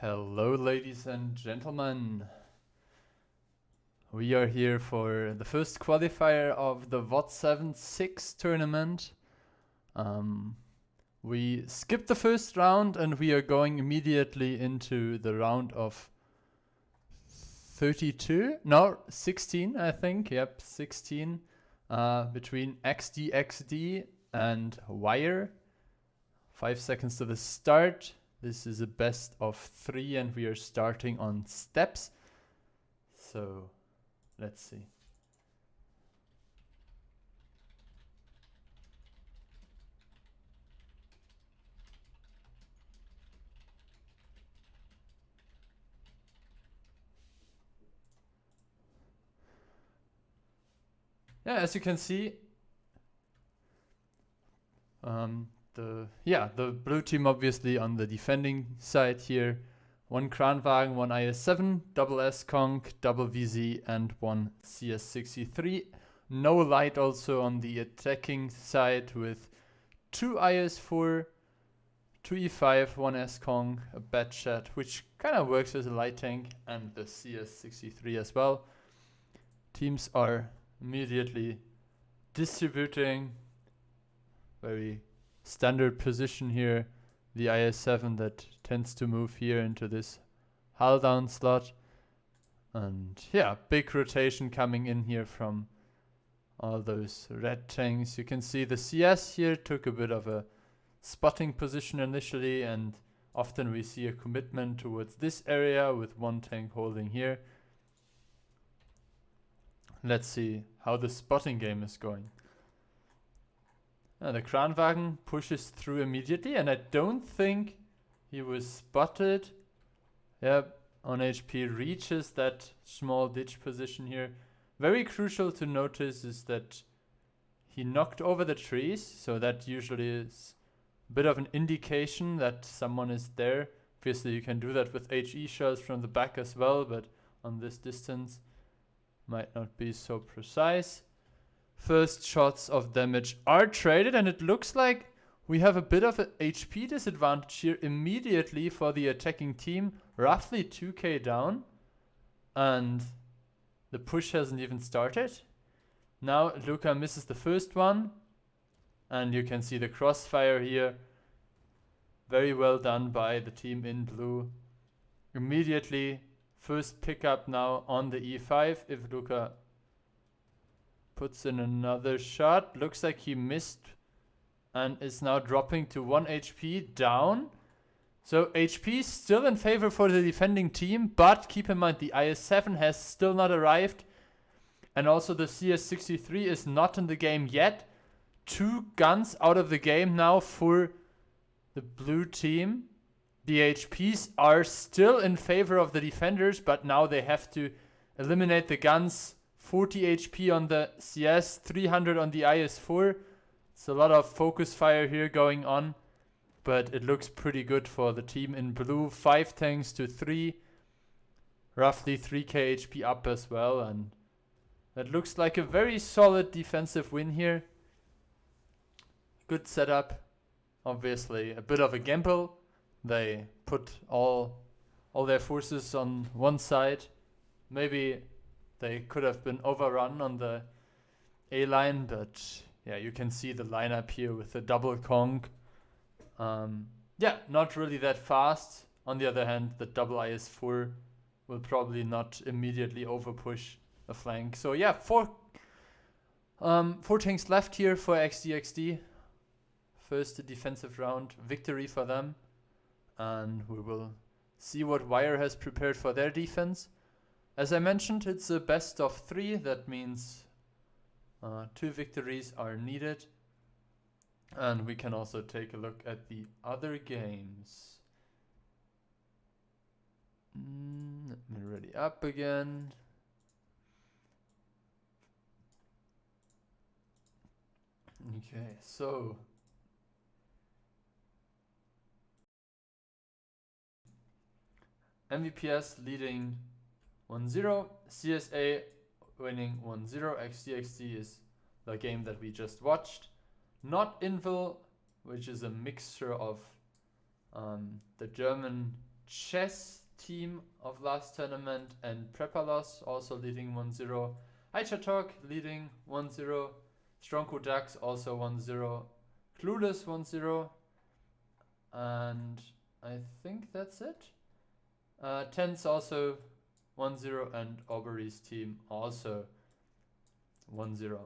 Hello, ladies and gentlemen. We are here for the first qualifier of the WoT7 6 tournament. We skipped the first round and we are going immediately into the round of 32? No, 16, I think. Yep, 16. Between XD and Wire. 5 seconds to the start. This is a best of 3 and we are starting on steps. So let's see. Yeah, as you can see, the blue team obviously on the defending side here. 1 Kranwagen, 1 IS7, double S-Conk, double VZ, and 1 CS63. No light also on the attacking side with 2 IS4, 2 E5, 1 S-Conk, a bad chat, which kind of works as a light tank, and the CS63 as well. Teams are immediately distributing. Very standard position here. The IS7 that tends to move here into this hull down slot. And yeah, big rotation coming in here from all those red tanks. You can see the CS here took a bit of a spotting position initially, and often we see a commitment towards this area with 1 tank holding here. Let's see how the spotting game is going. The Kranwagen pushes through immediately, and I don't think he was spotted. Yep, on HP reaches that small ditch position here. Very crucial to notice is that he knocked over the trees, so that usually is a bit of an indication that someone is there. Obviously you can do that with HE shells from the back as well, but on this distance might not be so precise. First shots of damage are traded, and it looks like we have a bit of an HP disadvantage here immediately for the attacking team. Roughly 2k down, and the push hasn't even started. Now Luca misses the first one, and you can see the crossfire here. Very well done by the team in blue. Immediately first pickup now on the E5 if Luca puts in another shot. Looks like he missed and is now dropping to 1 HP down. So HP still in favor for the defending team, but keep in mind the IS7 has still not arrived, and also the CS63 is not in the game yet. 2 guns out of the game now for the blue team. The HPs are still in favor of the defenders, but now they have to eliminate the guns. 40 HP on the CS, 300 on the IS4. It's a lot of focus fire here going on, but it looks pretty good for the team in blue. 5 tanks to 3, roughly 3k HP up as well, and that looks like a very solid defensive win here. Good setup. Obviously a bit of a gamble. They put all their forces on one side. Maybe they could have been overrun on the A line, but yeah, you can see the lineup here with the double conk. Yeah, not really that fast. On the other hand, the double IS4 will probably not immediately overpush a flank. So yeah, 4 tanks left here for XD. First defensive round victory for them, and we will see what Wire has prepared for their defense. As I mentioned, it's a best of 3. That means 2 victories are needed. And we can also take a look at the other games. Let me ready up again. Okay, so MVPS leading 1-0, CSA winning 1-0. XD is the game that we just watched. Not Invil, which is a mixture of the German chess team of last tournament, and Prepalos also leading 1-0. Aichatok leading 1-0. Stronko Dax also 1-0. Clueless 1-0. And I think that's it. Tens also 1-0, and Aubrey's team also 1-0.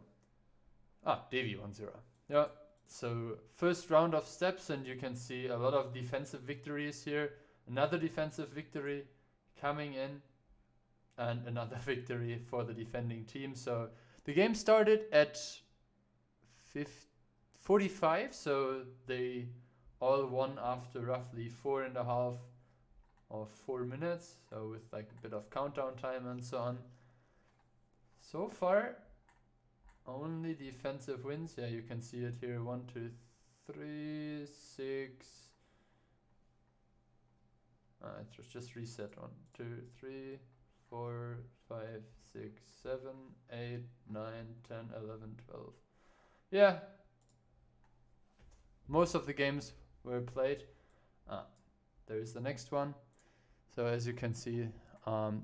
Devi 1-0. Yeah, so first round of steps, and you can see a lot of defensive victories here. Another defensive victory coming in, and another victory for the defending team. So the game started at 45, so they all won after roughly 4.5 or 4 minutes, so with like a bit of countdown time and so on. So far, only defensive wins. Yeah, you can see it here. 1, 2, 3, 6. It was just reset. 1, 2, 3, 4, 5, 6, 7, 8, 9, 10, 11, 12. Yeah. Most of the games were played. There is the next one. So as you can see,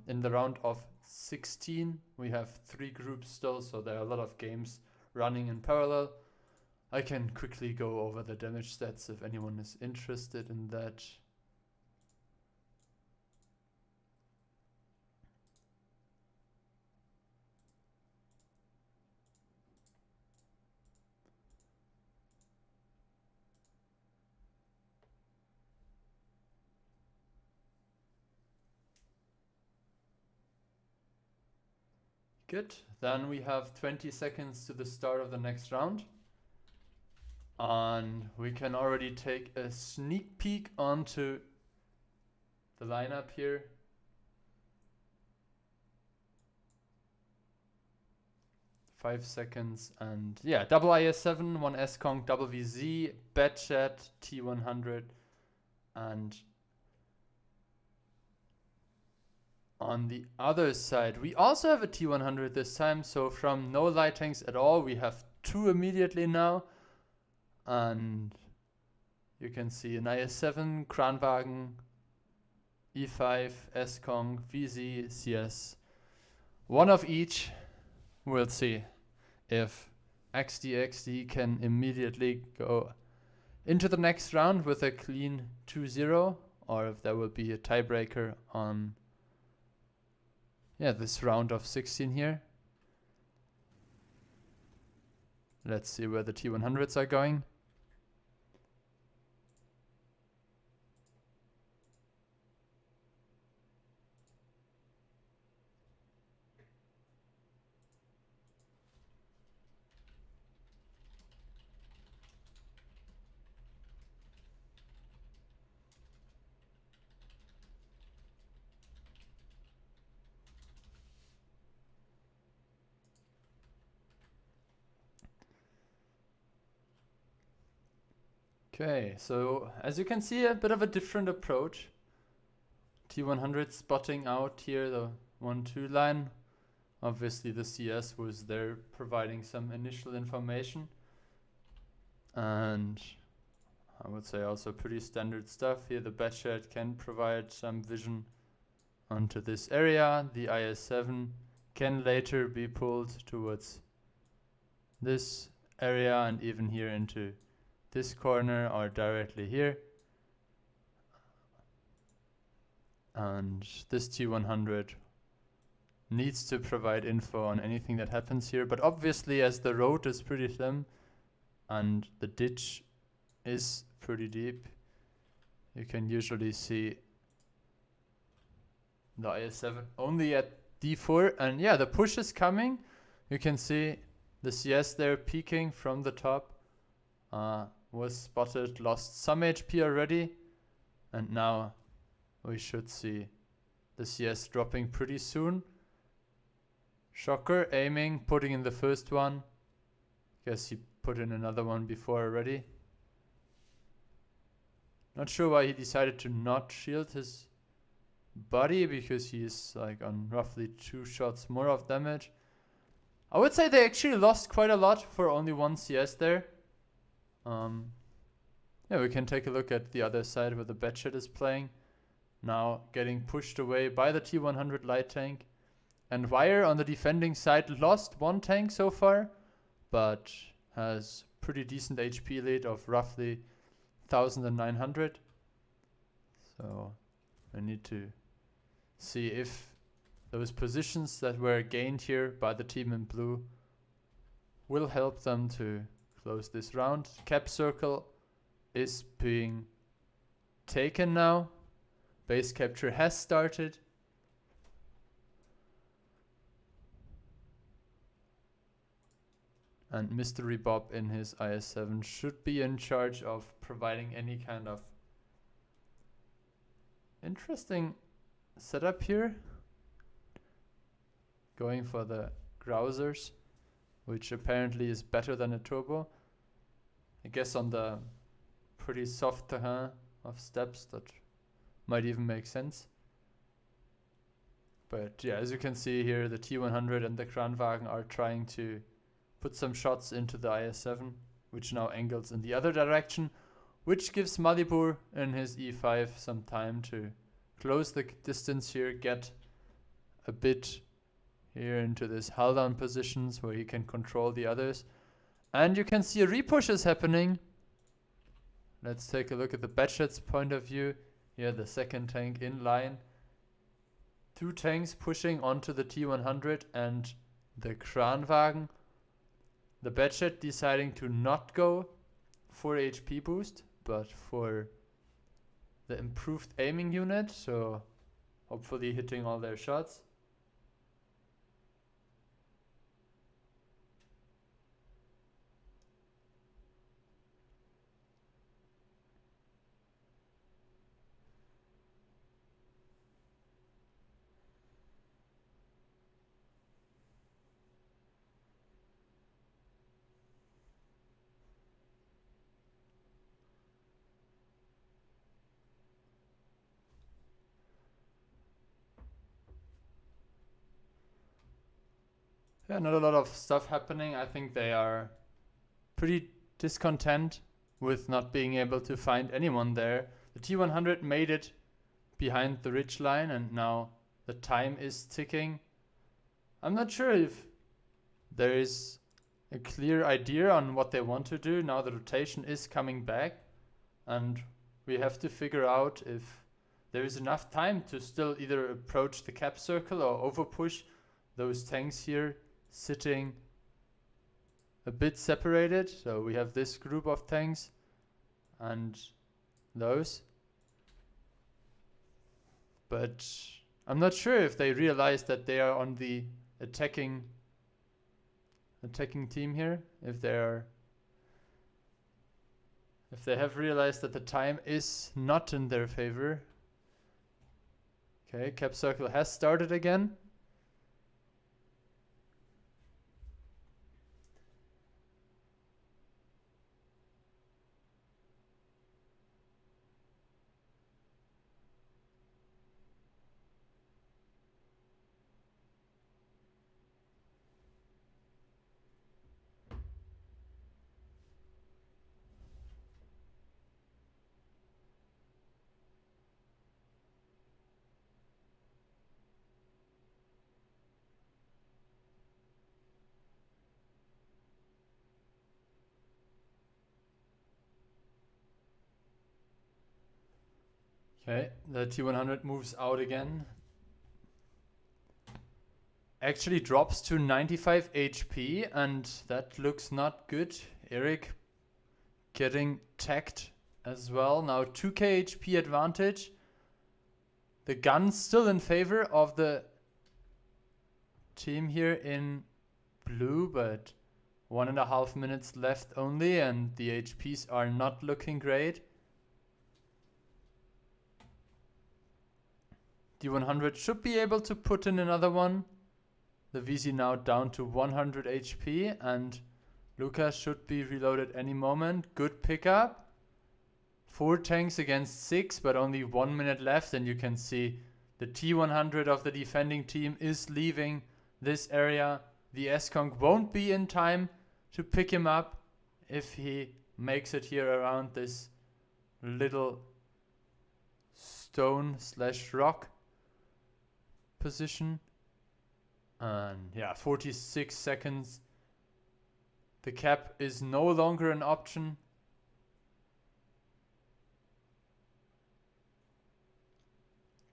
in the round of 16, we have 3 groups still, so there are a lot of games running in parallel. I can quickly go over the damage stats if anyone is interested in that. Good, then we have 20 seconds to the start of the next round. And we can already take a sneak peek onto the lineup here. Five seconds, and yeah, double IS7, 1 S-Kong, double VZ, Batchat, T100, and on the other side, we also have a T100 this time, so from no lightings at all, we have 2 immediately now. And you can see an IS7, Kranwagen, E5, S-Kong, VZ, CS. One of each. We'll see if XD can immediately go into the next round with a clean 2-0, or if there will be a tiebreaker on this round of 16 here. Let's see where the T100s are going. Okay, so as you can see, a bit of a different approach. T100 spotting out here the 1-2 line. Obviously the CS was there providing some initial information. And I would say also pretty standard stuff. Here the Batchat can provide some vision onto this area. The IS7 can later be pulled towards this area and even here into this corner or directly here. And this T100 needs to provide info on anything that happens here, but obviously as the road is pretty thin and the ditch is pretty deep, you can usually see the IS7 only at D4, and yeah, the push is coming. You can see the CS there peeking from the top, was spotted, lost some HP already, and now we should see the CS dropping pretty soon. Shocker aiming, putting in the first one. Guess he put in another one before already. Not sure why he decided to not shield his body, because he's like on roughly 2 shots more of damage. I would say they actually lost quite a lot for only 1 CS there. Yeah, we can take a look at the other side where the Batchet is playing. Now getting pushed away by the T100 light tank. And Wire on the defending side lost one tank so far, but has pretty decent HP lead of roughly 1900. So I need to see if those positions that were gained here by the team in blue will help them to close this round. Cap circle is being taken now. Base capture has started. And Mystery Bob in his IS-7 should be in charge of providing any kind of interesting setup here. Going for the Grousers, which apparently is better than a turbo. I guess on the pretty soft terrain of steps that might even make sense. But yeah, as you can see here, the T100 and the Kranwagen are trying to put some shots into the IS-7, which now angles in the other direction, which gives Malibur in his E5 some time to close the distance here, get a bit here into this hull down positions where he can control the others. And you can see a repush is happening. Let's take a look at the Batchet's point of view. Here the second tank in line. Two tanks pushing onto the T100 and the Kranwagen. The Batchet deciding to not go for HP boost, but for the improved aiming unit, so hopefully hitting all their shots. Yeah, not a lot of stuff happening. I think they are pretty discontent with not being able to find anyone there. The T100 made it behind the ridge line and now the time is ticking. I'm not sure if there is a clear idea on what they want to do. Now the rotation is coming back and we have to figure out if there is enough time to still either approach the cap circle or overpush those tanks here sitting a bit separated. So we have this group of tanks and those. But I'm not sure if they realize that they are on the attacking team here. If they have realized that the time is not in their favor. Okay, cap circle has started again. Okay, the T100 moves out again. Actually drops to 95 HP and that looks not good. Eric getting tagged as well. Now 2k HP advantage. The gun's still in favor of the team here in blue, but 1.5 minutes left only and the HPs are not looking great. D100 should be able to put in another one. The VZ now down to 100 HP and Lucas should be reloaded any moment. Good pickup. 4 tanks against 6, but only 1 minute left, and you can see the T100 of the defending team is leaving this area. The S-Conk won't be in time to pick him up if he makes it here around this little stone slash rock position. And yeah, 46 seconds. The cap is no longer an option.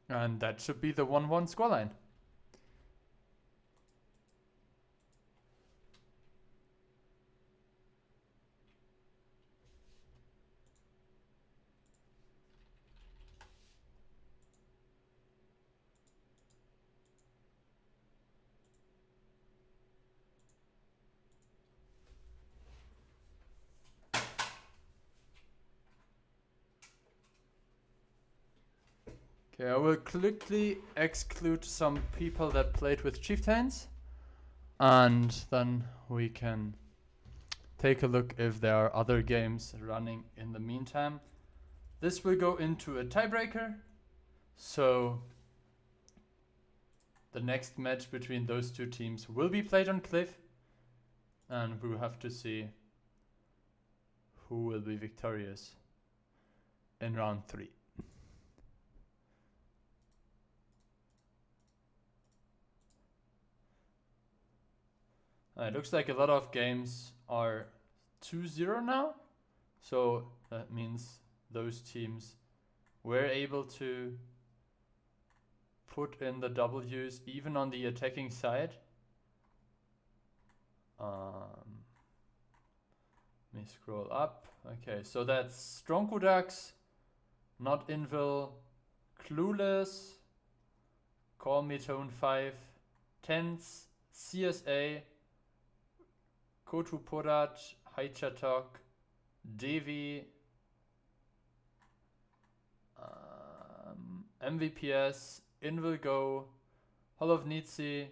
And that should be the 1-1 scoreline. Okay, I will quickly exclude some people that played with chieftains. And then we can take a look if there are other games running in the meantime. This will go into a tiebreaker. So the next match between those two teams will be played on Cliff. And we'll have to see who will be victorious in round 3. It looks like a lot of games are 2-0 now. So that means those teams were able to put in the W's even on the attacking side. Let me scroll up. Okay, so that's Stronkodax, Not Invil, Clueless, Call Me Tone 5, Tense, CSA, Kotu Porat, Haichatok, Devi, MVPS, Invilgo, Holovnitsi,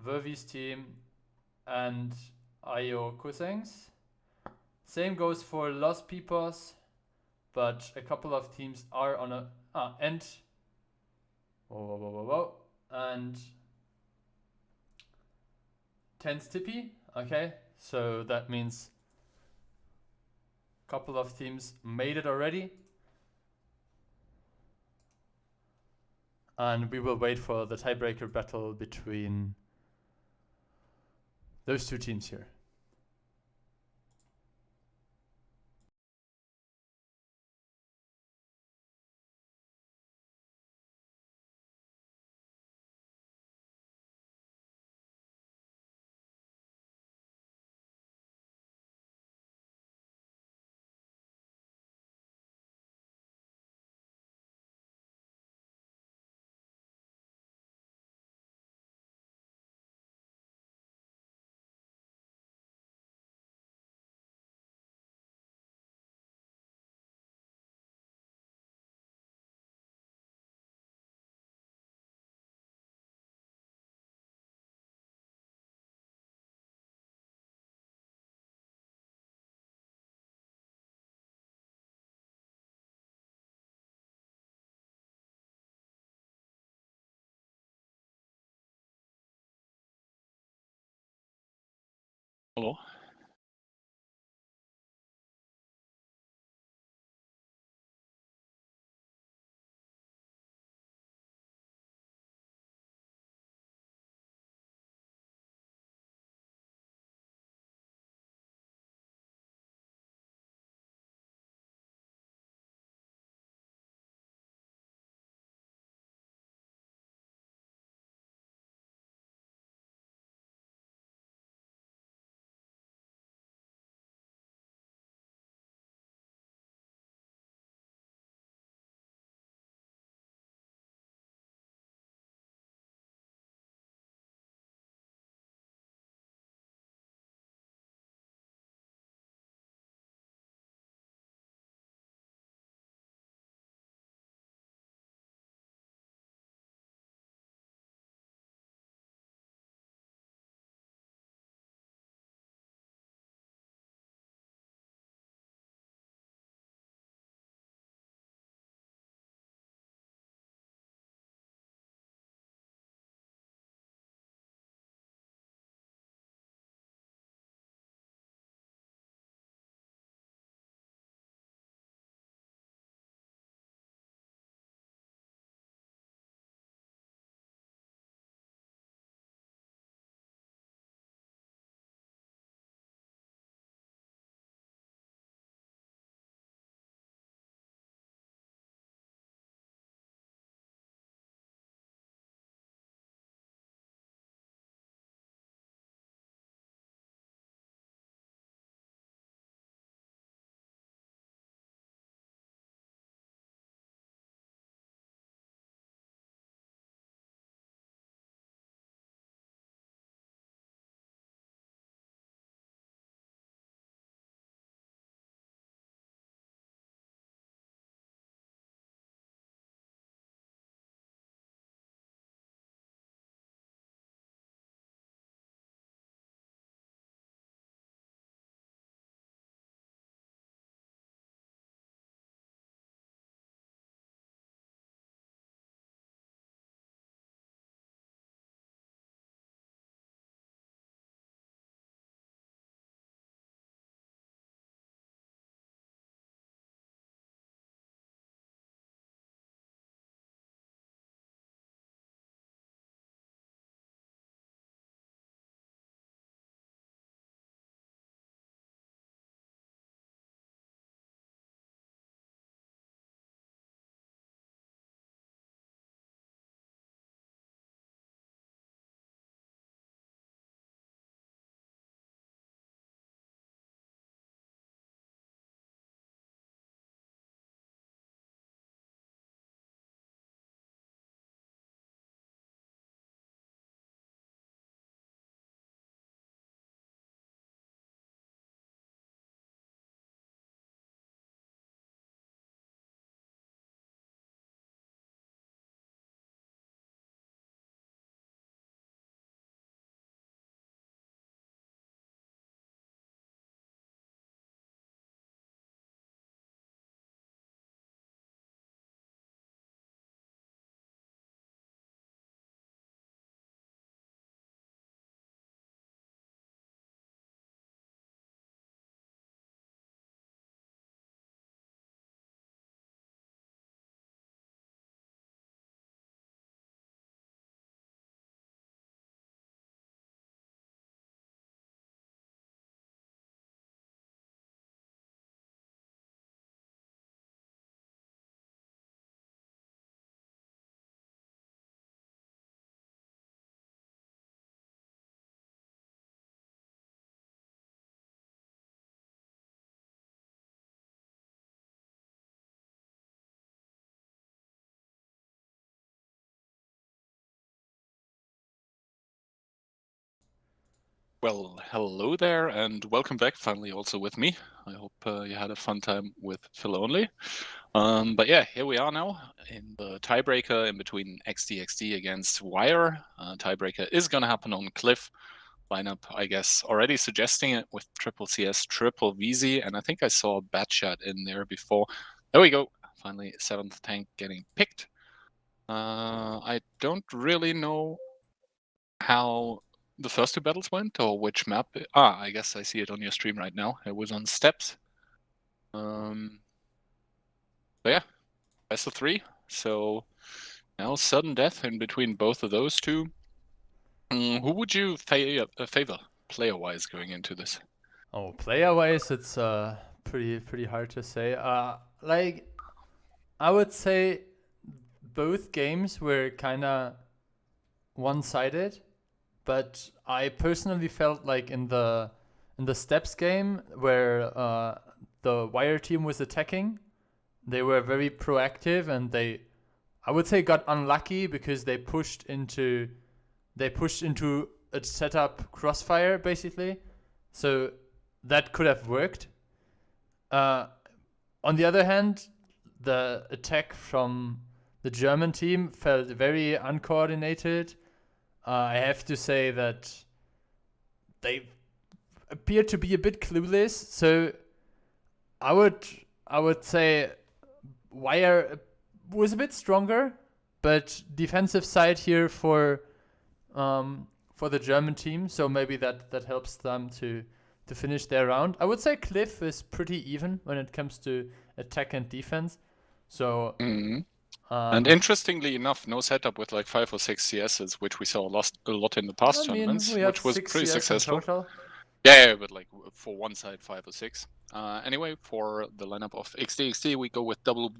Vervi's team, and Ayo Kusengs. Same goes for Los Pipos, but a couple of teams are on a and and Tense Tippy. Okay, so that means a couple of teams made it already. And we will wait for the tiebreaker battle between those two teams here. Hello. Well, hello there, and welcome back finally also with me. I hope you had a fun time with Phil only. But yeah, here we are now in the tiebreaker in between XD against Wire. Tiebreaker is going to happen on Cliff. Lineup, I guess, already suggesting it with triple CS, triple VZ, and I think I saw a bat shot in there before. There we go. Finally, 7th tank getting picked. I don't really know how the first two battles went or which map. I guess I see it on your stream right now. It was on Steps. So yeah, best of 3. So now sudden death in between both of those two. Who would you favor player-wise going into this? Oh, player-wise, it's pretty hard to say. Like I would say, both games were kind of one-sided, but I personally felt like in the Steps game where the Wire team was attacking, they were very proactive and they, I would say, got unlucky because they pushed into a setup crossfire basically, so that could have worked. On the other hand, the attack from the German team felt very uncoordinated. I have to say that they appeared to be a bit clueless. So I would say Wire was a bit stronger, but defensive side here for the German team. So maybe that helps them to finish their round. I would say Cliff is pretty even when it comes to attack and defense. So and interestingly enough, no setup with like 5 or 6 CSs, which we saw a lot in the past tournaments, which was pretty successful. Total. Yeah, but like for one side, 5 or 6. Anyway, for the lineup of XD, we go with triple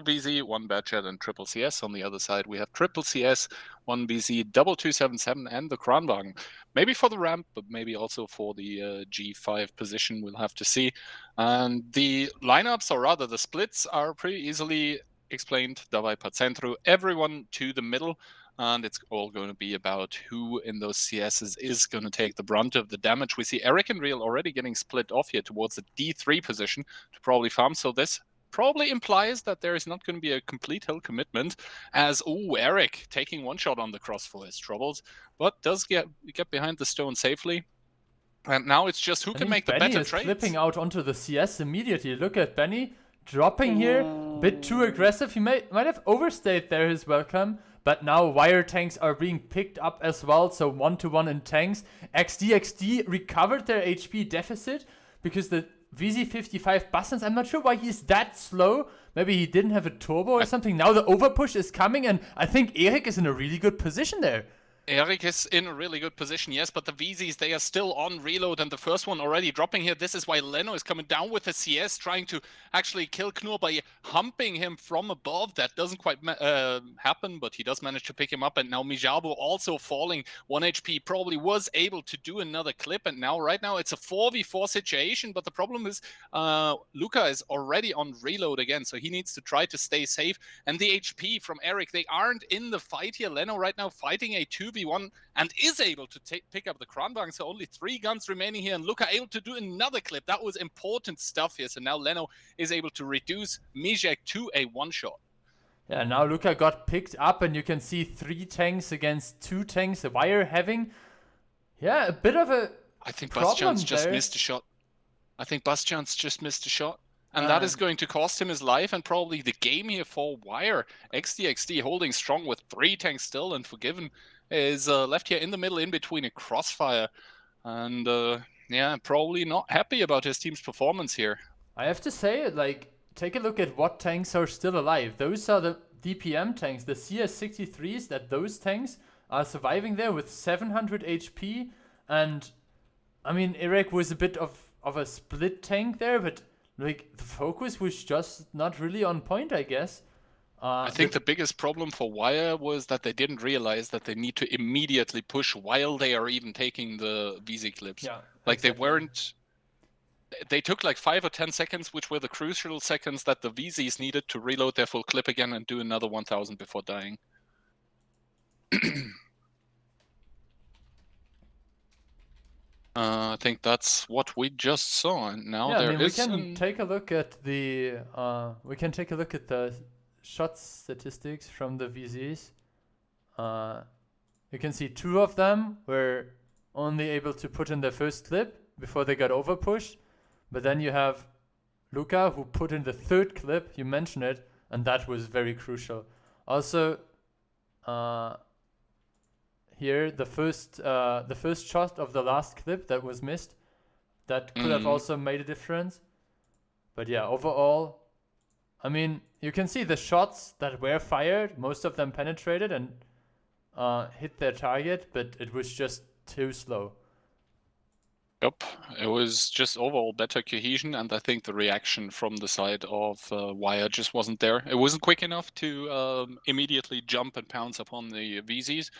VZ, 1 Badger, and triple CS. On the other side, we have triple CS, 1 VZ, double 277, and the Kranwagen. Maybe for the ramp, but maybe also for the G5 position. We'll have to see. And the lineups, or rather the splits, are pretty easily explained. Dawaj per centru, everyone to the middle. And it's all going to be about who in those CSs is going to take the brunt of the damage. We see Eric and Real already getting split off here towards the D3 position to probably farm. So this probably implies that there is not going to be a complete hill commitment, as Eric taking one shot on the cross for his troubles, but does get behind the stone safely. And now it's just who can make the better trades. Benny is flipping out onto the CS immediately. Look at Benny dropping here, a bit too aggressive. He might have overstayed there his welcome. But now Wire tanks are being picked up as well, so 1-to-1 in tanks. XD recovered their HP deficit because the VZ55 Bastons, I'm not sure why he's that slow. Maybe he didn't have a turbo or something. Now the overpush is coming, and I think Eric is in a really good position there. Eric is in a really good position, yes, but the VZs, they are still on reload, and the first one already dropping here. This is why Leno is coming down with the CS, trying to actually kill Knur by humping him from above. That doesn't quite happen, but he does manage to pick him up, and now Mijabo also falling 1 HP, probably was able to do another clip, and now, right now, it's a 4v4 situation, but the problem is Luca is already on reload again, so he needs to try to stay safe, and the HP from Eric, they aren't in the fight here. Leno right now fighting a 2v1 and is able to pick up the Kranwagen, so only 3 guns remaining here, and Luca able to do another clip. That was important stuff here, so now Leno is able to reduce Mijek to a 1-shot. Yeah, now Luca got picked up, and you can see 3 tanks against 2 tanks. The Wire having, a bit of a I think Bastian's just missed a shot. And that is going to cost him his life and probably the game here for Wire. XD holding strong with 3 tanks still, and Forgiven is left here in the middle in between a crossfire. And probably not happy about his team's performance here. I have to say, like, take a look at what tanks are still alive. Those are the DPM tanks, the CS63s, those tanks are surviving there with 700 HP. And, I mean, Eric was a bit of a split tank there, but like, the focus was just not really on point, I guess. I think the biggest problem for Wire was that they didn't realize that they need to immediately push while they are even taking the VZ clips. Yeah, like exactly. They took like 5 or 10 seconds, which were the crucial seconds that the VZs needed to reload their full clip again and do another 1000 before dying. I think that's what we just saw, and now Yeah, I there mean, we is can take a look at the shot statistics from the VZs. You can see 2 of them were only able to put in their first clip before they got overpushed, but then you have Luca who put in the 3rd clip. You mentioned it, and that was very crucial. Also, here the first shot of the last clip that was missed, that could have also made a difference. But yeah, overall, I mean, you can see the shots that were fired, most of them penetrated and hit their target, but it was just too slow. Yep, it was just overall better cohesion, and I think the reaction from the side of Wire just wasn't there. It wasn't quick enough to immediately jump and pounce upon the VZs,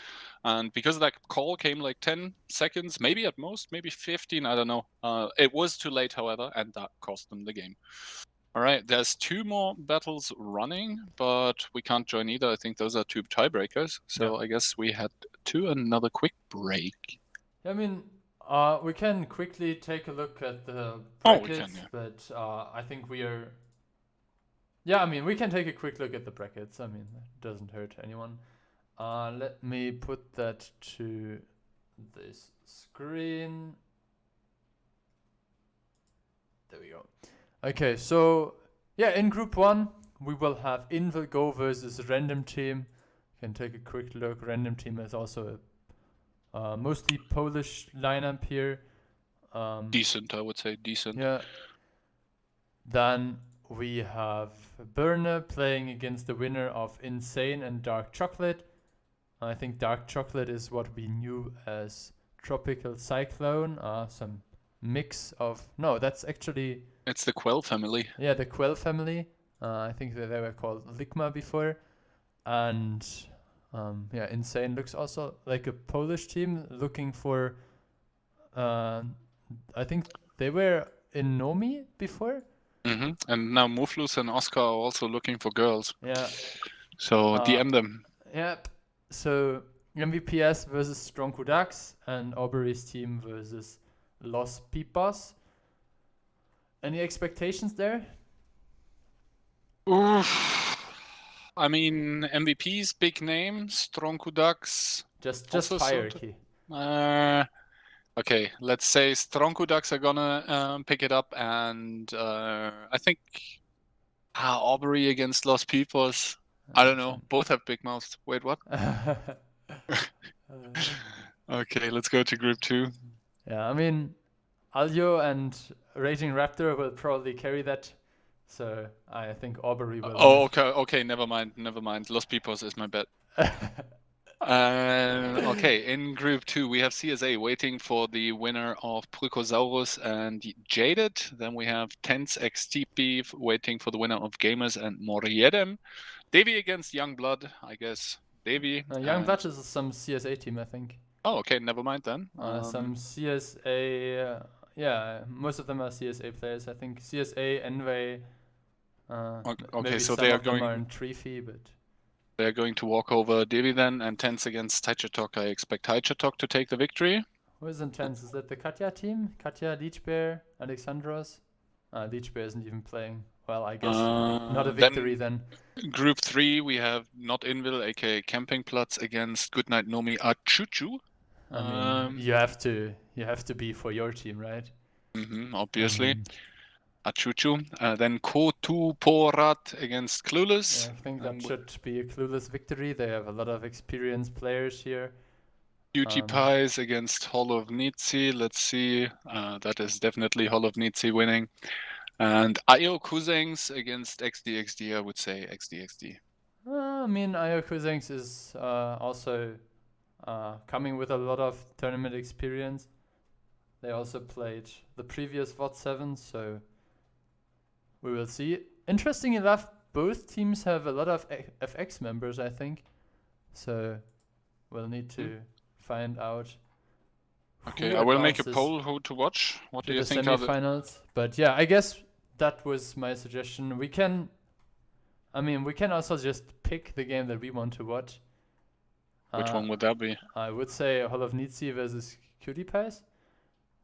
and because that call came like 10 seconds, maybe at most, maybe 15, I don't know. It was too late, however, and that cost them the game. All right, there's 2 more battles running, but we can't join either. I think those are 2 tiebreakers, so I guess we head to another quick break. I mean, we can quickly take a look at the brackets, but I think we are. Yeah, I mean, we can take a quick look at the brackets. I mean, it doesn't hurt anyone. Let me put that to this screen. There we go. Okay, so yeah, in Group 1, we will have Invil Go versus Random Team. You can take a quick look. Random Team is also a mostly Polish lineup here. Decent, I would say, decent. Yeah. Then we have Burner playing against the winner of Insane and Dark Chocolate. I think Dark Chocolate is what we knew as Tropical Cyclone. Some mix of... No, that's actually... It's the Quell family. Yeah, the Quell family. I think that they were called Ligma before. And yeah, Insane looks also like a Polish team looking for... I think they were in Nomi before. And now Muflus and Oscar are also looking for girls. Yeah. So DM them. Yep. So MVPS versus Strong Ducks and Aubrey's team versus Los Pipas. Any expectations there? Oof. I mean, MVP's big name, Strong Ducks. Just hierarchy. Okay, let's say Strong Ducks are gonna pick it up, and I think Aubrey against Los Pipos. I don't know. Both have big mouths. Wait, what? Okay, let's go to Group 2. Yeah, I mean, Aljo and Raging Raptor will probably carry that. So I think Aubrey will. Oh, okay. Never mind. Los Pipos is my bet. Okay, in Group 2, we have CSA waiting for the winner of Pulcosaurus and Jaded. Then we have Tense XTP waiting for the winner of Gamers and Moriedem. Davy against Youngblood, I guess. Davy. Youngblood is some CSA team, I think. Oh, okay, never mind then. Some CSA, yeah, most of them are CSA players. I think CSA, Envy. Okay, so they are going. Are in Treefy, but they're going to walk over Davy then, and Tense against Taichatok. I expect Taichatok to take the victory. Who is in Tense? Is that the Katya team? Katya, Leechbear, Alexandros? Leechbear isn't even playing. Well, I guess not a victory then. Group 3, we have Not Invil, aka Campingplatz, against Goodnight Nomi Achuchu. I mean, you have to be for your team, right? Obviously. Achuchu. Then Kotu Porat against Clueless. Yeah, I think that should be a Clueless victory. They have a lot of experienced players here. Cutie Pies against Hall of Nitsi. Let's see. That is definitely Hall of Nitsi winning. And Io Kuzengs against XDXD. I would say XDXD. I mean, Io Kuzengs is also coming with a lot of tournament experience. They also played the previous WoT7, so we will see. Interesting enough, both teams have a lot of FX members, I think. So we'll need to find out. Okay, I will make a poll who to watch. What do you think are the semifinals? But yeah, I guess that was my suggestion. We can also just pick the game that we want to watch. Which one would that be? I would say Hall of Nitsi versus Cutie Pies.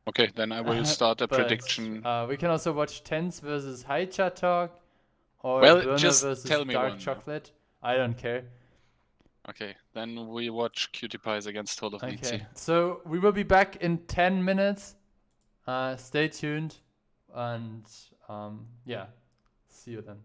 Okay, then I will start a But, prediction. we can also watch Tens versus Haicha Talk, or Well, Burner just versus tell me Dark one. Chocolate. I don't care. Okay, then we watch Cutie Pies against Tolovnici. Okay, so we will be back in 10 minutes. Stay tuned, and yeah, see you then.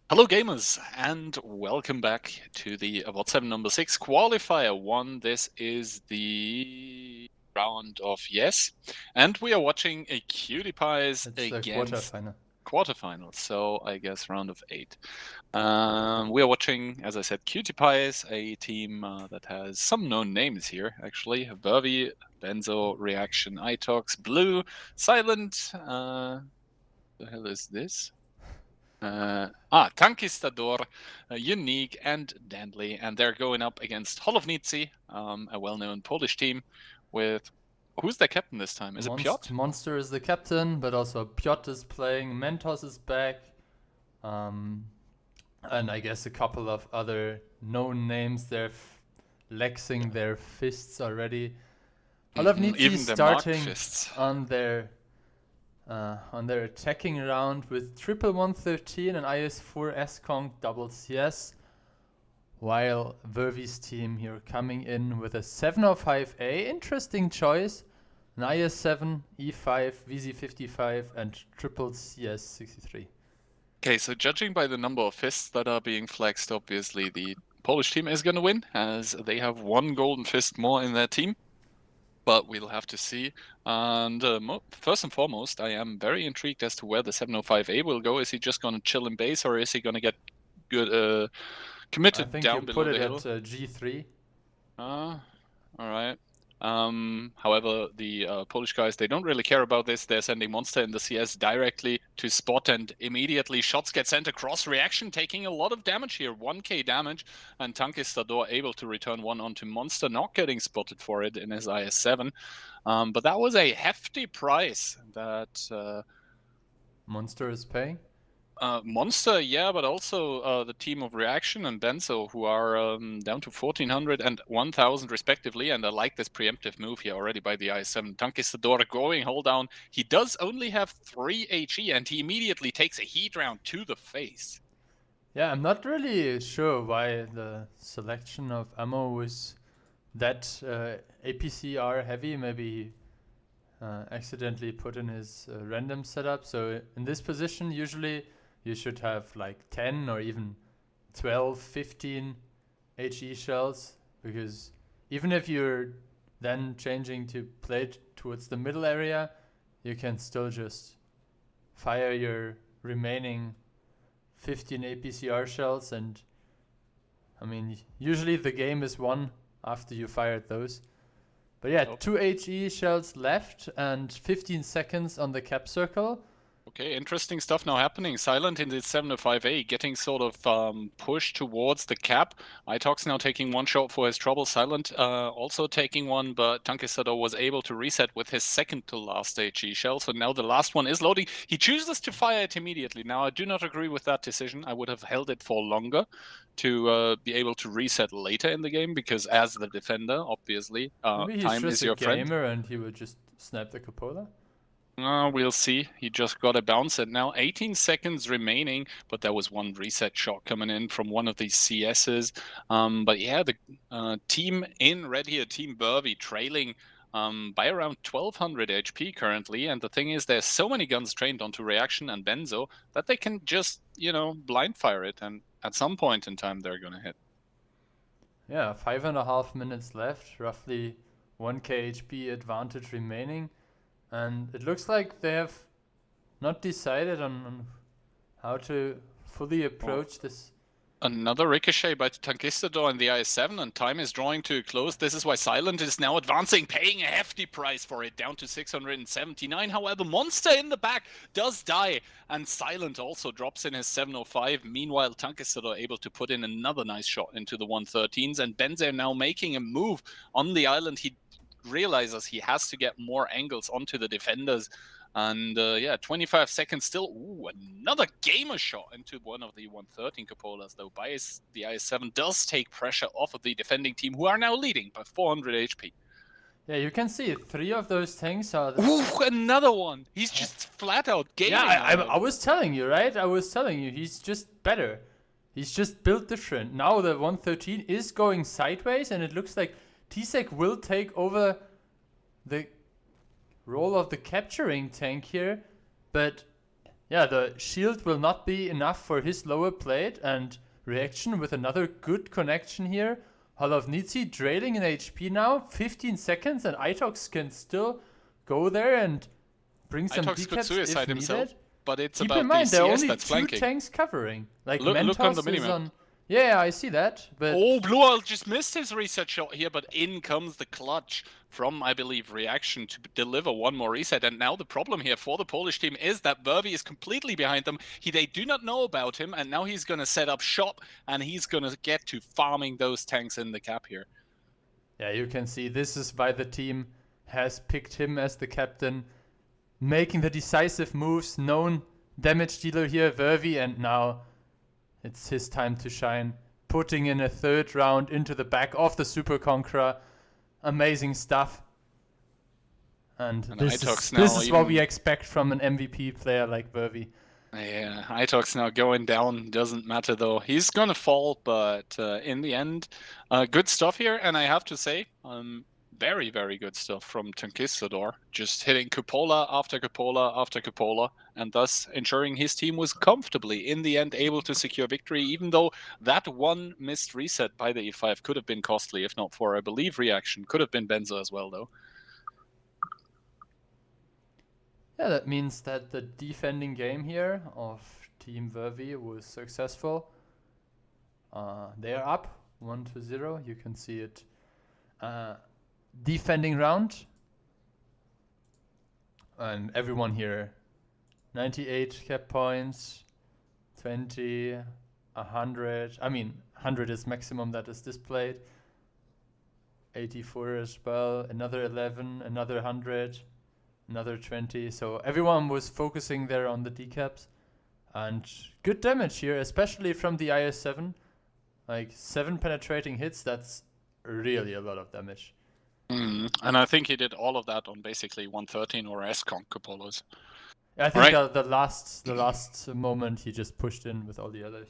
Hello gamers, and welcome back to the WoT7 number 6 Qualifier I. This is the round of yes, and we are watching a Cutie Pies It's the against quarterfinal. so I guess round of 8. We are watching, as I said, Cutie Pies, a team that has some known names here, actually. Vervi, Benzo, Reaction, Itox, Blue, Silent, the hell is this? Tankistador, Unique, and Dandley, and they're going up against Holownicy, a well-known Polish team. With who's their captain this time? Is it Piotr? Monster is the captain, but also Piotr is playing. Mentos is back, and I guess a couple of other known names. They're flexing their fists already. Holownicy is starting on their attacking round with triple 113 and IS4 S-Kong double CS, while Vervi's team here coming in with a 705A, interesting choice, an IS7, E5, VZ55 and triple CS63. Okay, so judging by the number of fists that are being flexed, obviously the Polish team is going to win, as they have one golden fist more in their team. But we'll have to see. And first and foremost, I am very intrigued as to where the 705A will go. Is he just going to chill in base, or is he going to get good committed down below the hill? I think you put it at G3. All right. However, the Polish guys, they don't really care about this. They're sending Monster in the CS directly to spot, and immediately shots get sent across. Reaction taking a lot of damage here, 1k damage, and Tankistador able to return one onto Monster, not getting spotted for it in his IS7. But that was a hefty price that Monster is paying. Monster, yeah, but also the team of Reaction and Benzo, who are down to 1400 and 1000 respectively, and I like this preemptive move here already by the IS7. Tankistador going hold down. He does only have 3 HE, and he immediately takes a heat round to the face. Yeah, I'm not really sure why the selection of ammo was that APCR heavy. Maybe he accidentally put in his random setup. So in this position, usually you should have like 10 or even 12, 15 HE shells, because even if you're then changing to play towards the middle area, you can still just fire your remaining 15 APCR shells, and I mean, usually the game is won after you fired those. But yeah, 2 HE shells left and 15 seconds on the cap circle. Okay, interesting stuff now happening. Silent in the 705A getting sort of pushed towards the cap. Itox now taking one shot for his trouble. Silent also taking one, but Tankistador was able to reset with his second to last HE shell. So now the last one is loading. He chooses to fire it immediately. Now, I do not agree with that decision. I would have held it for longer to be able to reset later in the game, because as the defender, obviously, time is your friend. Maybe he's just a gamer and he would just snap the cupola. We'll see. He just got a bounce, and now 18 seconds remaining, but there was one reset shot coming in from one of these CSs. But yeah, the team in red here, Team Vervi, trailing by around 1200 HP currently. And the thing is, there's so many guns trained onto Reaction and Benzo that they can just, blind fire it, and at some point in time, they're going to hit. Yeah, 5.5 minutes left, roughly 1k HP advantage remaining. And it looks like they have not decided on how to fully approach this. Another ricochet by Tankistador in the IS7, and time is drawing to a close. This is why Silent is now advancing, paying a hefty price for it, down to 679. However, Monster in the back does die, and Silent also drops in his 705. Meanwhile, Tankistador able to put in another nice shot into the 113s, and Benzer now making a move on the island. He realizes he has to get more angles onto the defenders, and 25 seconds still. Ooh, another gamer shot into one of the 113 cupolas, though by the IS7 does take pressure off of the defending team, who are now leading by 400 HP. Yeah, you can see 3 of those things are... Ooh, another one! He's just flat out gaming. Yeah, I was telling you, right? I was telling you, he's just better. He's just built different. Now the 113 is going sideways, and it looks like T-Sec will take over the role of the capturing tank here, but Yeah, the shield will not be enough for his lower plate, and reaction with another good connection here. Holovnitsy trailing in HP now, 15 seconds, and Itox can still go there and bring some Itox could decaps if suicide himself, needed. but it's Keep in about the mind, there are CS only that's 2 flanking. tanks covering. Like, Look on the Mentos is minimap. on... Yeah, I see that, but... Oh, Blue Owl just missed his reset shot here, but in comes the clutch from, I believe, Reaction to deliver one more reset. And now the problem here for the Polish team is that Vervi is completely behind them. They do not know about him, and now he's going to set up shop, and he's going to get to farming those tanks in the cap here. Yeah, you can see this is why the team has picked him as the captain, making the decisive moves, known damage dealer here, Vervi, and now it's his time to shine. Putting in a 3rd round into the back of the Super Conqueror. Amazing stuff. And this is what we expect from an MVP player like Vervi. Yeah, Itox now going down, doesn't matter though. He's gonna fall, but in the end, good stuff here. And I have to say, very, very good stuff from Conquistador. Just hitting cupola after cupola after cupola, and thus ensuring his team was comfortably, in the end, able to secure victory, even though that one missed reset by the E5 could have been costly, if not for, I believe, Reaction. Could have been Benzo as well, though. Yeah, that means that the defending game here of Team Vervi was successful. They are up 1-0. You can see it. Defending round. And everyone here. 98 cap points. 20. 100. I mean, 100 is maximum that is displayed. 84 as well. Another 11. Another 100. Another 20. So everyone was focusing there on the decaps. And good damage here, especially from the IS-7. Like 7 penetrating hits, that's really a lot of damage. And I think he did all of that on basically 113 or S-Conk cupolas. I think right. the last moment he just pushed in with all the others.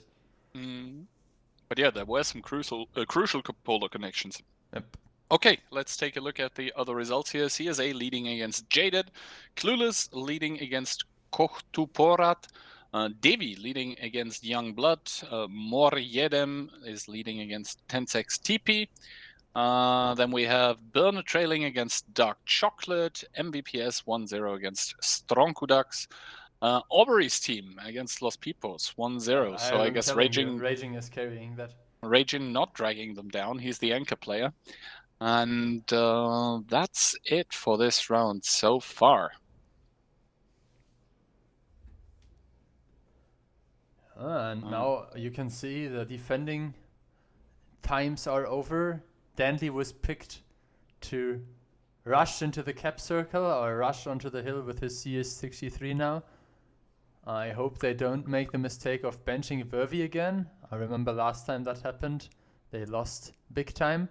But yeah, there were some crucial cupola connections. Yep. Okay, let's take a look at the other results here. CSA leading against Jaded, Clueless leading against Kohtuporat, Devi leading against Youngblood, Moryedem is leading against Tensex TP. Then we have Burner trailing against Dark Chocolate, MVPS 1-0 against Stronkudax, Aubrey's team against Los Pipos 1-0. So I guess Raging is carrying that. Raging not dragging them down. He's the anchor player. And that's it for this round so far. And now you can see the defending times are over. Danley was picked to rush into the cap circle or rush onto the hill with his CS63 now. I hope they don't make the mistake of benching Vervi again. I remember last time that happened, they lost big time.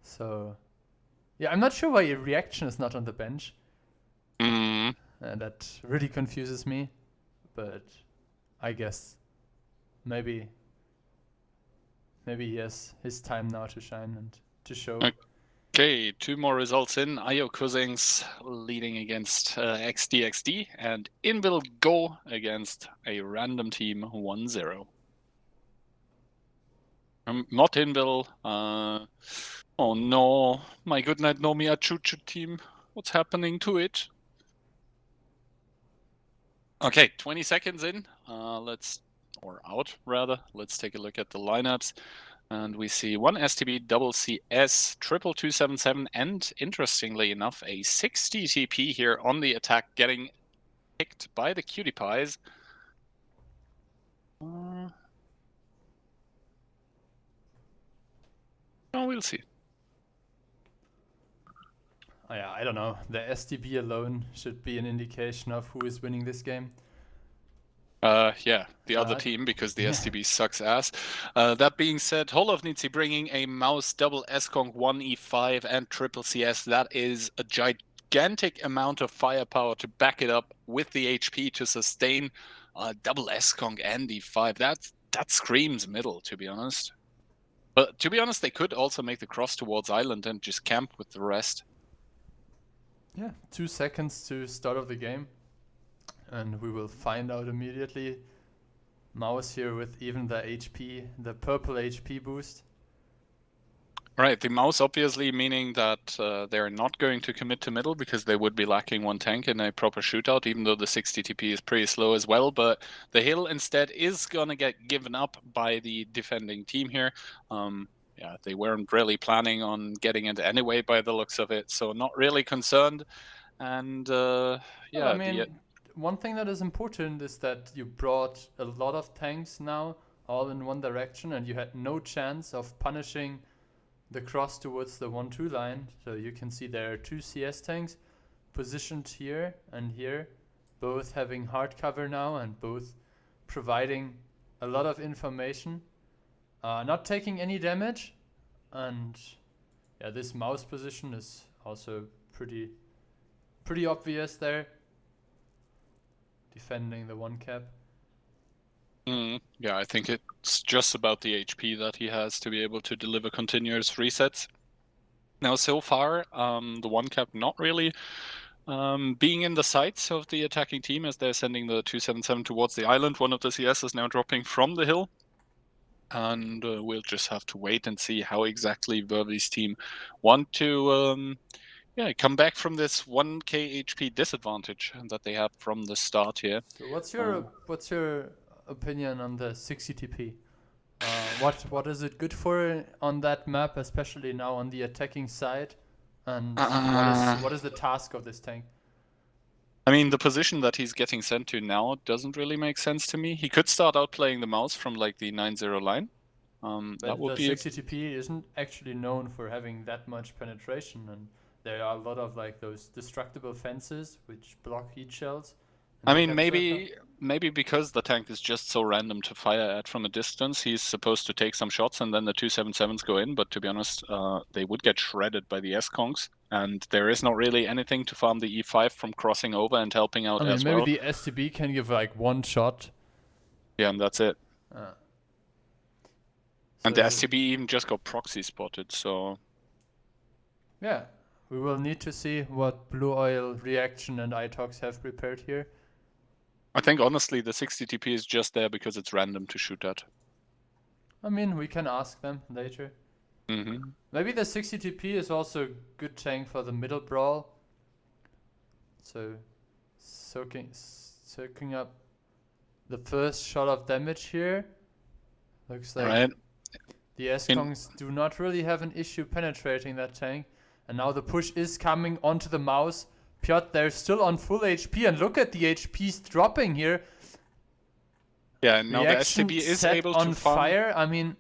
So, yeah, I'm not sure why Reaction is not on the bench. That really confuses me. But I guess maybe he has his time now to shine and to show. Okay, 2 more results in. Io Cousins leading against XDXD and Invil Go against a random team 1-0. Not Invil. Oh no, my Goodnight Nomi Achuchu team. What's happening to it? Okay, 20 seconds in. Let's take a look at the lineups. And we see 1 STB, double CS, triple 277, and interestingly enough, a 60 TP here on the attack, getting picked by the Cutie Pies. Oh, we'll see. Oh, yeah, I don't know. The STB alone should be an indication of who is winning this game. Yeah, the other team, because the STB sucks ass. That being said, Holovnitsy bringing a mouse, double S-Conk, 1E5, and triple CS. That is a gigantic amount of firepower to back it up with the HP to sustain double S-Conk and E5. That screams middle, to be honest. But to be honest, they could also make the cross towards Island and just camp with the rest. Yeah, 2 seconds to start of the game. and we will find out immediately. Mouse here with even the HP, the purple HP boost. Right, the mouse obviously meaning that they're not going to commit to middle because they would be lacking one tank in a proper shootout, even though the 60 TP is pretty slow as well. But the hill instead is going to get given up by the defending team here. Yeah, they weren't really planning on getting it anyway by the looks of it, so not really concerned. And Well, yeah, I mean, one thing that is important is that you brought a lot of tanks now all in one direction, and you had no chance of punishing the cross towards the 1-2 line. So you can see there are 2 CS tanks positioned here and here, both having hard cover now and both providing a lot of information, not taking any damage. And yeah, this mouse position is also pretty obvious there, defending the 1 cap. Yeah, I think it's just about the HP that he has to be able to deliver continuous resets. Now, so far, the 1 cap not really being in the sights of the attacking team as they're sending the 277 towards the island. One of the CS is now dropping from the hill. And we'll just have to wait and see how exactly Vervi's team want to come back from this 1k HP disadvantage that they have from the start here. So what's your opinion on the 60 TP? What is it good for on that map, especially now on the attacking side? And what is the task of this tank? I mean, the position that he's getting sent to now doesn't really make sense to me. He could start out playing the mouse from like the 9-0 line. That would the be 60 TP isn't actually known for having that much penetration, and there are a lot of like those destructible fences which block heat shells. I mean, maybe because the tank is just so random to fire at from a distance, he's supposed to take some shots and then the 277s go in. But to be honest, they would get shredded by the S-Kongs, and there is not really anything to farm the E5 from crossing over and helping out as well. Maybe the STB can give like 1 shot. Yeah, and that's it. And the STB even just got proxy spotted, so... Yeah, we will need to see what Blue Oil, Reaction and iTalks have prepared here. I think honestly the 60 TP is just there because it's random to shoot at. I mean, we can ask them later. Maybe the 60 TP is also a good tank for the middle brawl. So, soaking up the first shot of damage here. Looks like the S-Kongs do not really have an issue penetrating that tank. And now the push is coming onto the mouse. Piotr, they're still on full HP, and look at the HPs dropping here. Yeah, and now Reaction the STB is set able to on farm. fire. I mean,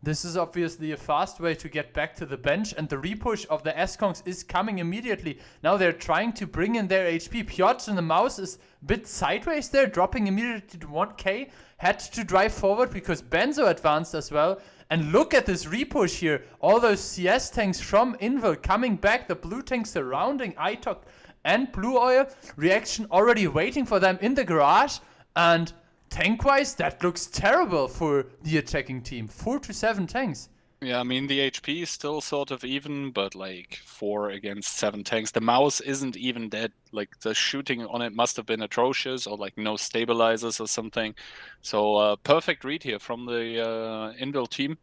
this is obviously a fast way to get back to the bench, and the repush of the S-Kongs is coming immediately. Now they're trying to bring in their HP. Piotr and the mouse is a bit sideways there, dropping immediately to 1k. Had to drive forward because Benzo advanced as well. And look at this repush here. All those CS tanks from Invil coming back. The blue tanks surrounding iTalk and Blue Oil. Reaction already waiting for them in the garage. And tank-wise, that looks terrible for the attacking team. 4 to 7 tanks. Yeah, I mean, the HP is still sort of even, but like 4 against 7 tanks. The mouse isn't even dead. Like, the shooting on it must have been atrocious, or like no stabilizers or something. So, perfect read here from the Invil team.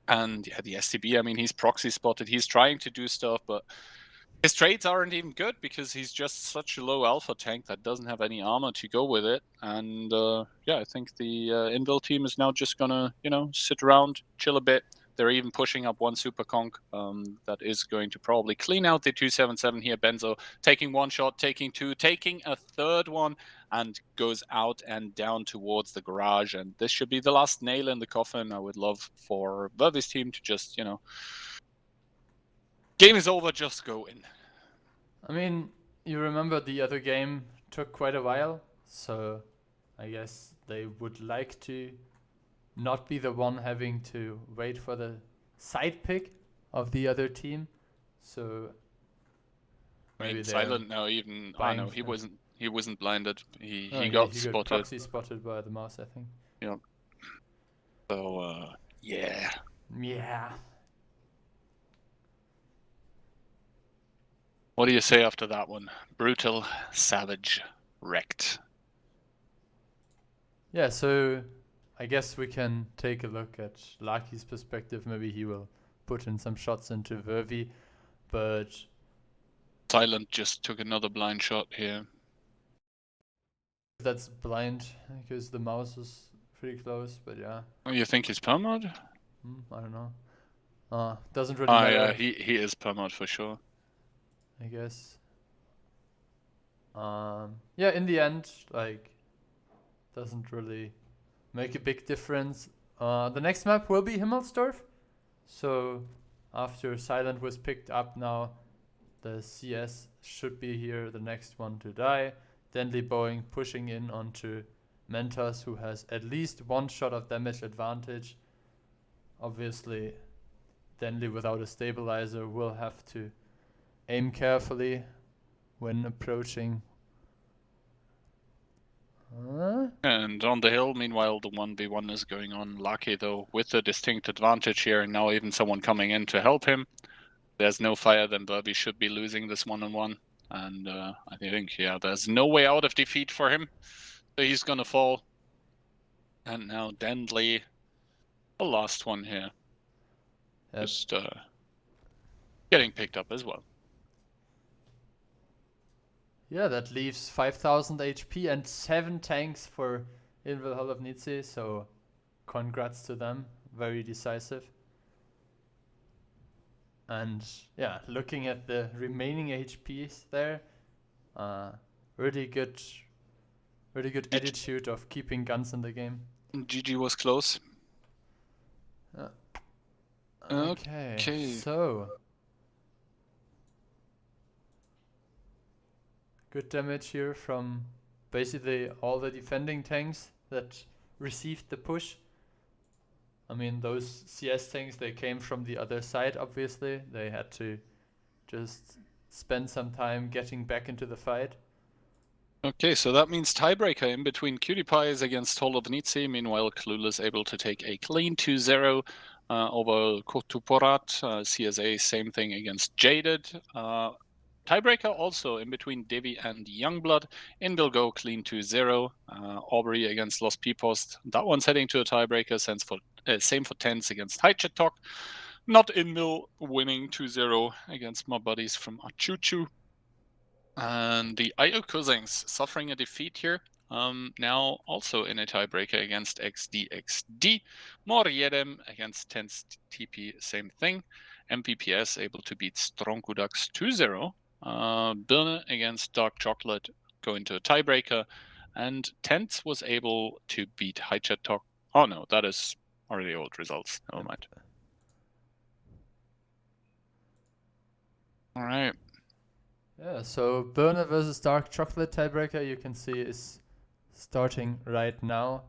And yeah, the STB, I mean, he's proxy spotted. He's trying to do stuff, but his trades aren't even good because he's just such a low alpha tank that doesn't have any armor to go with it. And yeah, I think the Invil team is now just gonna, sit around, chill a bit. They're even pushing up one super conk that is going to probably clean out the 277 here. Benzo taking 1 shot, taking 2, taking a 3rd one, and goes out and down towards the garage. And this should be the last nail in the coffin. I would love for Vervi's team to just, game is over, just go in. I mean, you remember the other game took quite a while, so I guess they would like to not be the one having to wait for the side pick of the other team. So maybe silent now. Even I know he wasn't blinded. He got spotted. Got proxy spotted by the mouse, I think. Yeah. So yeah. Yeah. What do you say after that one? Brutal, savage. wrecked. Yeah, so I guess we can take a look at Laki's perspective. Maybe he will put in some shots into Vervi, but Silent just took another blind shot here. that's blind because the mouse is pretty close, but yeah. Oh, you think he's permod? I don't know. Doesn't really matter. Yeah, he is permod for sure. I guess. Yeah, in the end, like, doesn't really make a big difference. The next map will be Himmelsdorf. So after Silent was picked up now, the CS should be here, the next one to die. Denley Boeing pushing in onto Mentos, who has at least one shot of damage advantage. Obviously, Denley without a stabilizer will have to aim carefully when approaching. And on the hill, meanwhile, the 1v1 is going on. Lucky, though, with a distinct advantage here, and now even someone coming in to help him. There's no fire, then Burby should be losing this one-on-one. And I think, yeah, there's no way out of defeat for him. So he's gonna fall. And now Denley, the last one here. Yep. Just getting picked up as well. Yeah, that leaves 5,000 HP and 7 tanks for Invil Holovnici, so congrats to them. Very decisive. And yeah, looking at the remaining HPs there, really good attitude of keeping guns in the game. GG was close. Okay, so good damage here from basically all the defending tanks that received the push. I mean, those CS tanks, they came from the other side, obviously. They had to just spend some time getting back into the fight. Okay, so that means tiebreaker in between Cutie Pies against Holovnici. Meanwhile, Clueless able to take a clean 2-0 over Kotuporat. CSA, same thing against Jaded. Tiebreaker also in between Devi and Youngblood. Invil go clean 2-0. Aubrey against Lost P-Post. That one's heading to a tiebreaker. Same for Tens against Highchat Talk. Not Invil winning 2-0 against my buddies from Achuchu. And the IO Cousins suffering a defeat here. Now also in a tiebreaker against XDXD. Moriedem against Tens TP, same thing. MPPS able to beat Stronkudax 2-0. Birne against Dark Chocolate go into a tiebreaker. And Tens was able to beat Highchat Talk. Oh no, that is already old results. Never mind. All right. Yeah, so Burner versus Dark Chocolate tiebreaker, you can see, is starting right now.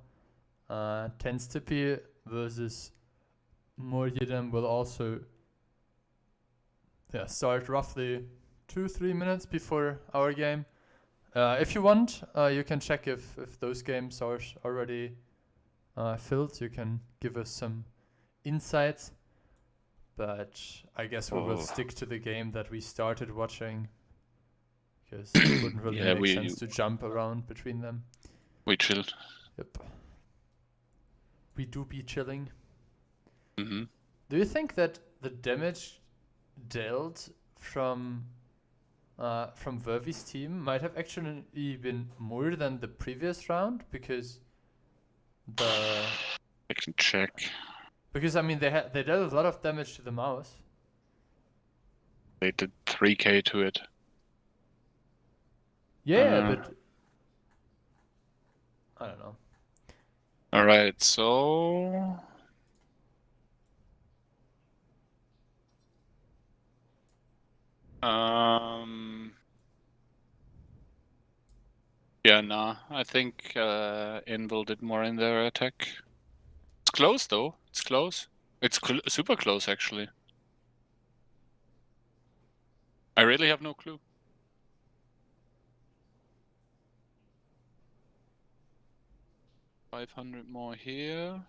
Tens Tippy versus Moriedem will also start roughly 2-3 minutes before our game. If you want, you can check if those games are already filled. You can give us some insights. But I guess we will stick to the game that we started watching, because it wouldn't really make sense to jump around between them. We chilled. Yep. We do be chilling. Mm-hmm. Do you think that the damage dealt from Vervi's team might have actually been more than the previous round? Because I can check. Because I mean they dealt a lot of damage to the mouse. They did 3k to it. Yeah, but I don't know. All right, so yeah, nah. I think Invil did more in their attack. It's close though. It's close. It's super close actually. I really have no clue. 500 more here.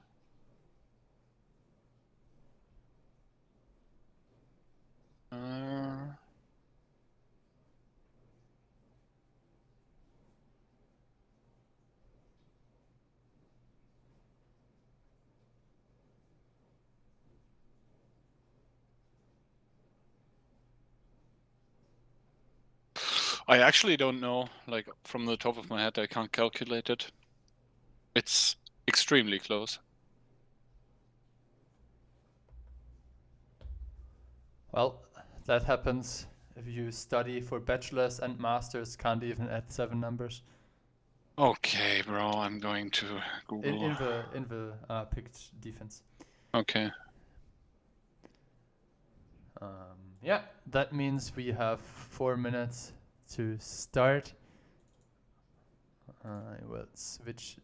I actually don't know. Like from the top of my head, I can't calculate it. It's extremely close. Well, that happens if you study for bachelor's and master's, can't even add 7 numbers. Okay, bro, I'm going to Google. In the picked defense. Okay. Yeah, that means we have 4 minutes to start. I will switch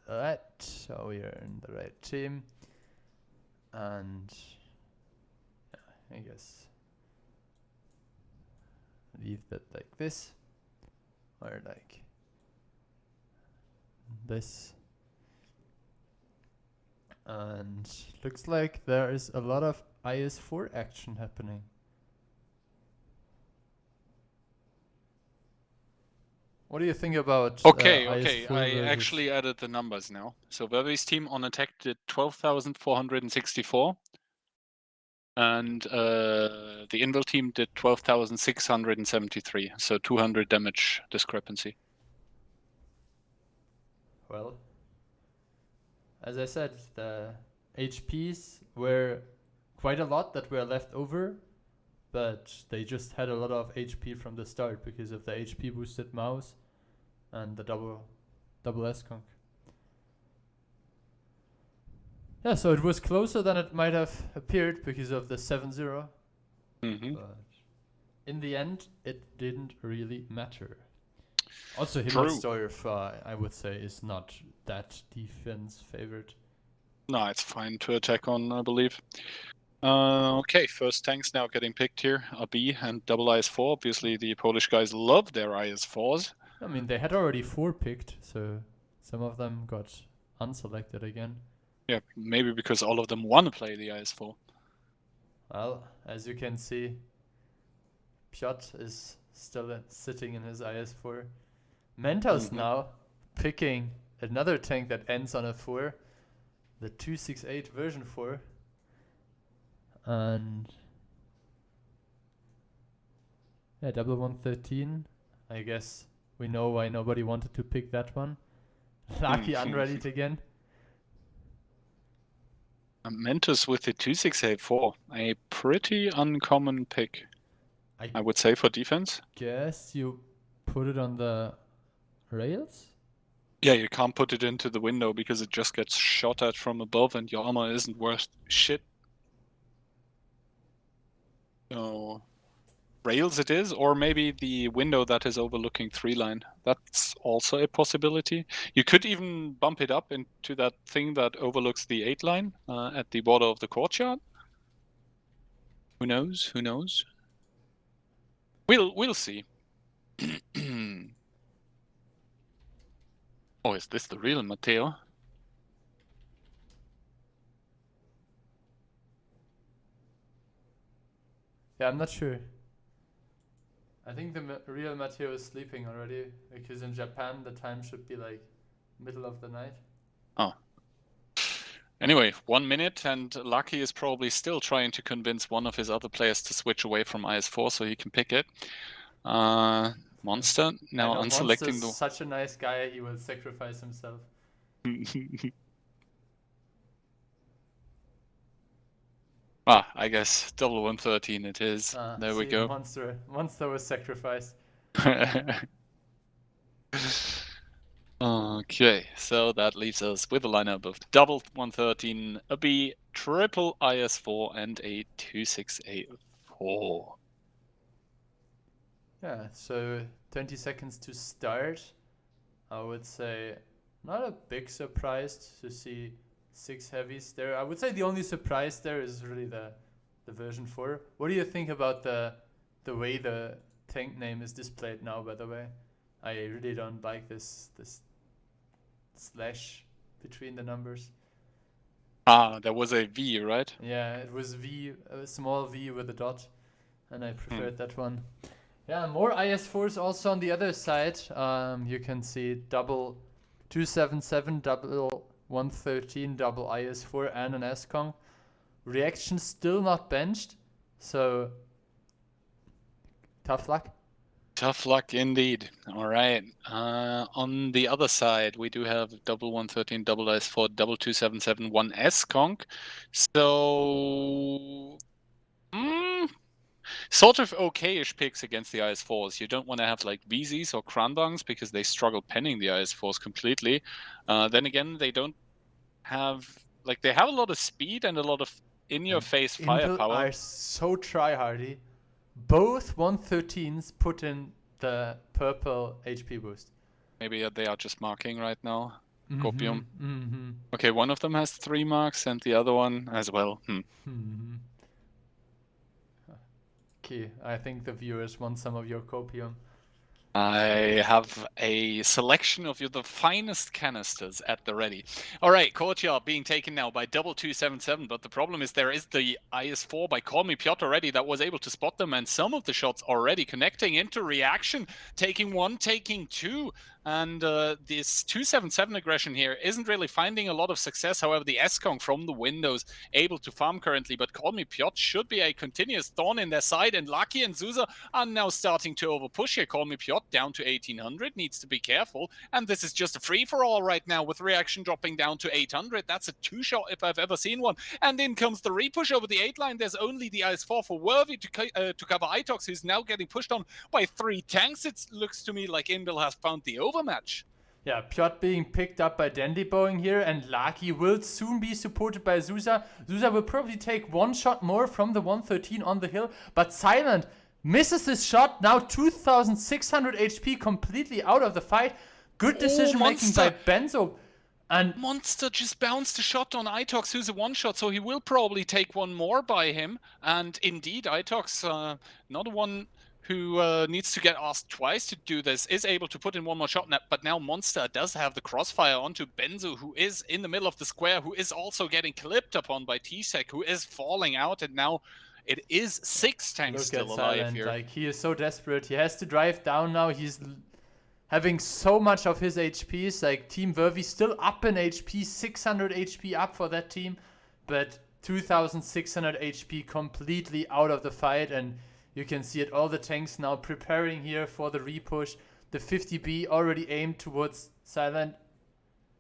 that so we are in the right team. And yeah, I guess leave that like this or like this. And looks like there is a lot of IS4 action happening. What do you think about Okay, IS4 I versus actually added the numbers now. So Verve's team on attack did 12,464. And the Invil team did 12,673. So 200 damage discrepancy. Well, as I said, the HPs were quite a lot that were left over, but they just had a lot of HP from the start because of the HP boosted mouse and the double S-Conk. Yeah, so it was closer than it might have appeared because of the 7-0. Mm-hmm. But in the end, it didn't really matter. Also, True. Himmelsdorf, I would say, is not that defense favored. No, it's fine to attack on, I believe. Okay, first tanks now getting picked here are B and double IS4. Obviously, the Polish guys love their IS4s. I mean, they had already 4 picked, so some of them got unselected again. Yeah, maybe because all of them want to play the IS4. Well, as you can see, Piotr is still sitting in his IS4. Mentos now picking another tank that ends on a 4, the 268 version 4. And yeah, double 113. I guess we know why nobody wanted to pick that one. Lucky unreadied again. Mentos with the 2684, a pretty uncommon pick, I would say, for defense. Guess you put it on the rails? Yeah, you can't put it into the window because it just gets shot at from above and your armor isn't worth shit. So, rails it is, or maybe the window that is overlooking 3-line. That's also a possibility. You could even bump it up into that thing that overlooks the 8-line at the border of the courtyard. Who knows? Who knows? We'll see. Oh, is this the real Matteo? Yeah, I'm not sure. I think the real Matteo is sleeping already, because in Japan the time should be like middle of the night. Oh. Anyway, 1 minute, and Lucky is probably still trying to convince one of his other players to switch away from IS4 so he can pick it. Monster now unselecting the. Such a nice guy, he will sacrifice himself. I guess double 113 it is. There we go. Monster was sacrificed. Okay, so that leaves us with a lineup of double 113, a B, triple IS4, and a 2684. Yeah, so 20 seconds to start. I would say not a big surprise to see 6 heavies there. I would say the only surprise there is really the version 4. What do you think about the way the tank name is displayed now, by the way? I really don't like this slash between the numbers. There was a V, right? Yeah, it was V, a small V with a dot, and I preferred that one. Yeah, more IS4s also on the other side. You can see double 277, double 113, double IS4, and an S-Kong. Reaction still not benched, so tough luck. Tough luck indeed. All right. On the other side, we do have double 113, double IS4, double 277, 1S conch. So, sort of okay-ish picks against the IS4s. You don't want to have like VZs or Kranbangs because they struggle penning the IS4s completely. Then again, they don't have like they have a lot of speed and a lot of in-your-face firepower. Are so tryhardy. Both 113s put in the purple HP boost. Maybe they are just marking right now. Mm-hmm, Copium. mm-hmm. Okay, one of them has 3 marks and the other one as well. Okay, I think the viewers want some of your copium. I have a selection of the finest canisters at the ready. All right, Courtyard being taken now by double 277, but the problem is there is the IS4 by Call Me Piotr already that was able to spot them, and some of the shots already connecting into reaction, taking 1, taking 2. And this 277 aggression here isn't really finding a lot of success. However, the S-Conch from the windows able to farm currently, but Call Me Piotr should be a continuous thorn in their side, and Lucky and Zusa are now starting to overpush here. Call Me Piotr down to 1800, needs to be careful, and this is just a free-for-all right now with reaction dropping down to 800. That's a 2-shot if I've ever seen one, and in comes the repush over the 8 line. There's only the IS-4 for Worthy to cover Itox, who's now getting pushed on by 3 tanks. It looks to me like Imbil has found the overmatch. Yeah, Piotr being picked up by Dandy Bowing here, and Lucky will soon be supported by Zusa. Zusa will probably take 1 shot more from the 113 on the hill, but Silent misses his shot. Now 2600 HP, completely out of the fight. Good decision making by Benzo. And Monster just bounced a shot on Itox, who's a 1-shot, so he will probably take 1 more by him. And indeed, Itox, not one who needs to get asked twice to do this, is able to put in 1 more shot. But now Monster does have the crossfire onto Benzo, who is in the middle of the square, who is also getting clipped upon by T-Sec, who is falling out, and now it is 6 tanks still alive here. Like, he is so desperate. He has to drive down now. He's having so much of his HPs. Like, Team Vervi still up in HP, 600 HP up for that team, but 2600 HP completely out of the fight. And you can see it, all the tanks now preparing here for the repush. The 50B already aimed towards Silent.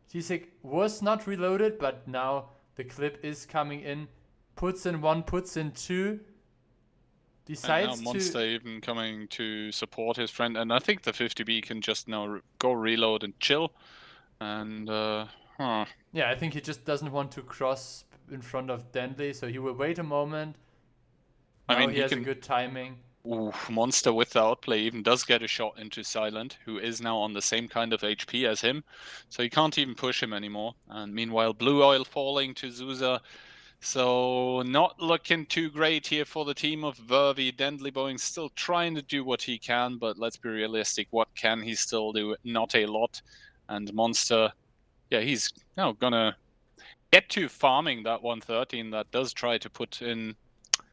T-Sec was not reloaded, but now the clip is coming in. Puts in 1, puts in 2. Decides and now Monster even coming to support his friend. And I think the 50B can just now go reload and chill. And, yeah, I think he just doesn't want to cross in front of Denley, so he will wait a moment. Now he has a good timing. Monster with the outplay even does get a shot into Silent, who is now on the same kind of HP as him. So he can't even push him anymore. And meanwhile, Blue Oil falling to Zusa. So not looking too great here for the team of Vervi. Dendley Boeing still trying to do what he can, but let's be realistic. What can he still do? Not a lot. And Monster, yeah, he's now gonna get to farming that 113 that does try to put in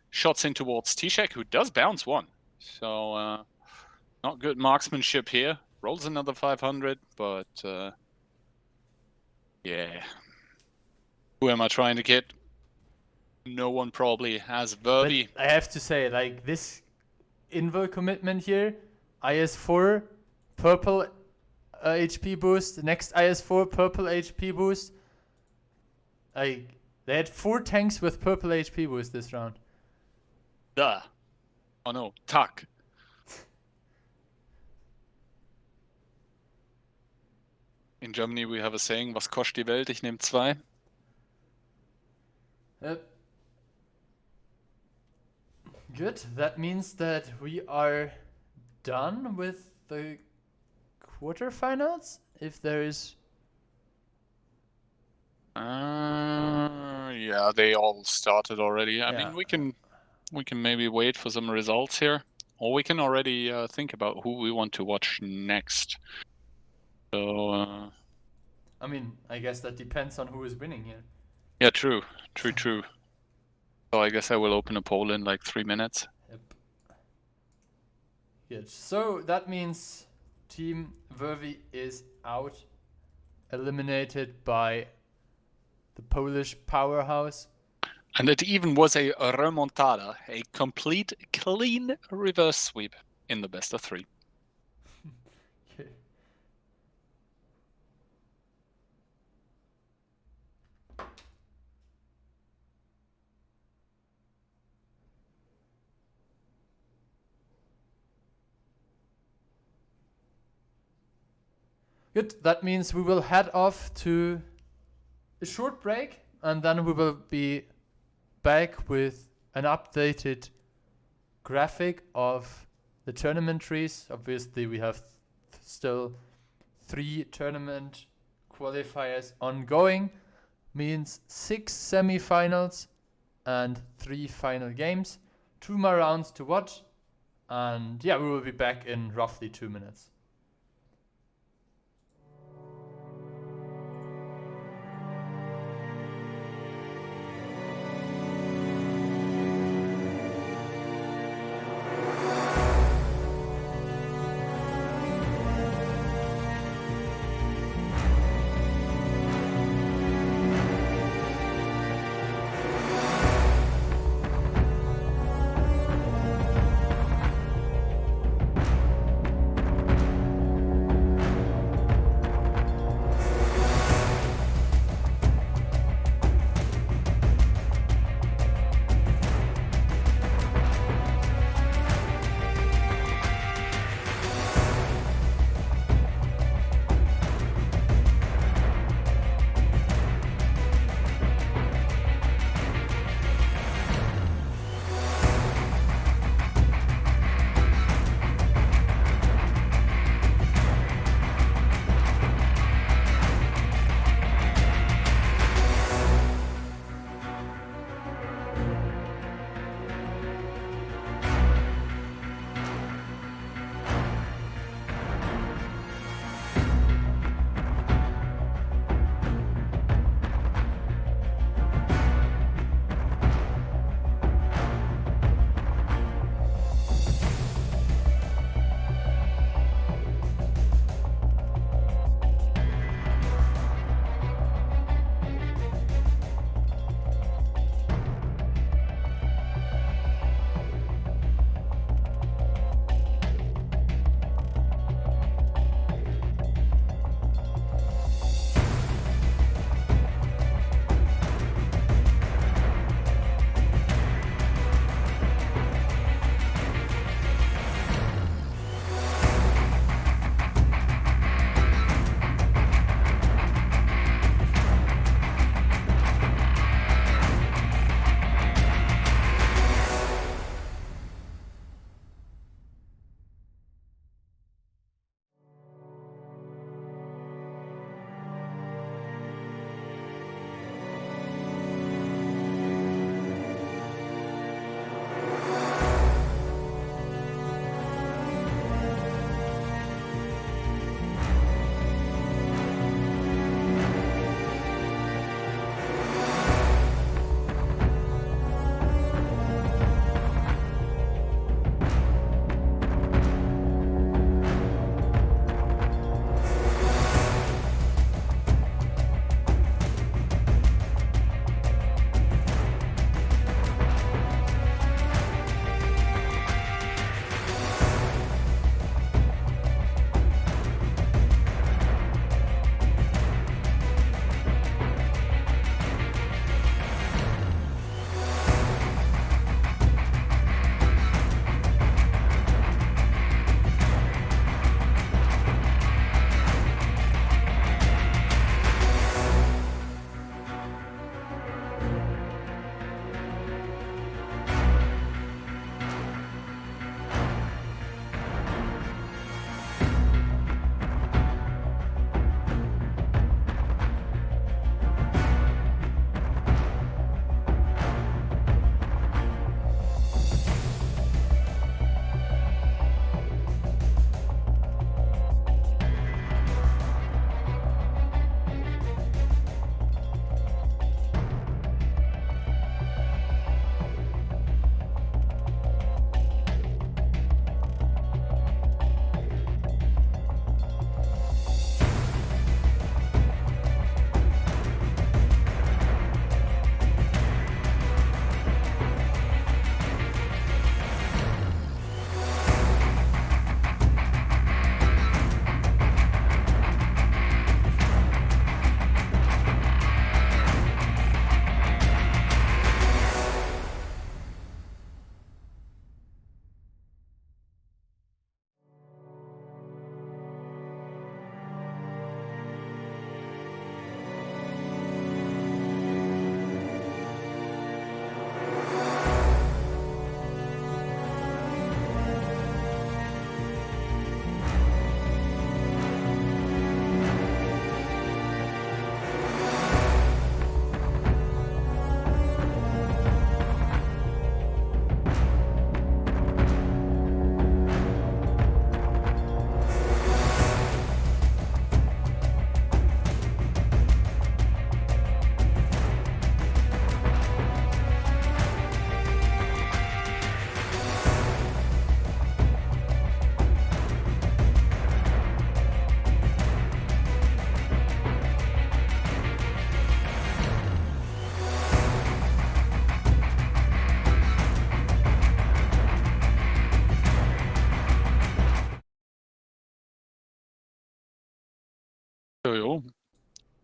shots in towards T-Shek, who does bounce 1. So not good marksmanship here. Rolls another 500, but yeah. Who am I trying to get? No one probably has Vervi. But I have to say, like, this Invul commitment here, IS4, purple HP boost, next IS4, purple HP boost. Like, they had 4 tanks with purple HP boost this round. Duh. Oh no, Tuck. In Germany we have a saying, was kostet die Welt? Ich nehme 2. Yep. Good. That means that we are done with the quarterfinals. If there is... yeah, they all started already. I mean, we can maybe wait for some results here, or we can already think about who we want to watch next. So, I mean, I guess that depends on who is winning here. Yeah, true. So I guess I will open a poll in like 3 minutes. Yep. Good. So that means Team Vervi is out, eliminated by the Polish powerhouse. And it even was a remontada, a complete clean reverse sweep in the best of 3. Good, that means we will head off to a short break, and then we will be back with an updated graphic of the tournament trees. Obviously, we have still 3 tournament qualifiers ongoing, means 6 semifinals and 3 final games, 2 more rounds to watch, and yeah, we will be back in roughly 2 minutes.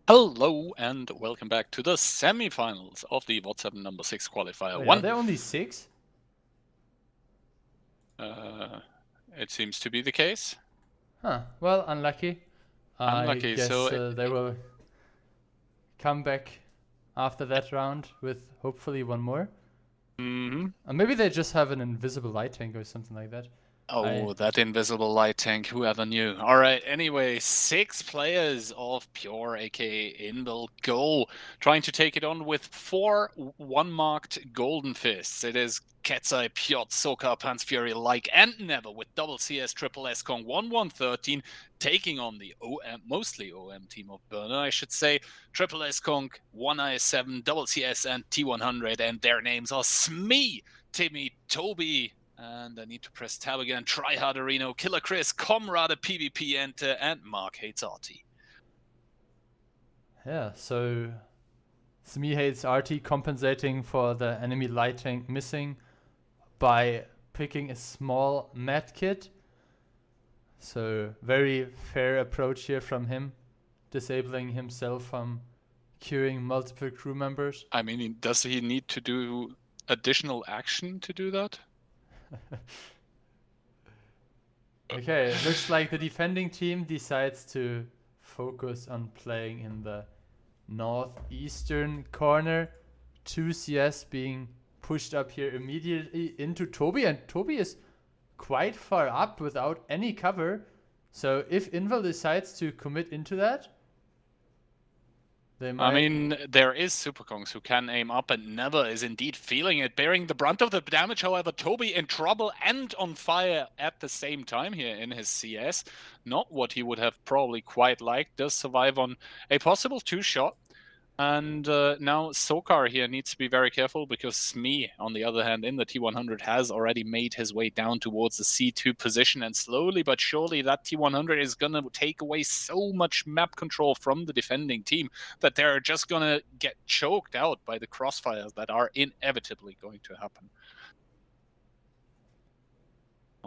Hello and welcome back to the semifinals of the WoT7 number 6 qualifier Wait, 1. are there only 6? It seems to be the case. Huh, well, unlucky. Unlucky, I guess so they will come back after that round with hopefully one more. Maybe they just have an invisible light tank or something like that. Oh, that invisible light tank, whoever knew. Alright, anyway, 6 players of Pure, aka Invil, go. Trying to take it on with 4 1-marked Golden Fists. It is Ketzai, Piotr, Sokar, Pans Fury, Like, and Never with double CS, triple S Kong 1-1-13, taking on the OM, mostly OM team of Burner, I should say. Triple S Kong, 1IS7, double CS, and T100, and their names are Smee, Timmy, Toby, and I need to press tab again. Tryhard Areno, Killer Chris, Comrade PvP Enter, and Mark Hates RT. Yeah, so Smee hates RT compensating for the enemy light tank missing by picking a small med kit. So very fair approach here from him, disabling himself from queuing multiple crew members. I mean, does he need to do additional action to do that? Okay, it looks like the defending team decides to focus on playing in the northeastern corner. 2 CS being pushed up here immediately into Toby, and Toby is quite far up without any cover. So if Invil decides to commit into that, they might... I mean, there is Superkongs who can aim up, and Never is indeed feeling it, bearing the brunt of the damage. However, Toby in trouble and on fire at the same time here in his CS. Not what he would have probably quite liked. Does survive on a possible 2-shot. And now Sokar here needs to be very careful because Smee, on the other hand, in the T100 has already made his way down towards the C2 position, and slowly but surely that T100 is going to take away so much map control from the defending team that they're just going to get choked out by the crossfires that are inevitably going to happen.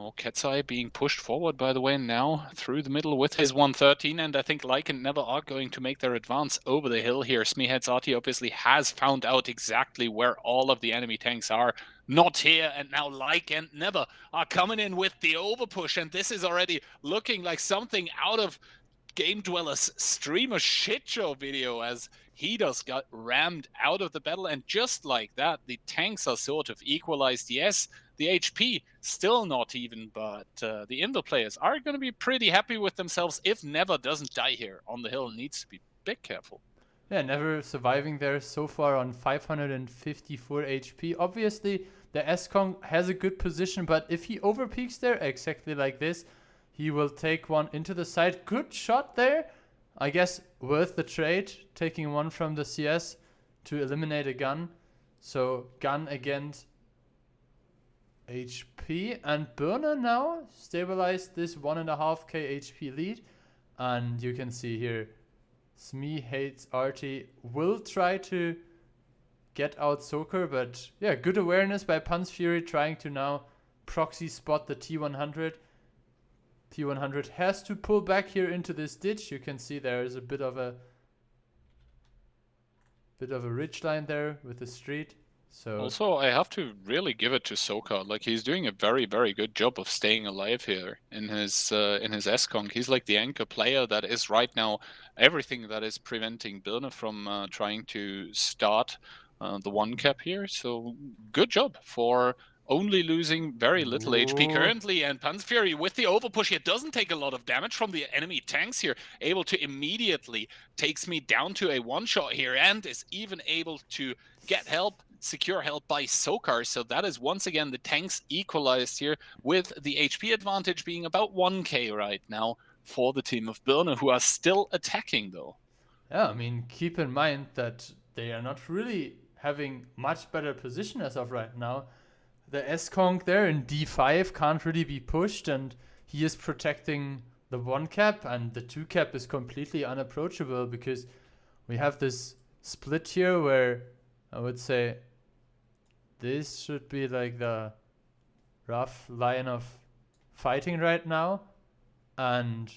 Oh, Ketzai being pushed forward, by the way, now through the middle with his 113, and I think Like and Never are going to make their advance over the hill here. Smeehead's RT obviously has found out exactly where all of the enemy tanks are. Not here, and now Like and Never are coming in with the overpush, and this is already looking like something out of Game Dweller's streamer shit show video, as he just got rammed out of the battle, and just like that, the tanks are sort of equalized. Yes, the HP still not even, but the Invil players are going to be pretty happy with themselves if Never doesn't die here on the hill. Needs to be a bit careful. Yeah, Never surviving there so far on 554 HP. Obviously, the S-Kong has a good position, but if he overpeaks there, exactly like this, he will take one into the side. Good shot there. I guess worth the trade, taking one from the CS to eliminate a gun. So gun against HP, and Burner now stabilized this 1.5k HP lead. And you can see here, Smee hates RT will try to get out Sokar, but yeah, good awareness by Pans Fury trying to now proxy spot the T100. T100 has to pull back here into this ditch. You can see there is a bit of a ridge line there with the street. So also, I have to really give it to Sokar. Like, he's doing a very, very good job of staying alive here in his S-Kong. He's like the anchor player that is right now everything that is preventing Birna from trying to start the 1-cap here. So good job for only losing very little HP currently, and Pans Fury with the overpush here doesn't take a lot of damage from the enemy tanks here, able to immediately takes me down to a 1-shot here, and is even able to get help, secure help by Sokar. So that is once again the tanks equalized here, with the HP advantage being about 1k right now for the team of Birna, who are still attacking though. yeah, I mean, keep in mind that they are not really having much better position as of right now. The S-Kong there in D5 can't really be pushed, and he is protecting the 1-cap, and the 2-cap is completely unapproachable because we have this split here where I would say this should be like the rough line of fighting right now. And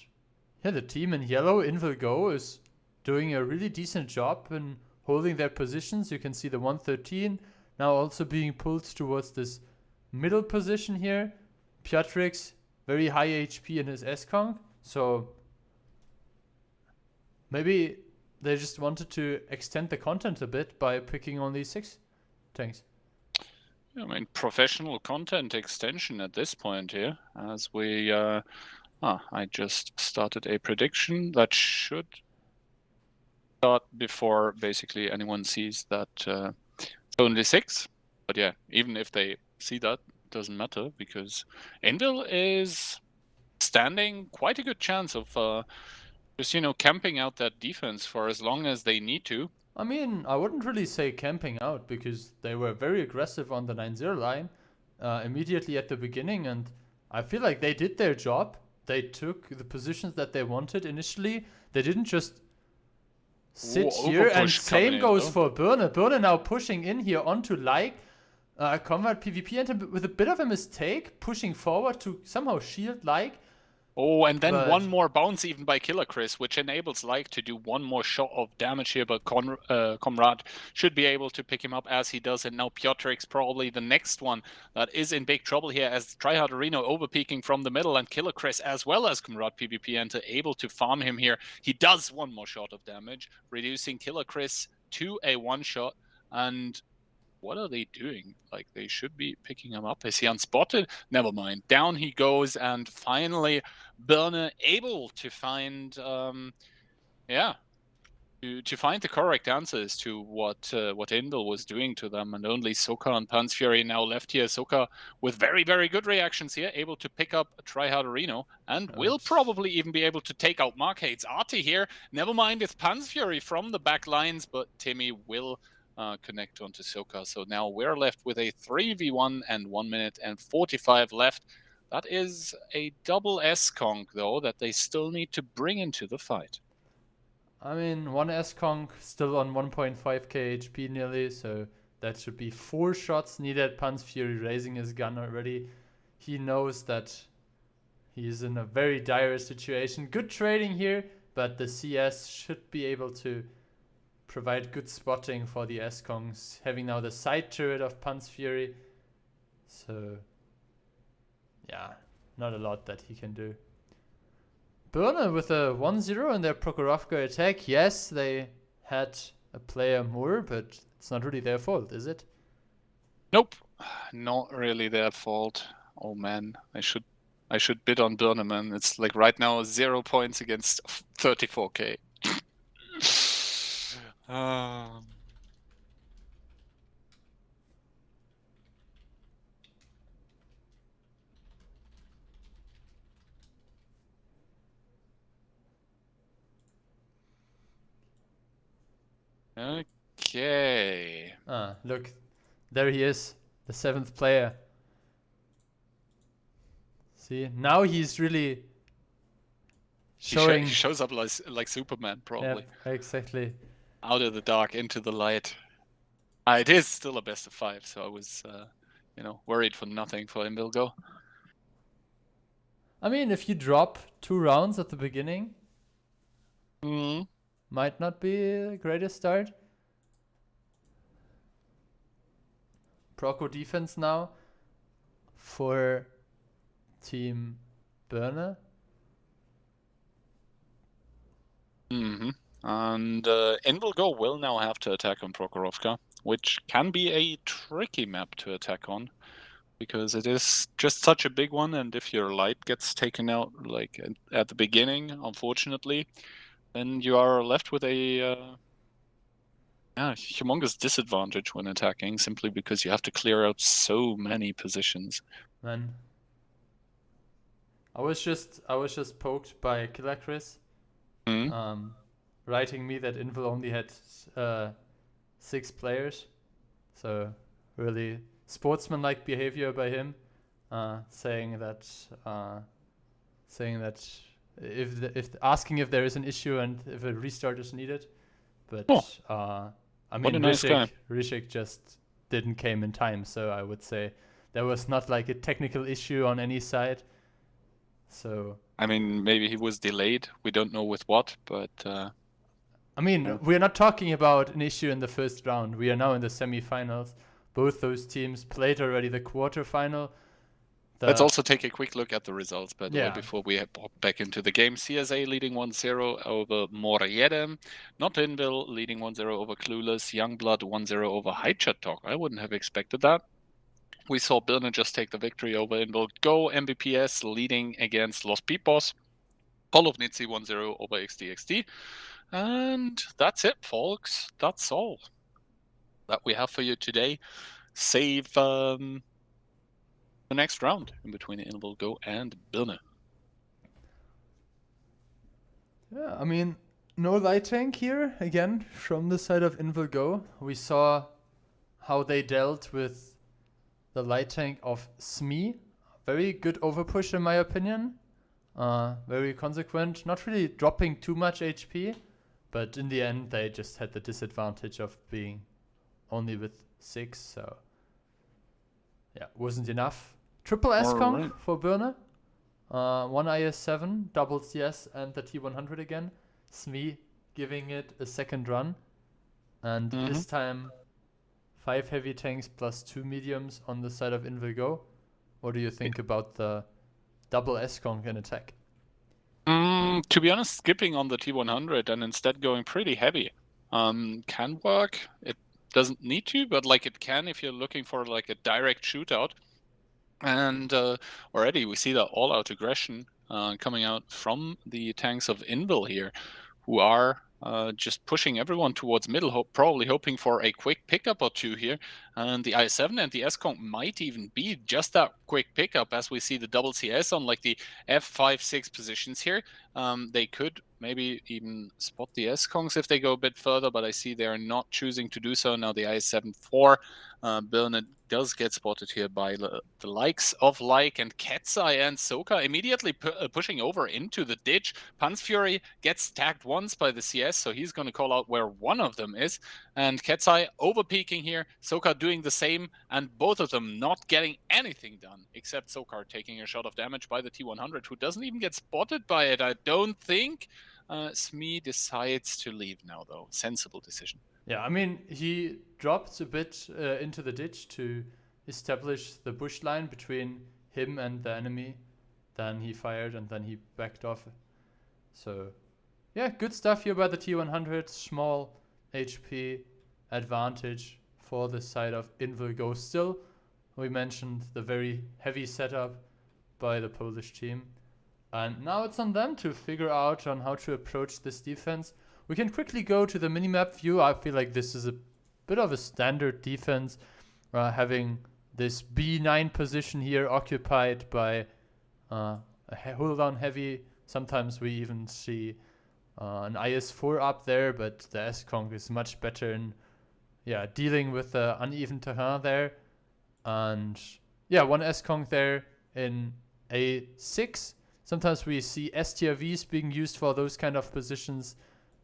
yeah, the team in yellow, Invil Go, is doing a really decent job in holding their positions. You can see the 113 now also being pulled towards this middle position here. Piotrik's very high HP in his S-Kong, so maybe they just wanted to extend the content a bit by picking only 6 tanks. I mean, professional content extension at this point here, as we, I just started a prediction that should start before basically anyone sees that it's only 6. But yeah, even if they see that, it doesn't matter, because Envil is standing quite a good chance of just, camping out that defense for as long as they need to. I mean, I wouldn't really say camping out, because they were very aggressive on the 9-0 line immediately at the beginning, and I feel like they did their job. They took the positions that they wanted initially. They didn't just sit here, and same goes for Birne. Birne now pushing in here onto Like. Combat PvP and with a bit of a mistake, pushing forward to somehow shield Like. Oh, and then one more bounce even by Killer Chris, which enables Like to do one more shot of damage here, but Comrade should be able to pick him up as he does, and now Piotrik's probably the next one that is in big trouble here, as Tryhard Arena overpeaking from the middle, and Killer Chris as well as Comrade PvP Enter able to farm him here. He does one more shot of damage, reducing Killer Chris to a one-shot, and what are they doing? Like, they should be picking him up. Is he unspotted? Never mind. Down he goes, and finally Birne able to find, to find the correct answers to what Indel was doing to them, and only Soka and Pan's Fury now left here. Soka with very, very good reactions here, able to pick up Tryhard Arena, and will probably even be able to take out Markhate's Artie here. Never mind, it's Pan's Fury from the back lines, but Timmy will connect onto Soka. So now we're left with a 3v1 and 1 minute and 45 left. That is a double S-Conk, though, that they still need to bring into the fight. I mean, one S-Conk still on 1.5k HP nearly, so that should be 4 shots needed. Pan's Fury raising his gun already. He knows that he's in a very dire situation. Good trading here, but the CS should be able to provide good spotting for the S-Kongs, having now the side turret of Pan's Fury. So, yeah, not a lot that he can do. Birne with a 1-0 in their Prokhorovka attack. Yes, they had a player more, but it's not really their fault, is it? Nope, not really their fault. Oh man, I should bid on Birne, man. It's like right now 0 points against 34k. Okay. Look, there he is, the 7th player. See, now he's really showing. He shows up like Superman, probably. Yeah, exactly. Out of the dark into the light. It is still a best of 5, so I was, worried for nothing for Imbilgo. I mean, if you drop 2 rounds at the beginning, might not be the greatest start. Proco defense now for Team Birne. And Envilgo will now have to attack on Prokhorovka, which can be a tricky map to attack on, because it is just such a big one, and if your light gets taken out like at the beginning, unfortunately, then you are left with a humongous disadvantage when attacking, simply because you have to clear out so many positions. Man, I was just poked by Killer Chris, writing me that Invil only had 6 players, so really sportsman-like behavior by him, saying that if asking if there is an issue and if a restart is needed, but I mean, nice Rishik just didn't came in time, so I would say there was not like a technical issue on any side. So I mean, maybe he was delayed. We don't know with what, but I mean, Yeah. we're not talking about an issue in the first round. We are now in the semifinals. Both those teams played already the quarterfinal. Let's also take a quick look at the results, by the way, Yeah. before we pop back into the game. CSA leading 1-0 over Moriedem. Not Inville leading 1-0 over Clueless. Youngblood 1-0 over Heichatok. I wouldn't have expected that. We saw Birna just take the victory over Inville. Go MBPS leading against Los Pipos. Polovnitsi 1-0 over XDXD. And that's it, folks. That's all that we have for you today. Save the next round in between Inville Go and Birna. Yeah, I mean, no light tank here again from the side of Invel Go. We saw how they dealt with the light tank of SME. Very good overpush in my opinion. Very consequent. Not really dropping too much HP, but in the end they just had the disadvantage of being only with 6, so yeah, wasn't enough. Triple S-Conk Alright. for Birna. One IS-7, double CS, and the T100 again. SME giving it a second run. And this time, 5 heavy tanks plus 2 mediums on the side of Invigo. What do you think about the double S-Conk in attack? To be honest, skipping on the T100 and instead going pretty heavy can work. It doesn't need to, but like it can if you're looking for like a direct shootout. And already we see the all-out aggression coming out from the tanks of Invel here, who are just pushing everyone towards middle, probably hoping for a quick pickup or two here. And the IS-7 and the S-Conk might even be just that quick pickup, as we see the double CS on like the F5-6 positions here. They could maybe even spot the S-Conks if they go a bit further, but I see they're not choosing to do so. Now the IS-7-4 Bernard does get spotted here by the likes of Like and Ketsai and Soka, immediately pushing over into the ditch. Pan's Fury gets tagged once by the CS, so he's going to call out where one of them is. And Ketsai over-peaking here, Soka doing the same, and both of them not getting anything done, except Sokar taking a shot of damage by the T100, who doesn't even get spotted by it, I don't think. Smee decides to leave now, though. Sensible decision. Yeah, I mean, he dropped a bit into the ditch to establish the bush line between him and the enemy. Then he fired and then he backed off. So, yeah, good stuff here by the T100. Small HP advantage for the side of Invilgo. Still, we mentioned the very heavy setup by the Polish team. And now it's on them to figure out on how to approach this defense. We can quickly go to the minimap view. I feel like this is a bit of a standard defense, having this B9 position here occupied by a hold-on heavy. Sometimes we even see an IS-4 up there, but the S-Conk is much better in dealing with the uneven terrain there. And yeah, one S-Conk there in A6. Sometimes we see STRVs being used for those kind of positions.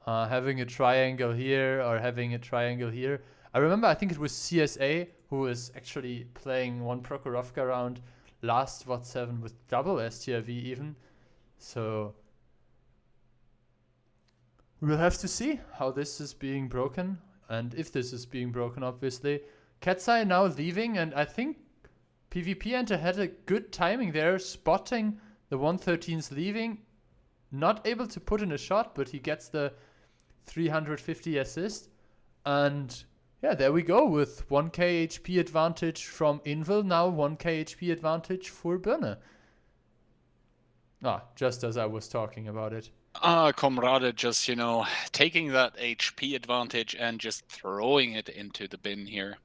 Having a triangle here or having a triangle here. I remember, I think it was CSA who was actually playing one Prokhorovka round last WoT7 with double STRV even. So we'll have to see how this is being broken, and if this is being broken, obviously. Ketsai now leaving, and I think PvP Enter had a good timing there, spotting the 113s leaving. Not able to put in a shot, but he gets the 350 assist. And yeah, there we go with 1k HP advantage from Invel. Now 1k HP advantage for Birna. Just as I was talking about it. Comrade just, taking that HP advantage and just throwing it into the bin here.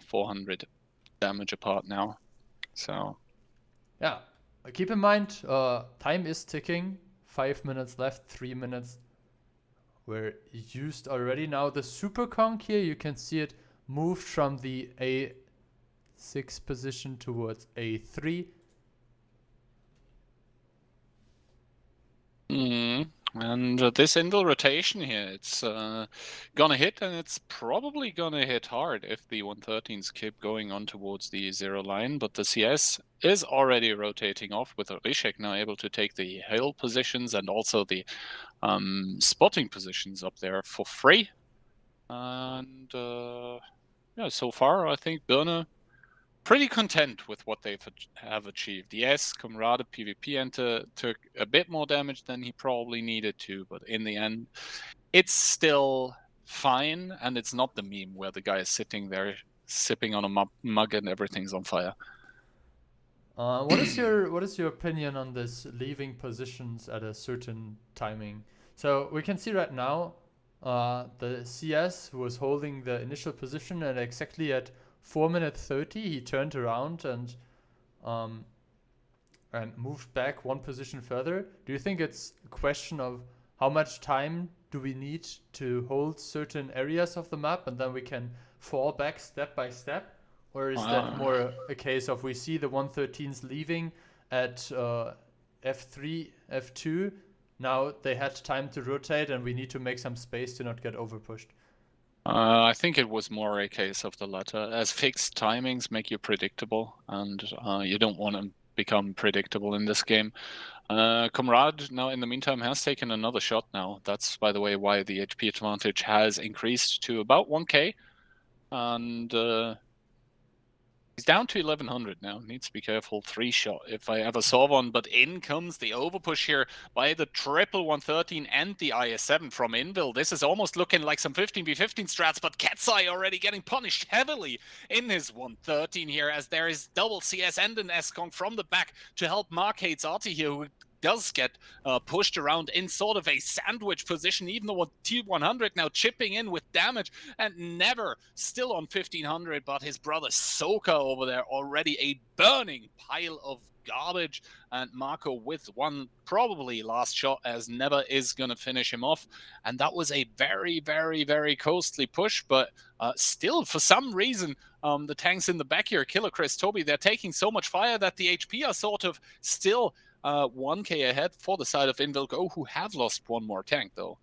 400 damage apart now. So. Yeah, keep in mind, time is ticking. 5 minutes left, 3 minutes were used already. Now the Super Conk here, you can see it moved from the A6 position towards A3. And this Invel rotation here, it's gonna hit, and it's probably gonna hit hard if the 113s keep going on towards the 0 line. But the CS is already rotating off, with Rishek now able to take the hill positions and also the spotting positions up there for free. And yeah, so far I think Birne pretty content with what they have achieved. Yes, Comrade PvP Enter took a bit more damage than he probably needed to, but in the end, it's still fine, and it's not the meme where the guy is sitting there sipping on a mug and everything's on fire. What is your opinion on this leaving positions at a certain timing? So we can see right now, the CS who was holding the initial position, and exactly at 4 minutes 30 he turned around um, and moved back one position further. Do you think it's a question of how much time do we need to hold certain areas of the map and then we can fall back step by step? Or is that more a case of we see the 113s leaving at F3, F2? Now they had time to rotate and we need to make some space to not get overpushed. I think it was more a case of the latter, as fixed timings make you predictable, and you don't want to become predictable in this game. Comrade now in the meantime has taken another shot now. That's, by the way, why the HP advantage has increased to about 1k. And he's down to 1100 now. Needs to be careful. 3-shot if I ever saw one. But in comes the overpush here by the triple 113 and the IS-7 from Invil. This is almost looking like some 15v15 strats, but Ketsai already getting punished heavily in his 113 here, as there is double CS and an S-Kong from the back to help Marcade's Artie here, who does get pushed around in sort of a sandwich position, even though T100 now chipping in with damage, and Never still on 1500, but his brother Soka over there already a burning pile of garbage, and Marco with one probably last shot, as Never is going to finish him off. And that was a very, very, very costly push, but still, for some reason, the tanks in the back here, Killer Chris, Toby, they're taking so much fire that the HP are sort of still 1k ahead for the side of Invilgo, who have lost one more tank, though.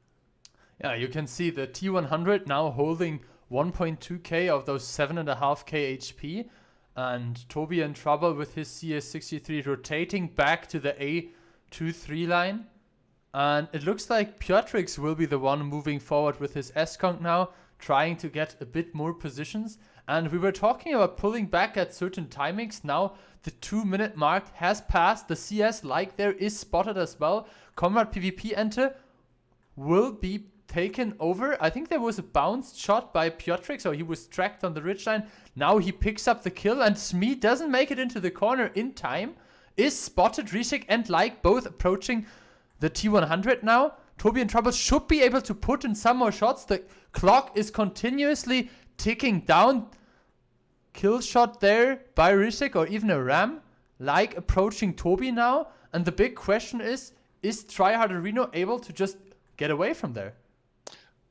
Yeah, you can see the T100 now holding 1.2k of those 7.5k HP, and Toby in trouble with his CS63 rotating back to the A23 line. And it looks like Piotrix will be the one moving forward with his S-Kong now, trying to get a bit more positions. And we were talking about pulling back at certain timings. Now the 2-minute mark has passed. The CS like there is spotted as well. Comrade PvP Enter will be taken over. I think there was a bounced shot by Piotrix, so he was tracked on the ridgeline. Now he picks up the kill, and Smee doesn't make it into the corner in time. Is spotted. Rishik and Like both approaching the T100 now. Toby and Trouble should be able to put in some more shots. The clock is continuously ticking down. Kill shot there by Rishik, or even a ram. Like approaching Toby now. And the big question is Tryhard Reno able to just get away from there?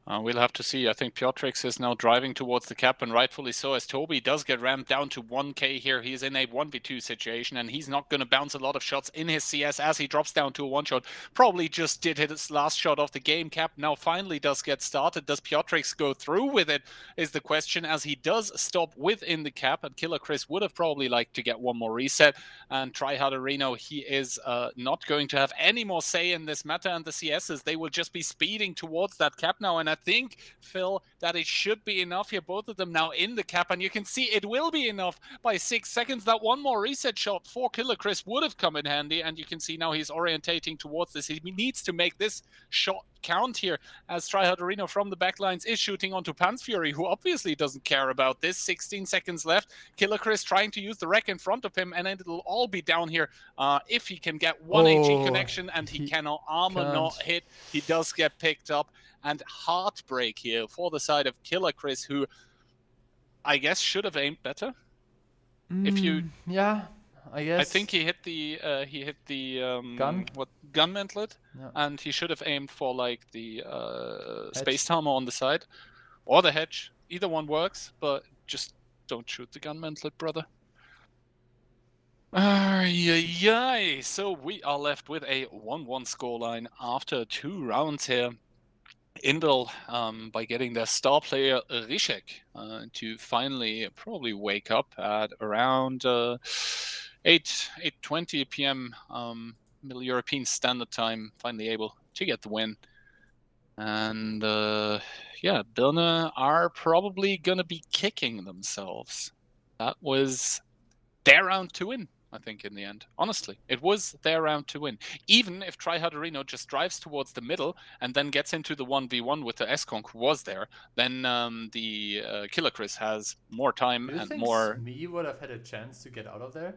We'll have to see. I think Piotrix is now driving towards the cap, and rightfully so, as Toby does get rammed down to 1k here. He's in a 1v2 situation, and he's not going to bounce a lot of shots in his CS as he drops down to a one-shot. Probably just did his last shot of the game. Cap now finally does get started. Does Piotrix go through with it is the question, as he does stop within the cap, and Killer Chris would have probably liked to get one more reset. And Tryhard Reno, he is not going to have any more say in this matter, and the CSs, they will just be speeding towards that cap now. And I think, Phil, that it should be enough here. Both of them now in the cap, and you can see it will be enough by 6 seconds. That one more reset shot for Killer Chris would have come in handy, and you can see now he's orientating towards this. He needs to make this shot count here, as Tryhard Reno from the backlines is shooting onto Pants Fury, who obviously doesn't care about this. 16 seconds left. Killer Chris trying to use the wreck in front of him, and it'll all be down here if he can get one HE connection, and he cannot. Armor not hit. He does get picked up, and heartbreak here for the side of Killer Chris, who I guess should have aimed better. If you, yeah, I guess. I think he hit the gun mantlet, yeah. And he should have aimed for like the space timer on the side or the hedge. Either one works, but just don't shoot the gun mantlet, brother. So we are left with a 1-1 scoreline after 2 rounds here. Invil, by getting their star player Rishek to finally probably wake up at around 8:20 p.m. Middle European Standard Time, finally able to get the win. And yeah, Birne are probably going to be kicking themselves. That was their round to win, I think, in the end. Honestly, it was their round to win. Even if Tryharderino just drives towards the middle and then gets into the 1v1 with the S-Conk who was there, then the Killer Chris has more time Do you and think more... Smee would have had a chance to get out of there?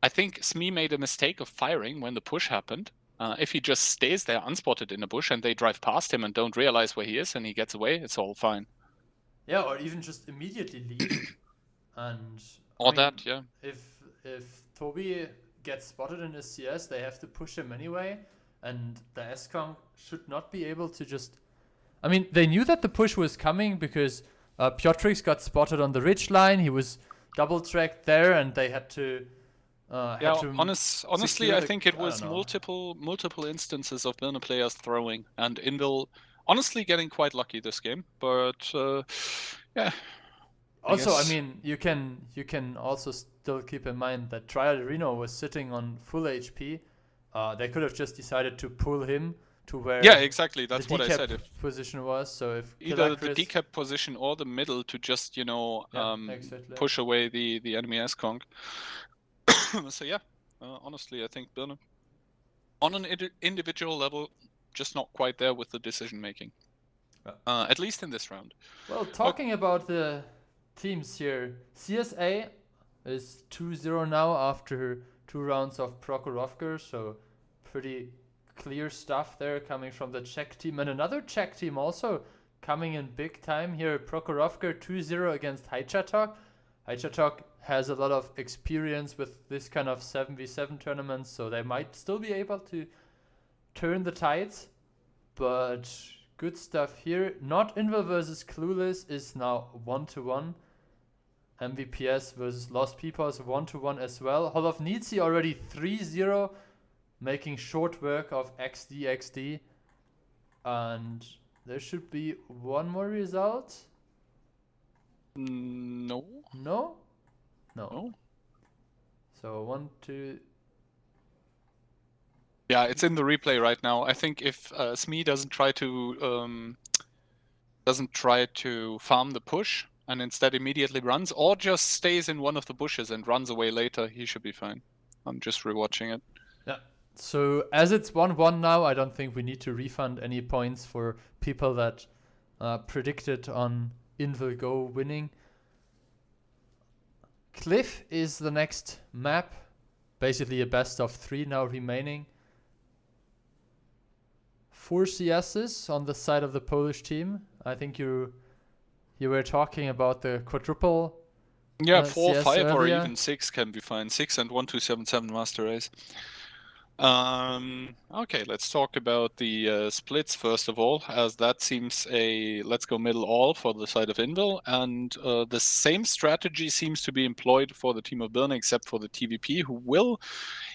I think Smee made a mistake of firing when the push happened. If he just stays there unspotted in a bush and they drive past him and don't realize where he is and he gets away, it's all fine. Yeah, or even just immediately leave. And Or that, yeah. If Toby gets spotted in his CS, they have to push him anyway, and the SCOM should not be able to just. I mean, they knew that the push was coming because Piotrix got spotted on the ridge line. He was double tracked there, and they had to. Honestly, I think it was multiple instances of Birne players throwing, and Invil honestly getting quite lucky this game. But yeah. Also, I mean, you can also still keep in mind that Tryharderino was sitting on full HP. They could have just decided to pull him to where exactly. That's what I said. If position was, so if either the decap position or the middle to just exactly. push away the enemy S-Conk. So yeah, honestly, I think Birne on an individual level just not quite there with the decision making. At least in this round. Well, talking about the teams here, CSA is 2-0 now after 2 rounds of Prokhorovka, so pretty clear stuff there coming from the Czech team. And another Czech team also coming in big time here, Prokhorovka 2-0 against Haichatok. Haichatok has a lot of experience with this kind of 7v7 tournaments, so they might still be able to turn the tides. But good stuff here. Not Invil versus Clueless is now 1-1. MVPS versus Lost Peoples 1-1 as well. Holovnici already 3-0, making short work of XD. And there should be one more result. No. So 1, 2. Yeah, it's in the replay right now. I think if Smee doesn't try to farm the push and instead immediately runs, or just stays in one of the bushes and runs away later, he should be fine. I'm just rewatching it. Yeah. So as it's 1-1 now, I don't think we need to refund any points for people that predicted on Invil Go winning. Cliff is the next map. Basically a best of 3 now remaining. 4 CSs on the side of the Polish team. I think you were talking about the quadruple. Yeah, 4, CS 5, earlier. or even 6 can be fine. 6 and 1277 master race. Okay, let's talk about the splits first of all, as that seems a let's go middle all for the side of Invil, and the same strategy seems to be employed for the team of Birne, except for the TVP, who will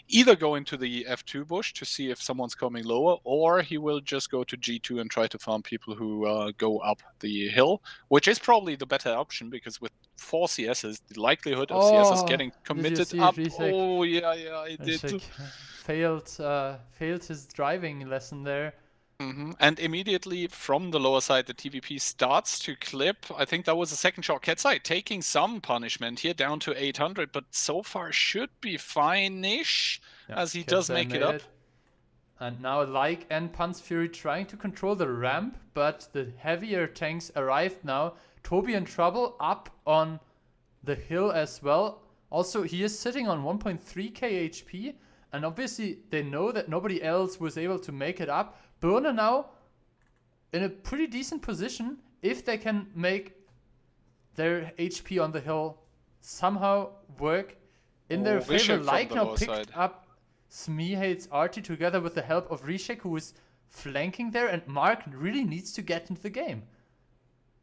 either go into the F2 bush to see if someone's coming lower, or he will just go to G2 and try to farm people who go up the hill, which is probably the better option, because with 4 CSs, the likelihood of CSs getting committed up. Oh yeah, I did. Failed his driving lesson there. And immediately from the lower side, the TVP starts to clip. I think that was the second shot. Ketsai taking some punishment here, down to 800, but so far should be fine-ish, as he does make it up. And now Like and Pan's Fury trying to control the ramp, but the heavier tanks arrived now. Toby in trouble up on the hill as well. Also, he is sitting on 1.3k HP. And obviously, they know that nobody else was able to make it up. Birne now in a pretty decent position if they can make their HP on the hill somehow work in their favor. Like now picked up Smee hates Artie together with the help of Rishek, who is flanking there. And Mark really needs to get into the game.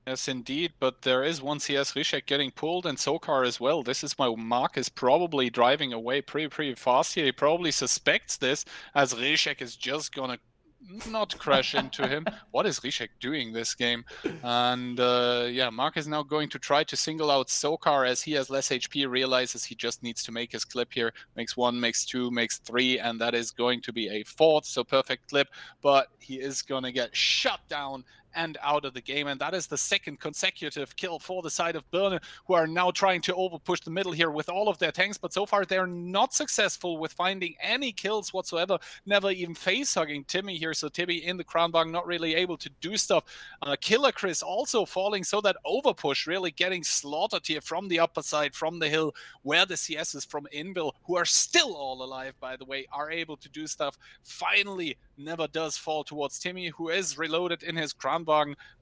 Yes, indeed, but there is one CS Rishek getting pulled, and Sokar as well. This is why Mark is probably driving away pretty fast here. He probably suspects this, as Rishek is just gonna not crash into him. What is Rishek doing this game? And yeah, Mark is now going to try to single out Sokar as he has less HP, realizes he just needs to make his clip here. Makes 1, makes 2, makes 3, and that is going to be a 4th, so perfect clip. But he is going to get shut down and out of the game, and that is the 2nd consecutive kill for the side of Birne, who are now trying to overpush the middle here with all of their tanks, but so far they're not successful with finding any kills whatsoever, never even face-hugging Timmy here, so Timmy in the Crownbang not really able to do stuff. Killer Chris also falling, so that overpush really getting slaughtered here from the upper side, from the hill, where the CSs from Invil, who are still all alive by the way, are able to do stuff. Finally, never does fall towards Timmy, who is reloaded in his Kranwagen,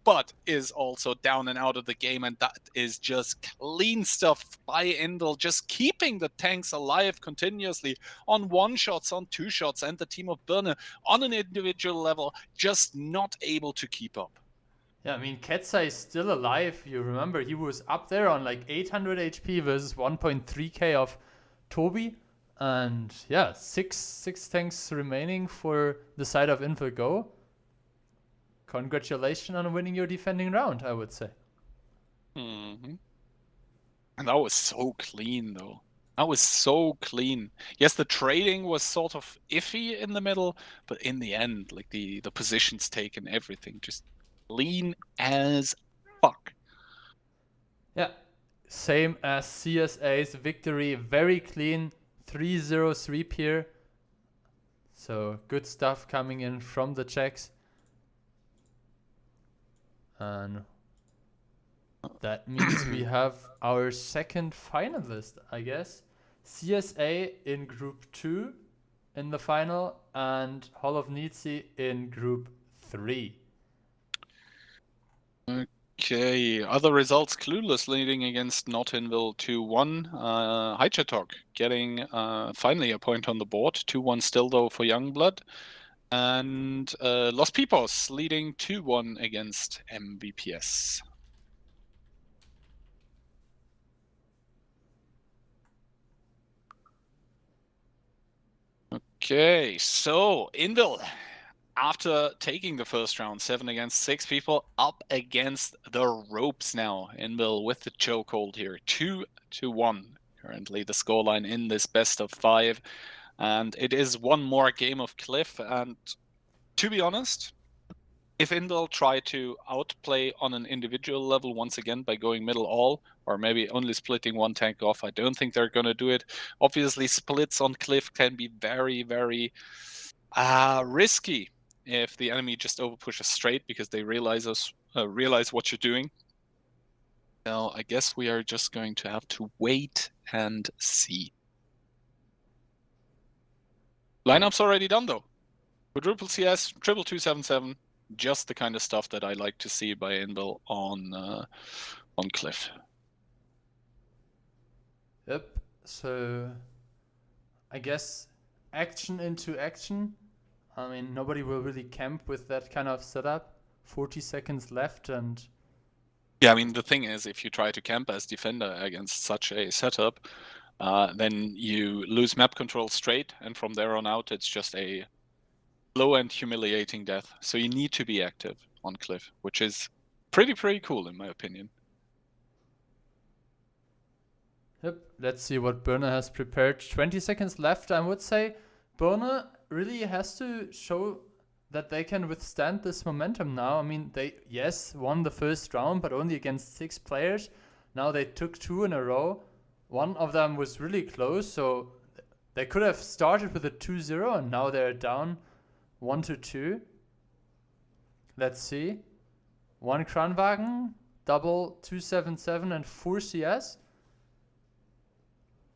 but is also down and out of the game, and that is just clean stuff by Indel, just keeping the tanks alive continuously on 1-shots, on 2-shots, and the team of Birne on an individual level just not able to keep up. Yeah, I mean, Ketsa is still alive. You remember, he was up there on like 800 HP versus 1.3k of Toby. And yeah, six tanks remaining for the side of Info. Congratulations on winning your defending round, I would say. Mm-hmm. And that was so clean, though. That was so clean. Yes, the trading was sort of iffy in the middle, but in the end, like the positions taken, everything just clean as fuck. Yeah, same as CSA's victory, very clean, 3-0 sweep here. So good stuff coming in from the Czechs. And that means we have our 2nd finalist, I guess. CSA in Group 2 in the final, and Holovnici in Group 3. Okay, other results: Clueless leading against Notinville 2-1. Heichetok getting finally a point on the board, 2-1 still though for Youngblood. And Los Pipos leading 2-1 against MVPS. Okay, so Invil, after taking the first round, 7 against 6 people, up against the ropes now. Invil with the chokehold here, 2-1. Currently the scoreline in this best of 5. And it is one more game of Cliff. And to be honest, if Invil try to outplay on an individual level once again by going middle all, or maybe only splitting one tank off, I don't think they're going to do it. Obviously, splits on Cliff can be very, very risky if the enemy just overpushes straight because they realize what you're doing. Now, I guess we are just going to have to wait and see. Lineup's already done though. Quadruple CS, 22277, just the kind of stuff that I like to see by Invil on Cliff. Yep, so I guess action into action. I mean, nobody will really camp with that kind of setup. 40 seconds left, and yeah, I mean, the thing is, if you try to camp as defender against such a setup, then you lose map control straight, and from there on out, it's just a slow and humiliating death. So you need to be active on Cliff, which is pretty cool in my opinion. Yep, let's see what Birne has prepared. 20 seconds left, I would say. Birne really has to show that they can withstand this momentum now. I mean, they, yes, won the first round, but only against 6 players. Now they took 2 in a row. One of them was really close, so they could have started with a 2-0, and now they're down 1-2. Let's see. 1 Kranwagen, double 277 and 4 CS.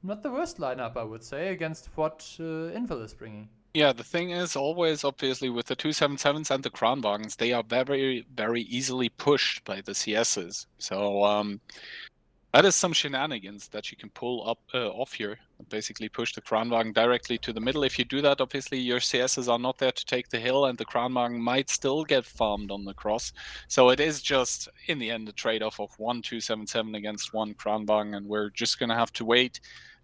Not the worst lineup, I would say, against what Invil is bringing. Yeah, the thing is always, obviously, with the 277s and the Kranwagens, they are very, very easily pushed by the CSs. So that is some shenanigans that you can pull up off here. Basically push the Kranwagen directly to the middle. If you do that, obviously your CSs are not there to take the hill, and the Kranwagen might still get farmed on the cross. So it is just, in the end, a trade-off of 1 277 against 1 Kranwagen, and we're just going to have to wait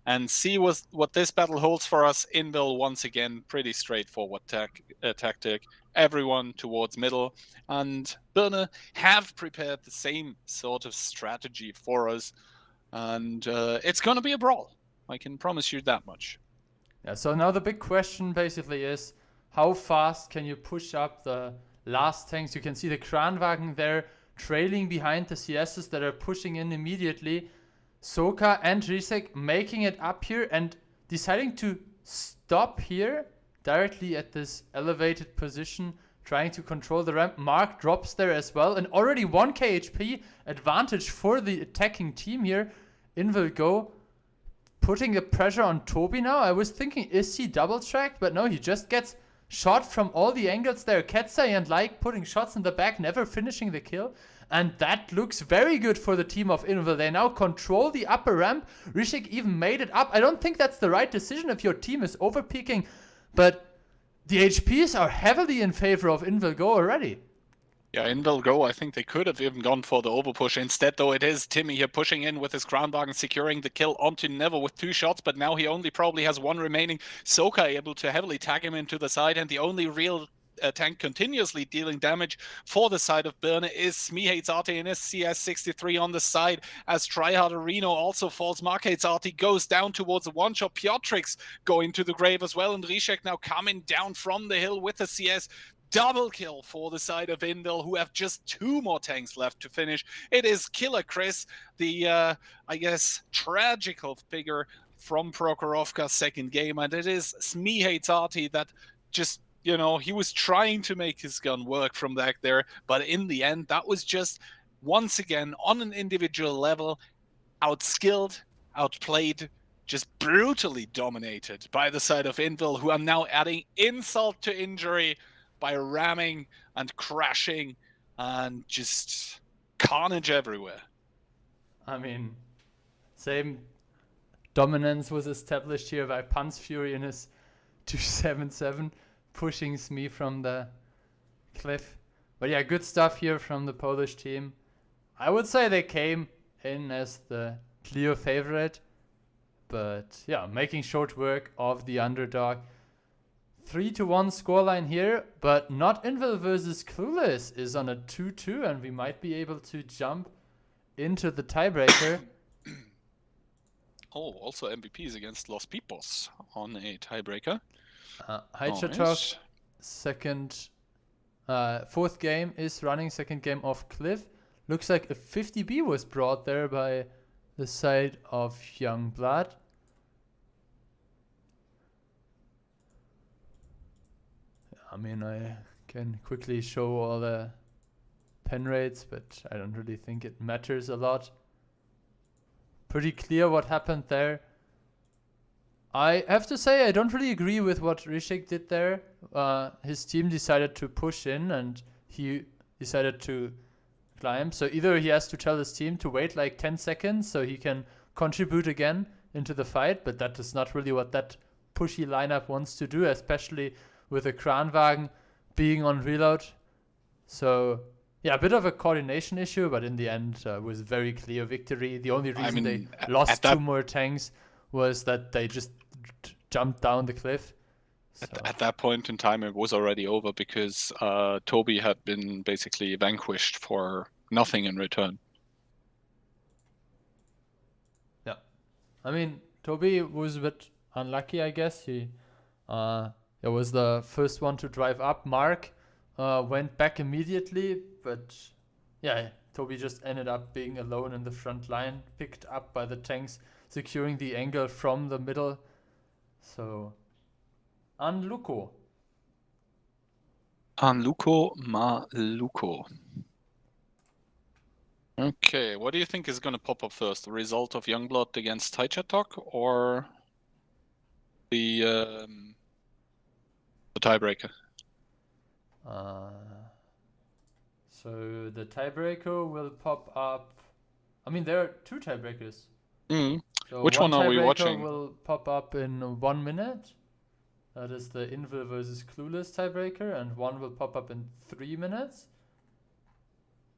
and see what this battle holds for us. Invil, once again, pretty straightforward tactic. everyone towards middle. And Birne have prepared the same sort of strategy for us. And it's going to be a brawl. I can promise you that much. Yeah, so now the big question basically is, how fast can you push up the last tanks? You can see the Kranwagen there trailing behind the CSs that are pushing in immediately. Soka and Risek making it up here and deciding to stop here directly at this elevated position, trying to control the ramp. Mark drops there as well, and already 1k HP advantage for the attacking team here. In will go, putting the pressure on Toby now. I was thinking, is he double tracked? But no, he just gets shot from all the angles there. Ketsai and Like putting shots in the back, never finishing the kill. And that looks very good for the team of Invil. They now control the upper ramp. Rishik even made it up. I don't think that's the right decision if your team is overpeaking, but the HPs are heavily in favor of Invil Go already. Yeah, Invil Go, I think they could have even gone for the overpush. Instead, though, it is Timmy here pushing in with his Kranwagen, securing the kill onto Neville with 2 shots, but now he only probably has 1 remaining. Soka able to heavily tag him into the side, and the only real tank continuously dealing damage for the side of Birne is Smihates in his CS63 on the side, as Tryhard Reno also falls. Markates goes down towards the one-shot. Piotrix going to the grave as well, and Rishek now coming down from the hill with the CS. Double kill for the side of Invil, who have just 2 more tanks left to finish. It is Killer Chris, the, I guess, tragical figure from Prokhorovka's second game, and it is Smihates that just, you know, he was trying to make his gun work from back there, but in the end, that was just, once again, on an individual level, outskilled, outplayed, just brutally dominated by the side of Invil, who are now adding insult to injury by ramming and crashing and just carnage everywhere. I mean, same dominance was established here by Pan's Fury in his 277, pushing Smee from the cliff. But yeah, good stuff here from the Polish team. I would say they came in as the clear favorite, but yeah, making short work of the underdog. 3-1 scoreline here, but not Invil versus Clueless is on a 2-2, and we might be able to jump into the tiebreaker. Oh, also MVPs against Los Pipos on a tiebreaker. Heichatok, fourth game is running, second game of Cliff. Looks like a 50B was brought there by the side of Youngblood. I mean, I can quickly show all the pen rates, but I don't really think it matters a lot. Pretty clear what happened there. I have to say, I don't really agree with what Rishik did there. His team decided to push in and he decided to climb. So either he has to tell his team to wait like 10 seconds so he can contribute again into the fight, but that is not really what that pushy lineup wants to do, especially with a Kranwagen being on reload. So yeah, a bit of a coordination issue, but in the end was very clear victory. The only reason they lost 2 more tanks was that they just jumped down the cliff. So. At that point in time, it was already over because Toby had been basically vanquished for nothing in return. Yeah. I mean, Toby was a bit unlucky, I guess. He was the first one to drive up. Mark went back immediately, but yeah, Toby just ended up being alone in the front line, picked up by the tanks, securing the angle from the middle. So, Anluko. Anluko Maluko. Okay, what do you think is going to pop up first? The result of Youngblood against Taichatok or the tiebreaker? So the tiebreaker will pop up. I mean, there are 2 tiebreakers. So which one are we watching? Will pop up in 1 minute. That is the Invil versus Clueless tiebreaker, and one will pop up in 3 minutes.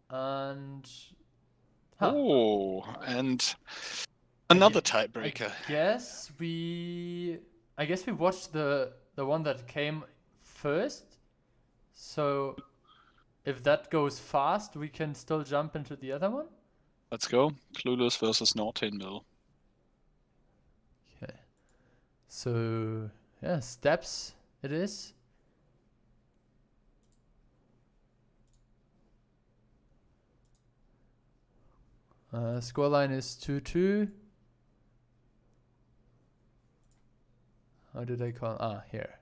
And and another tiebreaker. I guess we watched the one that came first. So if that goes fast, we can still jump into the other one? Let's go. Clueless versus North-Hindle. Okay. So, yeah, steps it is. Scoreline is 2-2. How did I call? Ah, here.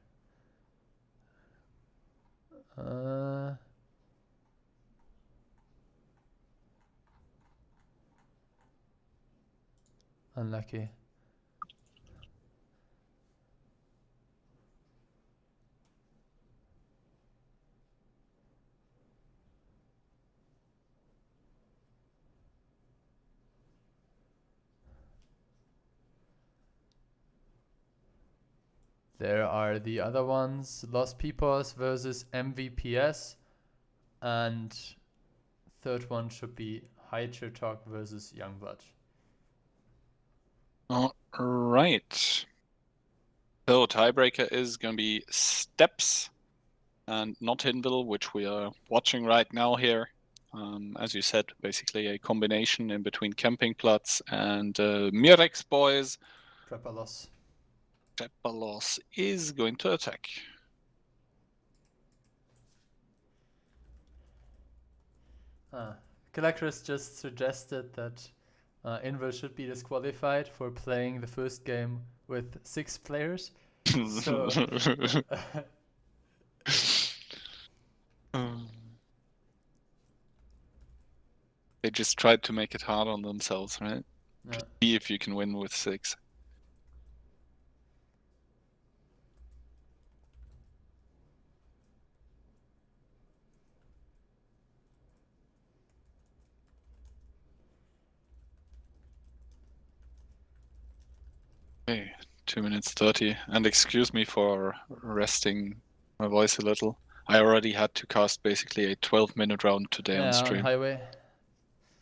Unlucky. There are the other ones. Los Pipos versus MVPS. And third one should be Talk versus Youngblood. All right. So tiebreaker is going to be Steps and North-Hindle, which we are watching right now here. As you said, basically a combination in between Campingplatz and Mirex Boys. Trepalos. Trepalos is going to attack. Collectors just suggested that Inver should be disqualified for playing the first game with 6 players. So they just tried to make it hard on themselves, right? Yeah. See if you can win with 6. Okay, 2 minutes 30. And excuse me for resting my voice a little. I already had to cast basically a 12-minute round today on stream. On highway.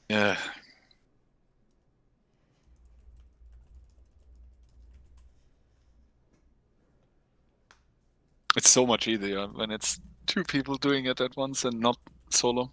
Yeah. It's so much easier when it's 2 people doing it at once and not solo.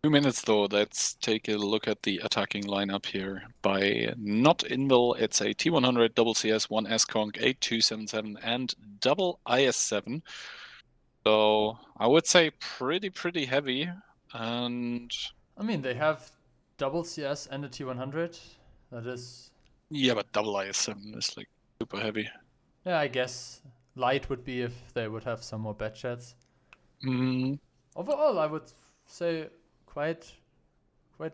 Two minutes though, let's take a look at the attacking lineup here. By North-Hindle, it's a T100, double CS, 1 S-Conk, 8277, and double IS7. So I would say pretty heavy. And I mean, they have double CS and a T100. That is. Yeah, but double IS7 is like super heavy. Yeah, I guess light would be if they would have some more bad chats. Overall, I would say quite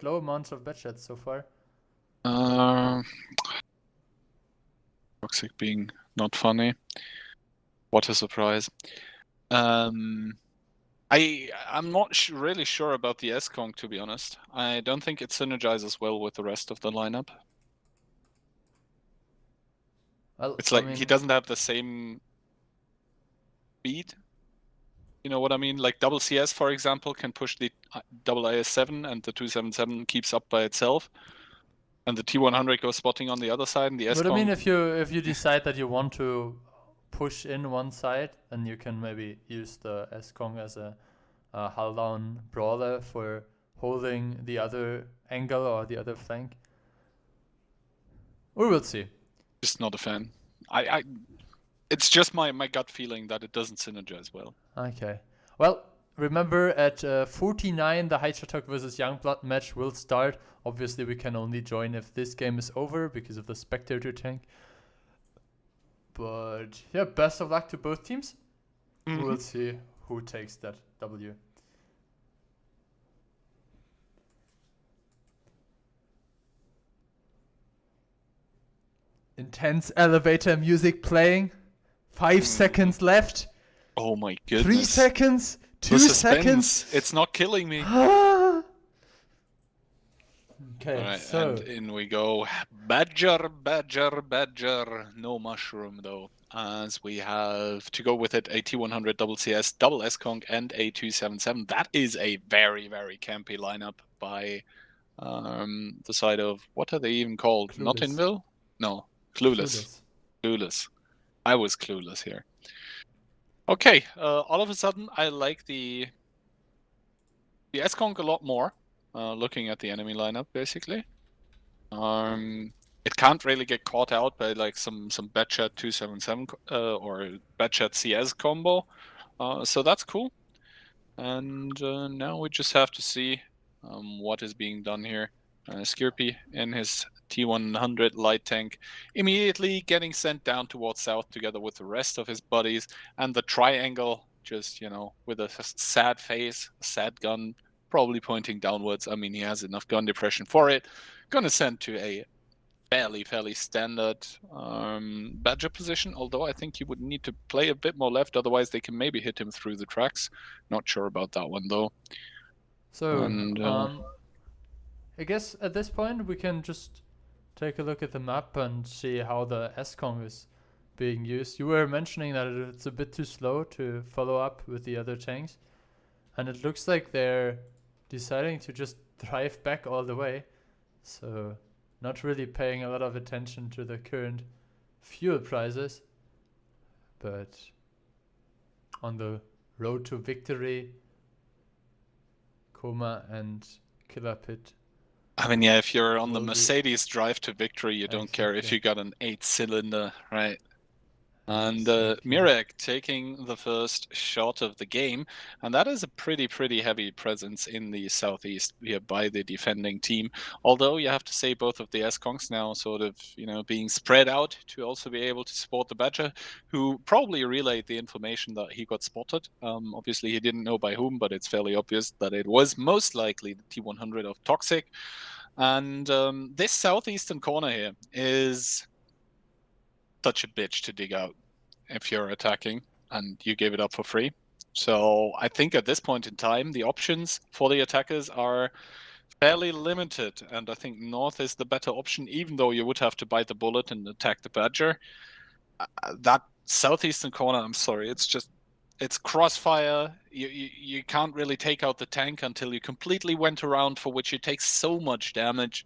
low amounts of bad chats so far. Toxic being not funny. What a surprise. I'm not really sure about the S-Conk, to be honest. I don't think it synergizes well with the rest of the lineup. Well, it's like he doesn't have the same speed. You know what I mean? Like double CS, for example, can push the double IS7 and the 277 keeps up by itself. And the T100 goes spotting on the other side and the S-Conk... But I mean, if you decide that you want to push in one side, then you can maybe use the S-Kong as a hull down brawler for holding the other angle or the other flank. We will see. Just not a fan. It's just my gut feeling that it doesn't synergize well. Okay. Well, remember at 49 the Talk versus Youngblood match will start. Obviously we can only join if this game is over because of the spectator tank. But yeah, best of luck to both teams. Mm-hmm. We'll see who takes that W. Intense elevator music playing. 5 seconds left. Oh my goodness. 3 seconds. 2 seconds. It's not killing me. Okay, right, so and in we go. Badger. No mushroom though, as we have to go with it a T100 double CS, double S-Conk, and a 277. That is a very campy lineup by The side of, what are they even called? Clueless. Nottinville? No, Clueless. Clueless. I was clueless here. Okay, all of a sudden I like the S-Conk a lot more, looking at the enemy lineup, basically. It can't really get caught out by like some Batchat 277 or Batchat CS combo, so that's cool. And now we just have to see what is being done here. Skirpy in his T100 light tank immediately getting sent down towards south together with the rest of his buddies, and the triangle just, you know, with a sad face, a sad gun, probably pointing downwards. I mean, he has enough gun depression for it. Gonna send to a fairly standard Badger position, although I think he would need to play a bit more left, otherwise they can maybe hit him through the tracks. Not sure about that one though. So, I guess at this point we can just take a look at the map and see how the S-Kong is being used. You were mentioning that it's a bit too slow to follow up with the other tanks, and it looks like they're deciding to just drive back all the way, so not really paying a lot of attention to the current fuel prices, but on the road to victory, Koma and Killer Pit. I mean, yeah, if you're on the Mercedes drive to victory, you don't care if you got an 8-cylinder, right? And Mirek taking the first shot of the game, and that is a pretty heavy presence in the southeast here by the defending team. Although you have to say both of the S-Kongs now sort of, you know, being spread out to also be able to support the Badger, who probably relayed the information that he got spotted. Obviously he didn't know by whom, but it's fairly obvious that it was most likely the T100 of Toxic. And this southeastern corner here is such a bitch to dig out if you're attacking and you give it up for free. So I think at this point in time, the options for the attackers are fairly limited, and I think north is the better option, even though you would have to bite the bullet and attack the Badger. That southeastern corner, I'm sorry, it's crossfire. You can't really take out the tank until you completely went around, for which you take so much damage.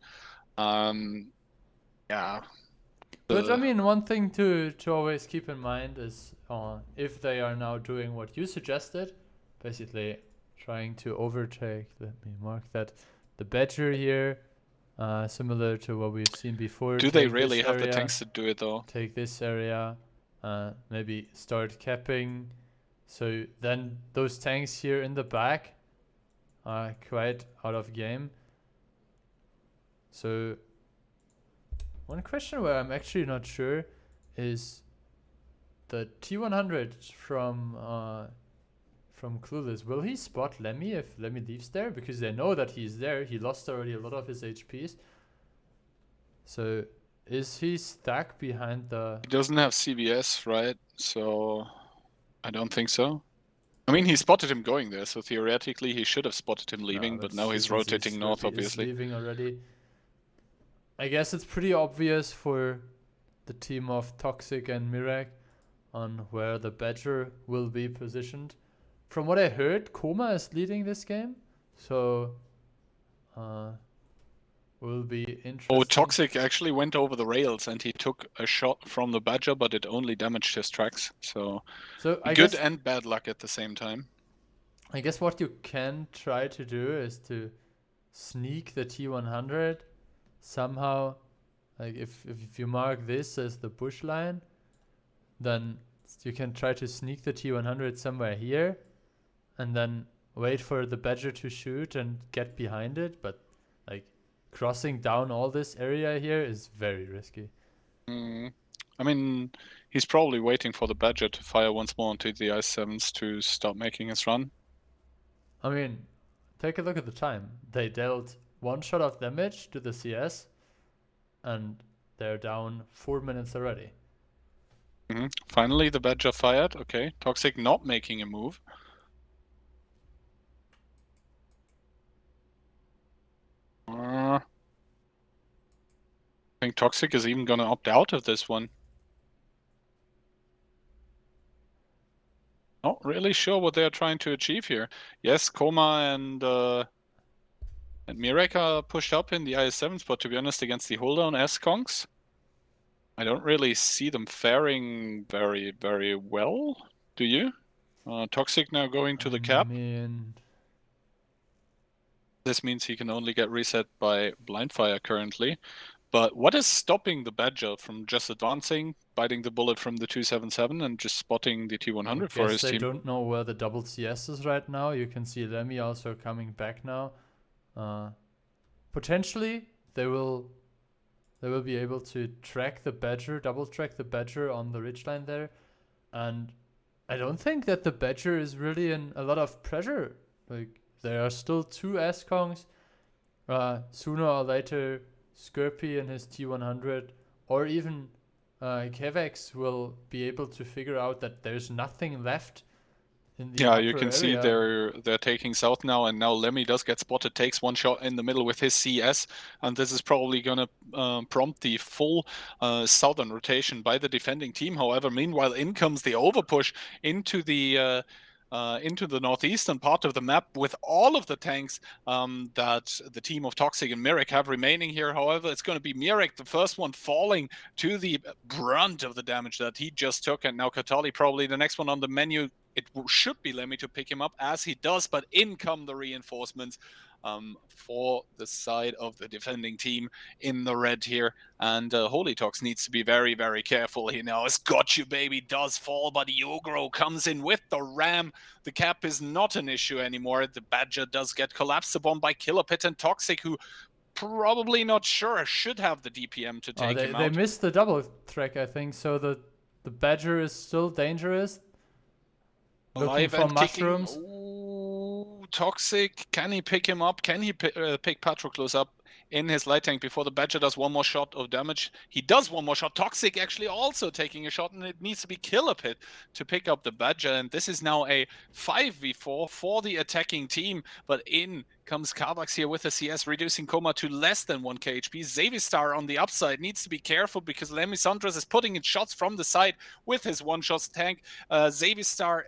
Yeah. But I mean, one thing to always keep in mind is if they are now doing what you suggested, basically trying to overtake, let me mark that, the Badger here, similar to what we've seen before. Do they really have the tanks to do it though? Take this area, maybe start capping. So then those tanks here in the back are quite out of game. So one question where I'm actually not sure is the T100 from Clueless. Will he spot Lemmy if Lemmy leaves there? Because they know that he's there. He lost already a lot of his HPs. So is he stuck behind the... He doesn't have CBS, right? So I don't think so. I mean, he spotted him going there, so theoretically he should have spotted him leaving, but now he's rotating north, obviously. He's leaving already. I guess it's pretty obvious for the team of Toxic and Mirek on where the Badger will be positioned. From what I heard, Koma is leading this game, so will be interesting. Oh, Toxic actually went over the rails and he took a shot from the Badger, but it only damaged his tracks. So I good and bad luck at the same time. I guess what you can try to do is to sneak the T100 somehow. Like if you mark this as the push line, then you can try to sneak the T100 somewhere here and then wait for the Badger to shoot and get behind it. But like crossing down all this area here is very risky. I mean, he's probably waiting for the Badger to fire once more onto the i7s to start making his run. I mean, take a look at the time. They dealt one shot of damage to the CS and they're down 4 minutes already. Finally, the Badger fired. Okay, Toxic not making a move. I think Toxic is even gonna opt out of this one. Not really sure what they're trying to achieve here. Yes, Koma and And Mirek pushed up in the IS-7 spot, to be honest, against the hold-down S-Kongs. I don't really see them faring very, very well. Do you? Toxic now going to the cap. This means he can only get reset by blind fire currently. But what is stopping the Badger from just advancing, biting the bullet from the 277 and just spotting the T100 for his they team? don't know where the double CS is right now. You can see Lemmy also coming back now. Potentially they will be able to track the Badger, double track the Badger on the ridgeline there. And I don't think that the Badger is really in a lot of pressure. Like, there are still 2 S-Kongs. Sooner or later, Skirpy and his T100, or even Kevex will be able to figure out that there's nothing left in the upper you can see they're taking south now, and now Lemmy does get spotted, takes one shot in the middle with his CS, and this is probably gonna prompt the full southern rotation by the defending team. However, meanwhile, in comes the overpush into the northeastern part of the map with all of the tanks that the team of Toxic and Mirek have remaining here. However, it's going to be Mirek, the first one falling to the brunt of the damage that he just took, and now Katali probably the next one on the menu. It should be Lemmy to pick him up, as he does, but in come the reinforcements for the side of the defending team in the red here. And Holy Tox needs to be very, very careful here now, as Got You Baby does fall, but Yogro comes in with the ram. The cap is not an issue anymore. The Badger does get collapsed upon by Killer Pit and Toxic, who probably not sure should have the DPM to take him out. They missed the double track, I think, so the Badger is still dangerous. Looking for mushrooms. Ooh, Toxic, can he pick him up? Can he pick Patroclus up in his light tank before the Badger does one more shot of damage? He does one more shot. Toxic actually also taking a shot, and it needs to be Killer Pit to pick up the Badger. And this is now a 5v4 for the attacking team. But in comes Carbax here with a CS, reducing Coma to less than 1 KHP. Zavistar on the upside needs to be careful because Lemisandros is putting in shots from the side with his one-shot tank. Zavistar,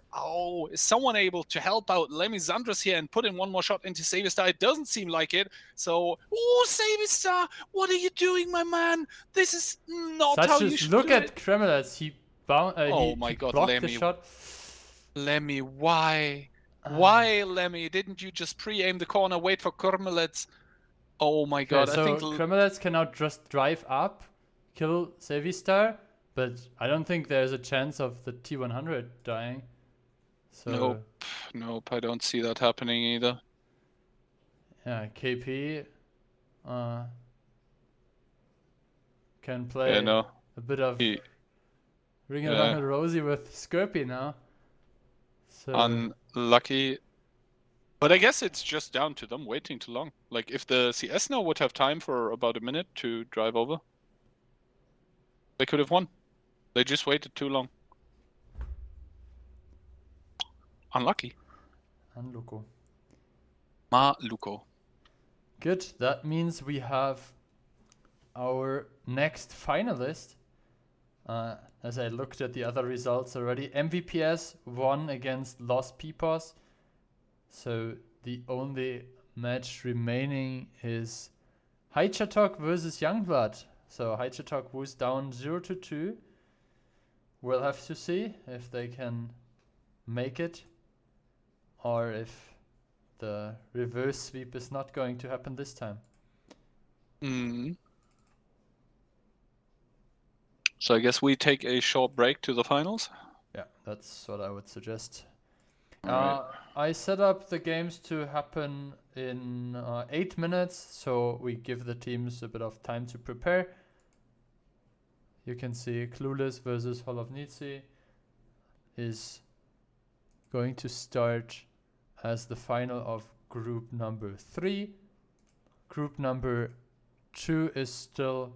is someone able to help out Lemisandros here and put in one more shot into Zavistar? It doesn't seem like it. So, Zavistar, what are you doing, my man? This is not how you should do it. Look at Kremlitz. He blocked Lemmy. the shot. Lemmy, why? Why, Lemmy? Didn't you just pre-aim the corner, wait for Kormelets? Oh my god, I think Kormelets can now just drive up, kill Zavistar, but I don't think there's a chance of the T100 dying. So Nope, I don't see that happening either. Yeah, KP can play a bit of Ring Around Rosie with Skirpy now. So unlucky. But I guess it's just down to them waiting too long. Like, if the CS now would have time for about a minute to drive over, they could have won. They just waited too long. Unlucky. Maluko. Good. That means we have our next finalist. As I looked at the other results already, MVPS won against Lost Peepos. So the only match remaining is Haichatok versus Youngblood. So Haichatok was down 0-2. We'll have to see if they can make it, or if the reverse sweep is not going to happen this time. So I guess we take a short break to the finals? Yeah, that's what I would suggest. Right. I set up the games to happen in 8 minutes, so we give the teams a bit of time to prepare. You can see Clueless versus Holovnici is going to start as the final of group number 3. Group number 2 is still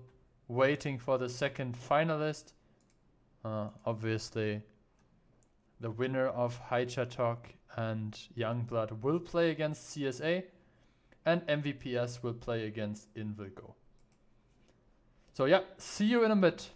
waiting for the second finalist. Obviously, the winner of Haichatok and Youngblood will play against CSA, and MVPS will play against Invilgo. So yeah, see you in a bit.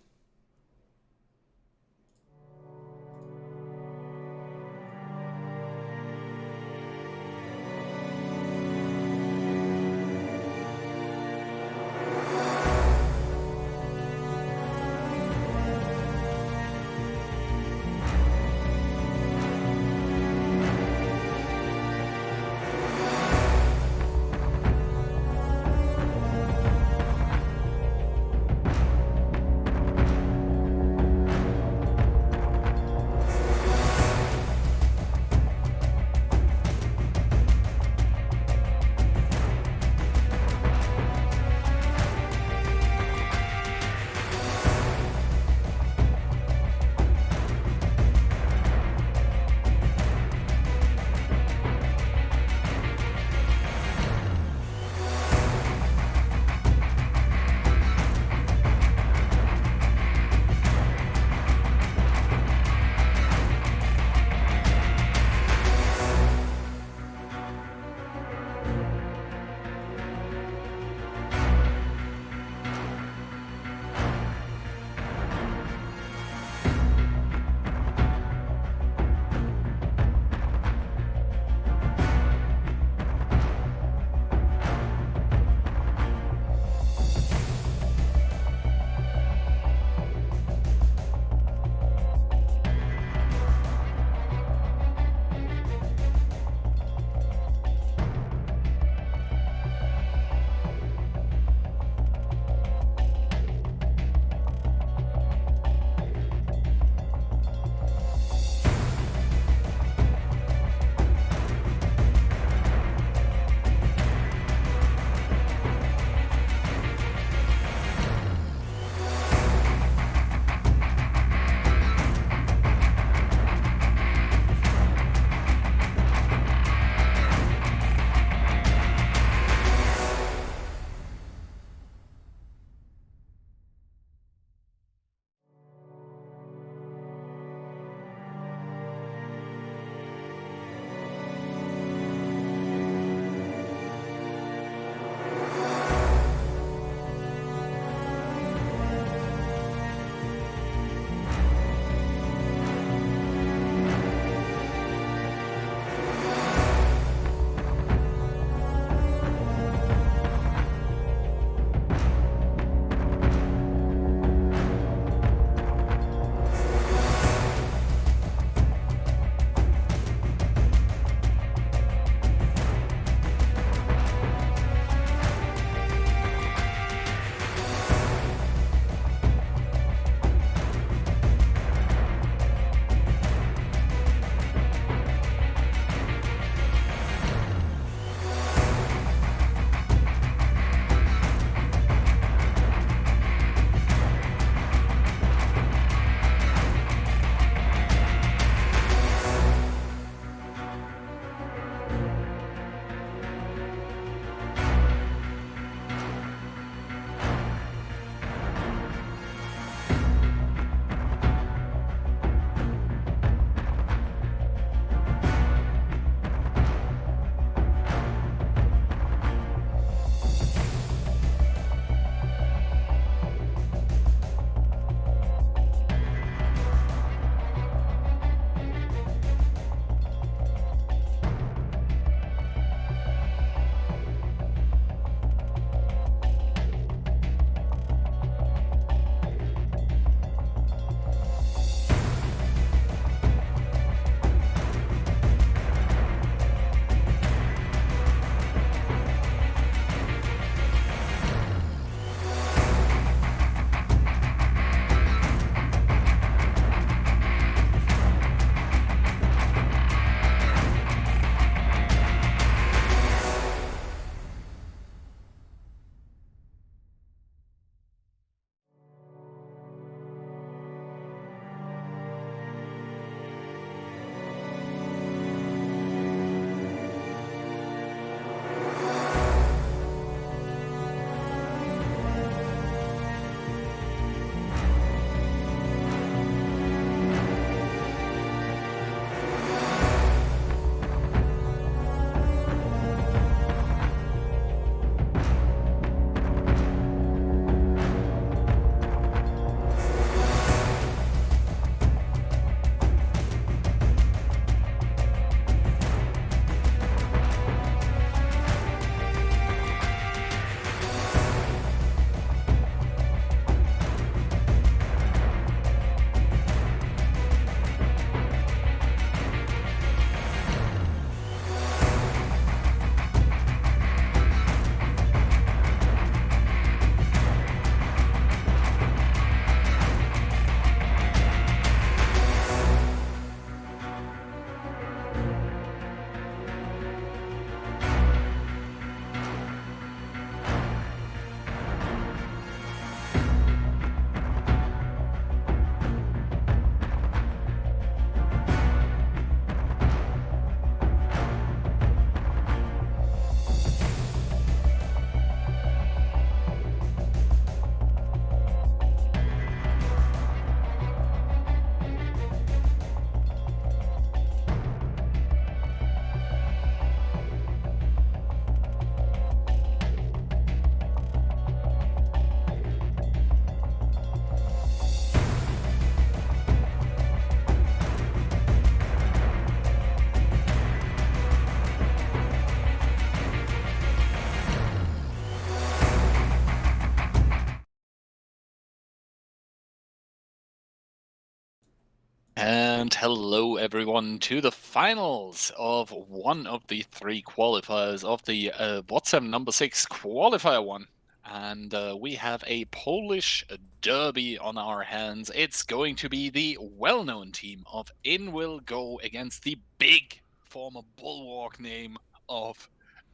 And hello everyone to the finals of one of the 3 qualifiers of the WoT7 number 6 Qualifier 1. And we have a Polish derby on our hands. It's going to be the well-known team of Will go against the big former bulwark name of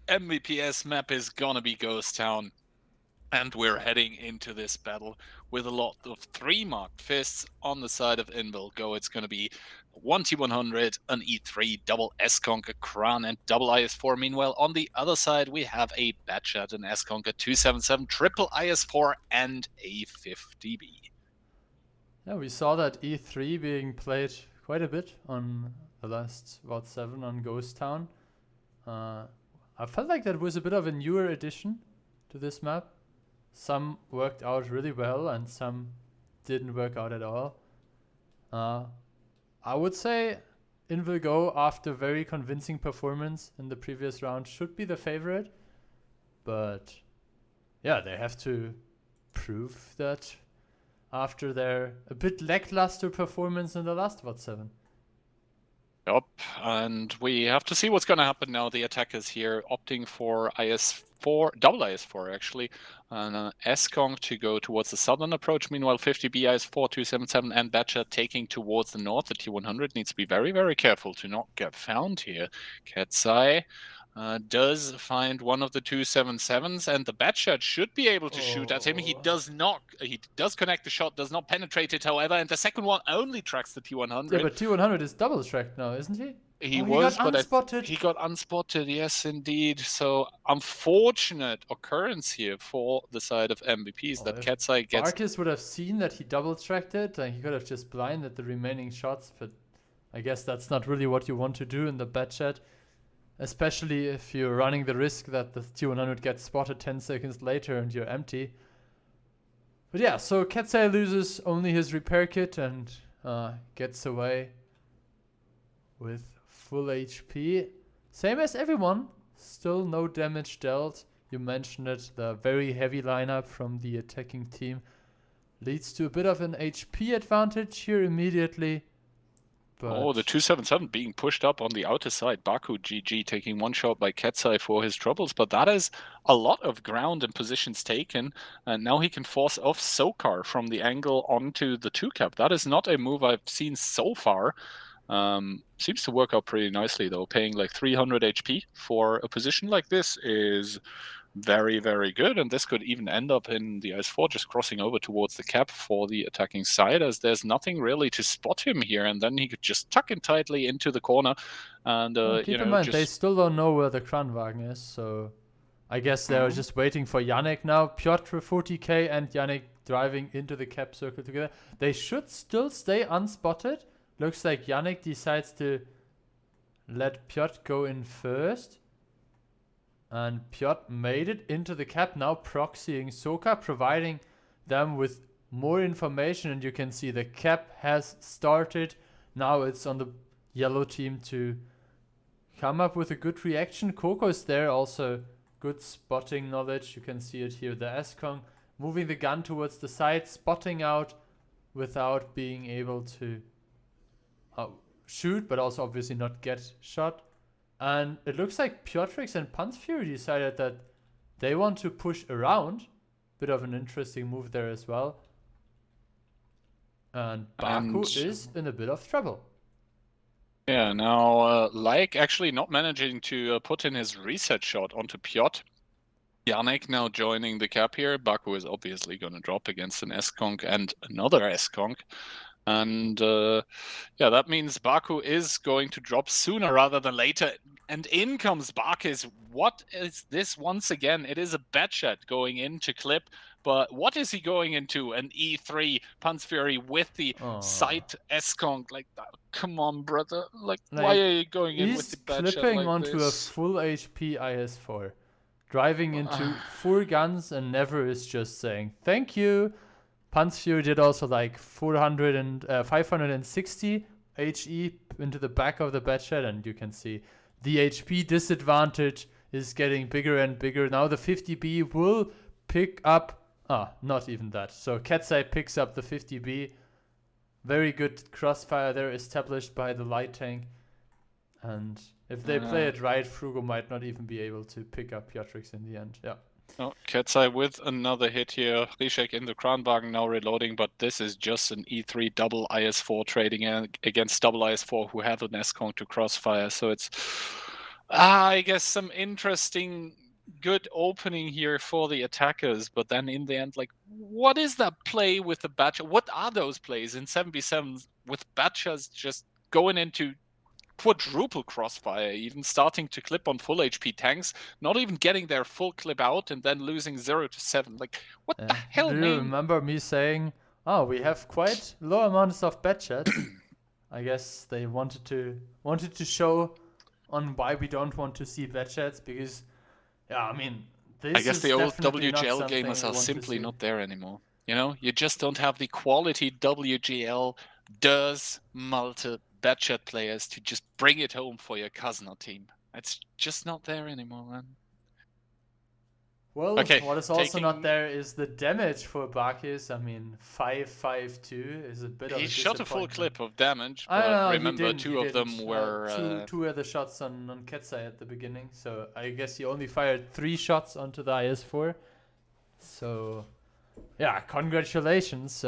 MVPS map is gonna be Ghost Town. And we're heading into this battle with a lot of 3 marked fists on the side of Invil Go. It's going to be 1T100, an E3, double S-Conk, a Kran, and double IS4. Meanwhile, on the other side, we have a Batchat, an S-Conk, a 277, triple IS4, and a 50B. Yeah, we saw that E3 being played quite a bit on the last WoT7 on Ghost Town. I felt like that was a bit of a newer addition to this map. Some worked out really well and some didn't work out at all. I would say Invil Go, after very convincing performance in the previous round, should be the favorite. But yeah, they have to prove that after their a bit lackluster performance in the last WoT7. Yup, and we have to see what's going to happen now. The attackers here opting for IS4, double IS4 actually, and S-Kong to go towards the southern approach. Meanwhile, 50B, IS4, 277, and Batcher taking towards the north. The T100 needs to be very, very careful to not get found here. Katsai does find one of the 277s, and the Batshot should be able to shoot at him. He does not. He does connect the shot, does not penetrate it, however, and the second one only tracks the T100. Yeah, but T100 is double tracked now, isn't he? He was, got unspotted. He got unspotted, yes, indeed. So unfortunate occurrence here for the side of MVPs that Katsai gets. Barkis would have seen that he double tracked it, and he could have just blinded the remaining shots, but I guess that's not really what you want to do in the Batchat. Especially if you're running the risk that the T100 gets spotted 10 seconds later and you're empty. But yeah, so Katsai loses only his repair kit and gets away with full HP. Same as everyone, still no damage dealt. You mentioned it, the very heavy lineup from the attacking team leads to a bit of an HP advantage here immediately. But the 277 being pushed up on the outer side. Baku GG taking one shot by Katsai for his troubles, but that is a lot of ground and positions taken, and now he can force off Sokar from the angle onto the 2-cap. That is not a move I've seen so far. Seems to work out pretty nicely though. Paying like 300 HP for a position like this is very, very good, and this could even end up in the IS4 just crossing over towards the cap for the attacking side, as there's nothing really to spot him here, and then he could just tuck in tightly into the corner. And keep in mind, they still don't know where the Kranwagen is, so I guess they're just waiting for Yannick now. Piotr 40k and Yannick driving into the cap circle together. They should still stay unspotted. Looks like Yannick decides to let Piotr go in first. And Piotr made it into the cap, now proxying Soka, providing them with more information. And you can see the cap has started. Now it's on the yellow team to come up with a good reaction. Coco's there, also good spotting knowledge. You can see it here, the S-Kong moving the gun towards the side, spotting out without being able to shoot, but also obviously not get shot. And it looks like Piotrix and Panzfury decided that they want to push around. Bit of an interesting move there as well. And Baku is in a bit of trouble. Yeah, now like actually not managing to put in his reset shot onto Piotr. Yannick now joining the cap here. Baku is obviously going to drop against an S-Conk and another S-Conk. And yeah, that means Baku is going to drop sooner rather than later. And in comes Barkis. What is this once again? It is a Batchat going in to clip. But what is he going into? An E3 Panzfury with the sight S-Conk. Like, come on, brother. Like why are you going in with the Batchat He's clipping like onto this? a full HP IS4. Driving into 4 guns and never is just saying, thank you. Panzfury did also like 560 HE into the back of the Batchat, and you can see the HP disadvantage is getting bigger and bigger. Now the 50B will pick up, not even that. So Katsai picks up the 50B very good crossfire there established by the light tank. And if they play it right, Frugo might not even be able to pick up Piotrix in the end. Yeah. Oh, Ketzai with another hit here. Rishek in the Kranwagen now reloading, but this is just an E3 double IS4 trading against double IS4 who have an S-Kong to crossfire. So it's, I guess, some interesting, good opening here for the attackers. But then in the end, like, what is that play with the Batcher? What are those plays in 7v7 with Batchers just going into quadruple crossfire, even starting to clip on full HP tanks, not even getting their full clip out, and then losing 0 to 7. Like, what the hell, Do you remember me saying, "Oh, we have quite low amounts of bad chats"? I guess they wanted to show on why we don't want to see bad chats, because, yeah, I mean, this I guess is the old definitely not WGL something gamers we are want to simply see. not there anymore. You know, you just don't have the quality WGL does multi bad chat players to just bring it home for your Kazna team. It's just not there anymore, man. Well, Okay, what is also not there is the damage for Bakis. I mean, 552 is a bit of a he shot a full disappointment. clip of damage, I but know, remember, he two of them didn't. were Two were the shots on Ketsai at the beginning, so I guess he only fired 3 shots onto the IS4. So, yeah, congratulations.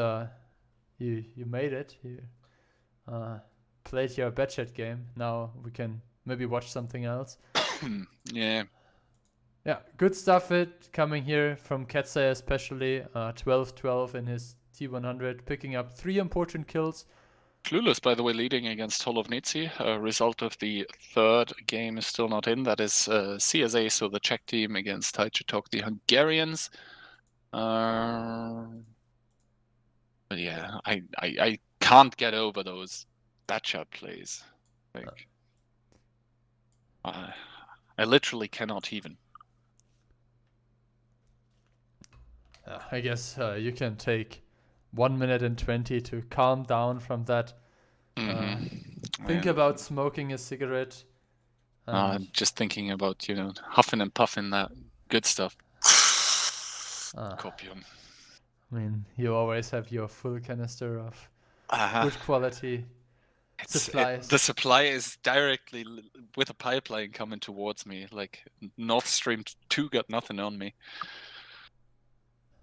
You made it. You played your Batchat game. Now we can maybe watch something else. yeah. Yeah, good stuff coming here from Ketsai especially. 12-12 in his T100, picking up 3 important kills. Clueless, by the way, leading against Holovnici. Result of the third game is still not in. That is CSA, so the Czech team against Taichetok, the Hungarians. But yeah, I can't get over those batcha plays. Like, I literally cannot even. I guess you can take 1 minute and 20 to calm down from that. Think about smoking a cigarette. I'm just thinking about, huffing and puffing that good stuff. Copium. I mean, you always have your full canister of good quality supplies. The supply is directly with a pipeline coming towards me. Like, Nord Stream 2 got nothing on me.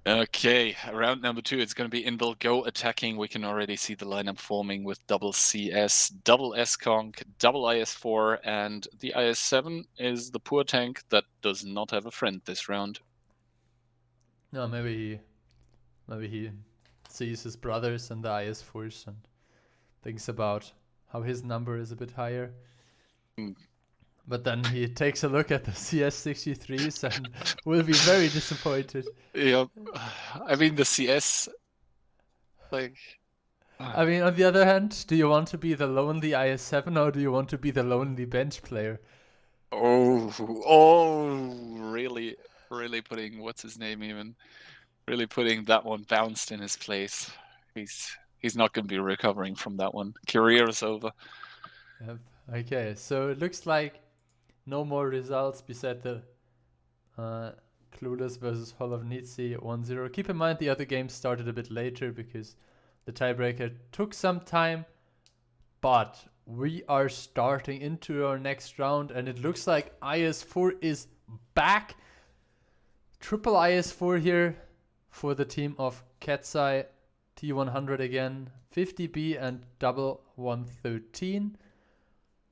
Okay, round number 2, it's going to be inbuilt go attacking. We can already see the lineup forming with double CS, double S-Conk, double IS4, and the IS7 is the poor tank that does not have a friend this round. No, maybe he sees his brothers and the IS4s and thinks about how his number is a bit higher. But then he takes a look at the CS63s and will be very disappointed. Yeah, I mean, the CS, like... I mean, on the other hand, do you want to be the lonely IS7 or do you want to be the lonely bench player? Really putting, what's his name even? Really putting that one bounced in his place. He's not going to be recovering from that one. Career is over. Yep. Okay, so it looks like no more results beside the Clueless versus Holovnici 1-0. Keep in mind the other game started a bit later because the tiebreaker took some time. But we are starting into our next round and it looks like IS4 is back. Triple IS4 here for the team of Ketsai. T100 again, 50B and double 113.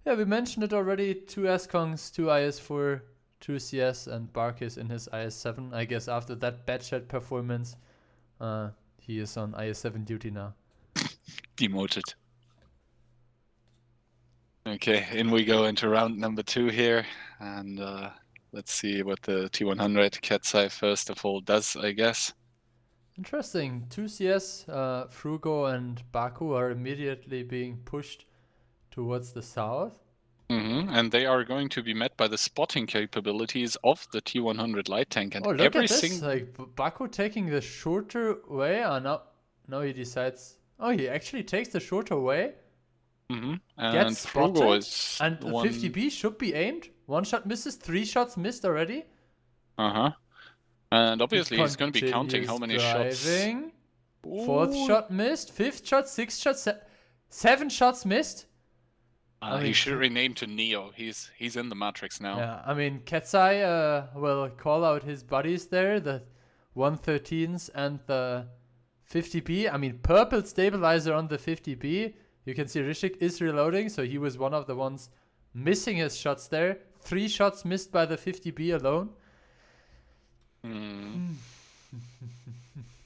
Yeah, we mentioned it already. 2 S-Kongs, 2 IS4, 2 CS, and Barkis in his IS7. I guess after that Batchat performance, he is on IS7 duty now. Demoted. Okay, in we go into round number 2 here. And let's see what the T100 Ketsai first of all does, I guess. Interesting. 2 CS, Frugo and Baku are immediately being pushed towards the south. And they are going to be met by the spotting capabilities of the T100 light tank. And look at this! Like Baku taking the shorter way. Now he decides. Oh, he actually takes the shorter way. And Gets spotted. Frugo is and the 50B should be aimed. 1 shot misses. 3 shots missed already. And obviously he's going to be counting how many shots. Fourth shot missed. Fifth shot, sixth shot, 7 shots missed. I mean, he should rename to Neo. He's in the Matrix now. Yeah, I mean, Ketzai will call out his buddies there, the 113s and the 50B. I mean, purple stabilizer on the 50B. You can see Rishik is reloading, so he was one of the ones missing his shots there. 3 shots missed by the 50B alone.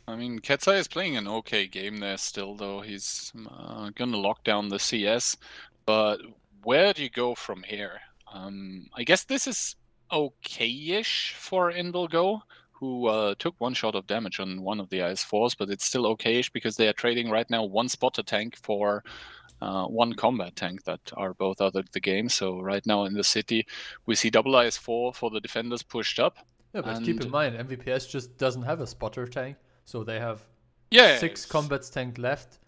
I mean, Ketzai is playing an okay game there still, though. He's going to lock down the CS. But where do you go from here? I guess this is okay-ish for Indulgo, who took 1 shot of damage on one of the IS-4s, but it's still okay-ish because they are trading right now 1 spotter tank for 1 combat tank that are both out of the game. So right now in the city, we see double IS-4 for the defenders pushed up. Yeah, but keep in mind, MVPS just doesn't have a spotter tank, so they have 6 combat tank left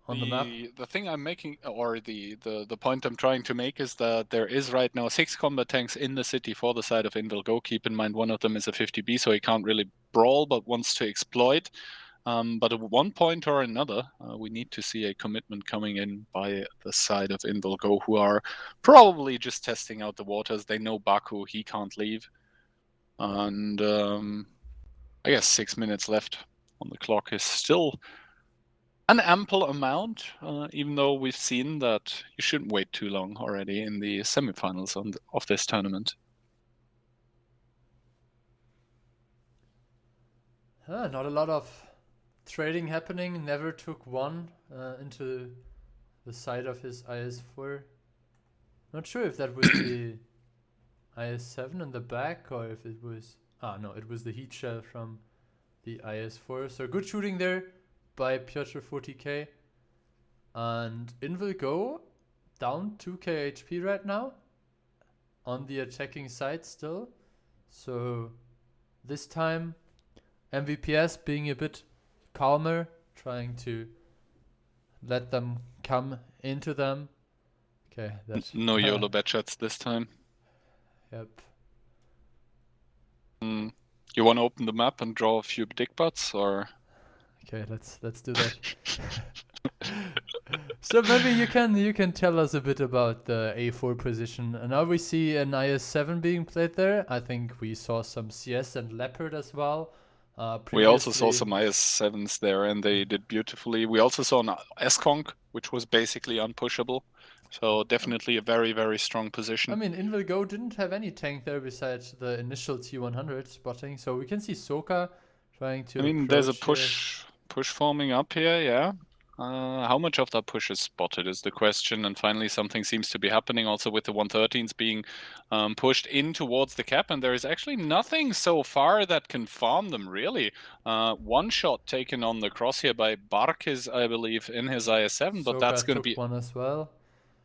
on the map. The thing I'm making, or the point I'm trying to make, is that there is right now 6 combat tanks in the city for the side of Indulgo. Keep in mind, one of them is a 50B, so he can't really brawl, but wants to exploit. But at one point or another, we need to see a commitment coming in by the side of Indulgo, who are probably just testing out the waters. They know Baku, he can't leave. And I guess 6 minutes left on the clock is still an ample amount, even though we've seen that you shouldn't wait too long already in the semifinals of this tournament. Not a lot of trading happening. Never took 1 into the side of his IS-4. Not sure if that was the IS-7 in the back or if it was... no, it was the heat shell from the IS-4. So good shooting there by Piotr 40k. And in will go down 2k HP right now on the attacking side still. So this time MVPS being a bit calmer, trying to let them come into them. Okay, that's no YOLO bad shots this time. Yep. You want to open the map and draw a few dick butts, or? Okay, let's do that. So maybe you can tell us a bit about the A4 position. And now we see an IS-7 being played there. I think we saw some CS and Leopard as well. We also saw some IS-7s there, and they did beautifully. We also saw an S-Conk, which was basically unpushable. So definitely a very, very strong position. I mean, Invilgo didn't have any tank there besides the initial T100 spotting. So we can see Soka trying to... I mean, there's a push forming up here, yeah. How much of that push is spotted is the question. And finally, something seems to be happening also with the 113s being pushed in towards the cap. And there is actually nothing so far that can farm them, really. 1 shot taken on the cross here by Barkis, I believe, in his IS-7. But Soka that's going to be... one as well.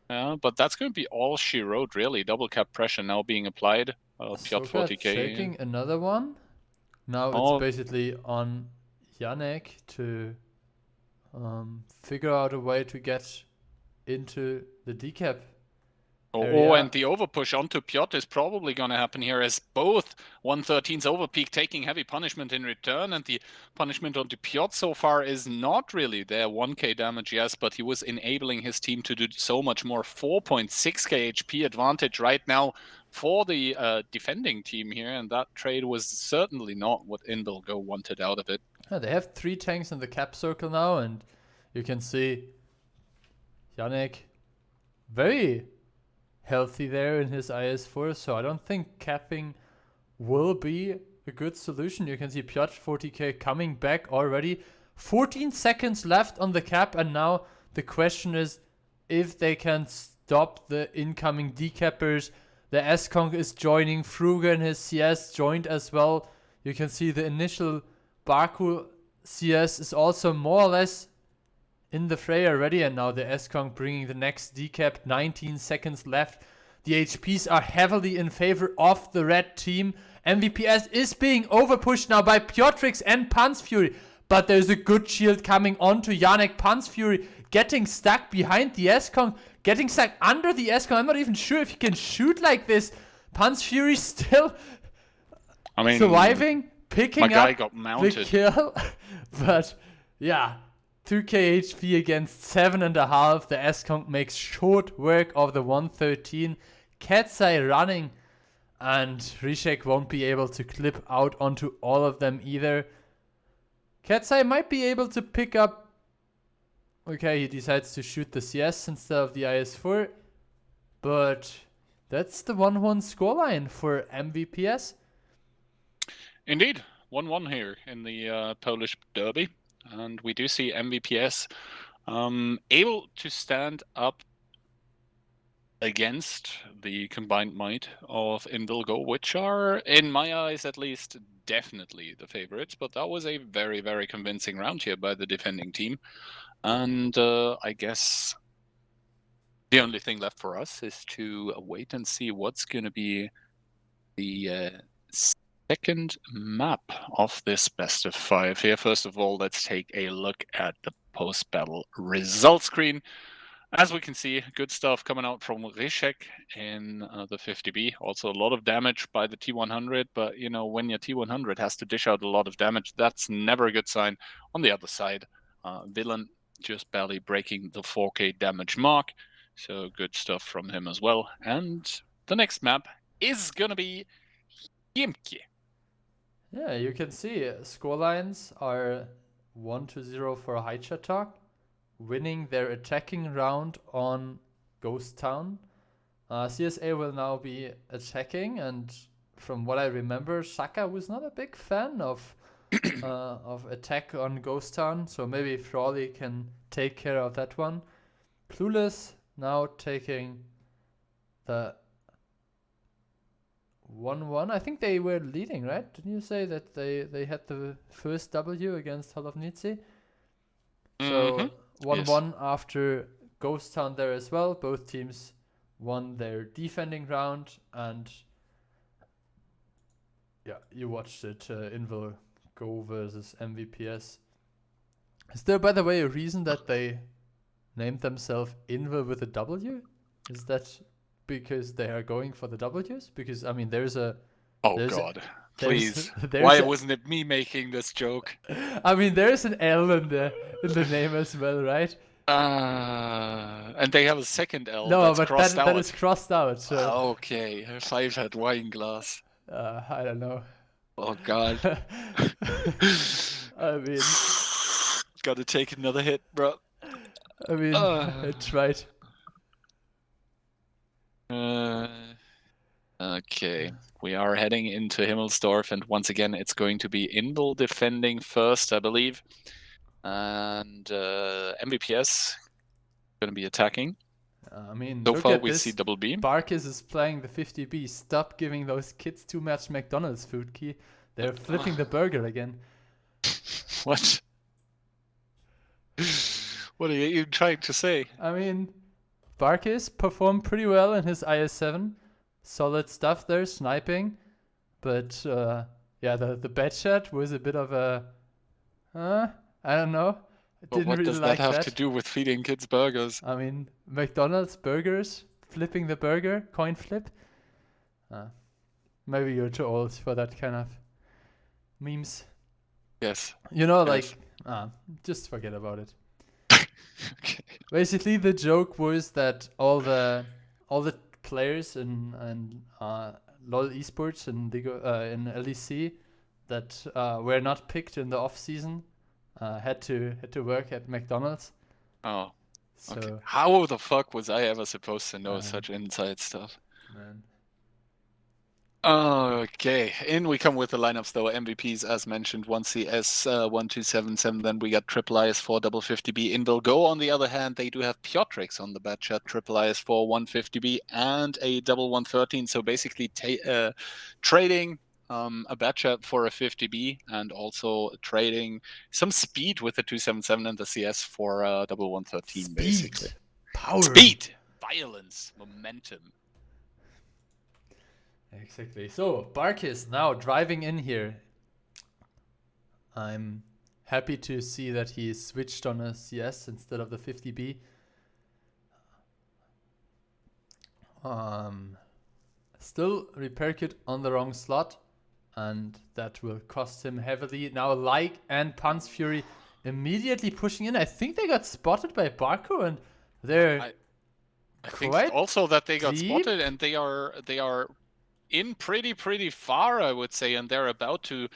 Yeah, but that's going to be all she wrote, really. Double cap pressure now being applied. Piotr 40k. Taking another one. Now it's basically on Yannick to figure out a way to get into the decap area. And the overpush onto Piotr is probably going to happen here, as both 113's overpeak taking heavy punishment in return, and the punishment onto Piotr so far is not really there. 1k damage, yes, but he was enabling his team to do so much more. 4.6k HP advantage right now for the defending team here, and that trade was certainly not what Indulgo wanted out of it. Yeah, they have 3 tanks in the cap circle now, and you can see Yannick very healthy there in his IS-4, so I don't think capping will be a good solution. You can see Piotr 40k coming back already. 14 seconds left on the cap, and now the question is if they can stop the incoming decappers. The S-Conk is joining. Fruga and his CS joined as well. You can see the initial Baku CS is also more or less in the fray already, and now the S-Conk bringing the next decap. 19 seconds left. The HPs are heavily in favor of the red team. MVPS is being overpushed now by Piotrix and Panzfury, but there's a good shield coming onto Yannick. Panzfury getting stuck behind the S-Conk, getting stuck under the S-Conk. I'm not even sure if he can shoot like this. Panzfury still surviving, picking up got mounted. the kill, but Yeah, 2k HP against 7.5. The S-Conk makes short work of the 113. Cat's Eye running, and Rishek won't be able to clip out onto all of them either. Cat's Eye might be able to pick up. Okay, he decides to shoot the CS instead of the IS-4. But that's the 1-1 scoreline for MVPS. Indeed, 1-1 here in the Polish derby. And we do see MVPS able to stand up against the combined might of Invilgo, which are, in my eyes at least, definitely the favorites. But that was a very, very convincing round here by the defending team. And I guess the only thing left for us is to wait and see what's going to be the second map of this best of 5 here. First of all, let's take a look at the post-battle result screen. As we can see, good stuff coming out from Rishek in the 50B. Also a lot of damage by the T100, but you know, when your T100 has to dish out a lot of damage, that's never a good sign. On the other side, Villain just barely breaking the 4k damage mark. So good stuff from him as well. And the next map is gonna be Yimki. Yeah, you can see scorelines are 1-0 for Haichatak, winning their attacking round on Ghost Town. CSA will now be attacking, and from what I remember, Saka was not a big fan of attack on Ghost Town, so maybe Frawley can take care of that one. Clueless now taking the 1-1. I think they were leading, right? Didn't you say that they had the first W against Holovnici? So 1-1 after Ghost Town there as well. Both teams won their defending round, and yeah, you watched it. Invil go versus MVPS. Is there, by the way, a reason that they named themselves Invil with a W? Is that because they are going for the W's? Because I mean, there's a God, please. Why wasn't it me making this joke? I mean, there's an L in the name as well, right? And they have a second L. No, that's but crossed that is crossed out. So. Okay, 5-head wine glass. I don't know. Oh God. I mean, gotta take another hit, bro. I mean, I tried. Okay, we are heading into Himmelsdorf, and once again, it's going to be Indel defending first, I believe, and MVPS going to be attacking. I mean, so far we see double B. Barkis is playing the 50B. Stop giving those kids too much McDonald's food, Key. They're flipping the burger again. What? What are you trying to say? I mean, Barkis performed pretty well in his IS-7. Solid stuff there, sniping. But, yeah, the bed shot was a bit of a... I don't know. But what does that have to do with feeding kids burgers? I mean, McDonald's burgers, flipping the burger, coin flip. Maybe you're too old for that kind of memes. Yes. You know, like, just forget about it. Okay. Basically, the joke was that all the players in LoL esports and in LEC that were not picked in the off season had to work at McDonald's. Oh. So, okay. How the fuck was I ever supposed to know such inside stuff? Man. Okay, in we come with the lineups though. MVPs as mentioned, 1CS, 1277. Then we got Triple IS4, double 50B. Invil Go on the other hand, they do have Piotrix on the bad chat, Triple IS4, 150B, and a double 113. So basically trading a bad chat for a 50B, and also trading some speed with the 277 and the CS for a double 113. Speed. Basically. Power. Speed, violence, momentum. Exactly. So, Barkis now driving in here. I'm happy to see that he switched on a CS instead of the 50B. Still repair kit on the wrong slot, and that will cost him heavily. Now, Like and Pun's Fury immediately pushing in. I think they got spotted by Baku, and they're I think quite also that they got deep. spotted, and they are in pretty far, I would say, and they're about to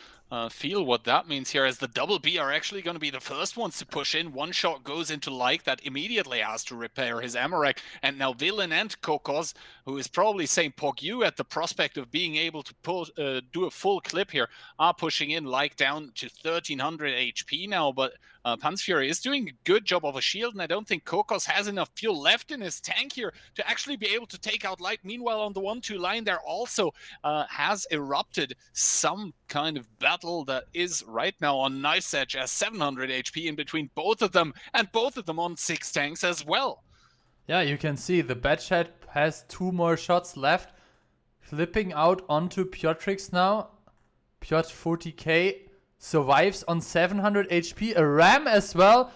feel what that means here, as the double B are actually going to be the first ones to push in. One shot goes into Like, that immediately has to repair his Amarak, and now Villain and Kokos, who is probably saying "Pog you" at the prospect of being able to do a full clip here, are pushing in Like down to 1300 HP now, but Panzfury is doing a good job of a shield, and I don't think Kokos has enough fuel left in his tank here to actually be able to take out Light. Meanwhile, on the 1-2 line, there also has erupted some kind of battle that is right now on Knife's Edge, as 700 HP in between both of them, and both of them on 6 tanks as well. Yeah, you can see the Batchat has 2 more shots left, flipping out onto Piotrix now. Piotr 40k survives on 700 HP, a Ram as well,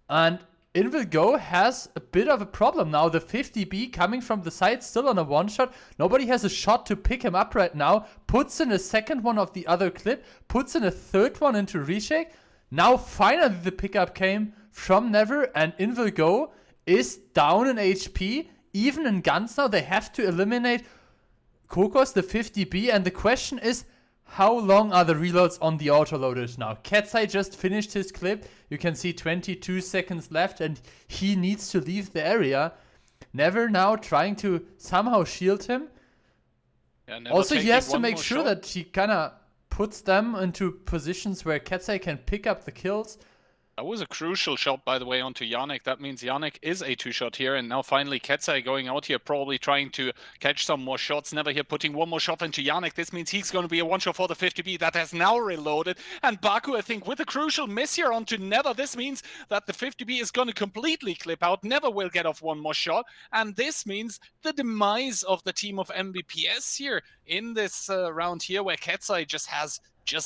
and Invilgo has a bit of a problem now. The 50B coming from the side, still on a one-shot. Nobody has a shot to pick him up right now. Puts in a second one of the other clip. Puts in a third one into Reshake. Now finally the pickup came from Never, and Invilgo is down in HP. Even in guns now, they have to eliminate Kokos, the 50B, and the question is, how long are the reloads on the autoloaders now? Katsai just finished his clip. You can see 22 seconds left, and he needs to leave the area. Never now trying to somehow shield him. Yeah, also, he has to make sure that he kind of puts them into positions where Katsai can pick up the kills. That was a crucial shot, by the way, onto Yannick. That means Yannick is a 2-shot here, and now finally Katsai going out here, probably trying to catch some more shots. Never here putting one more shot into Yannick. This means he's going to be a 1-shot for the 50B that has now reloaded. And Baku, I think, with a crucial miss here onto Never. This means that the 50B is going to completely clip out. Never will get off one more shot. And this means the demise of the team of MVPS here in this round here, where Katsai just has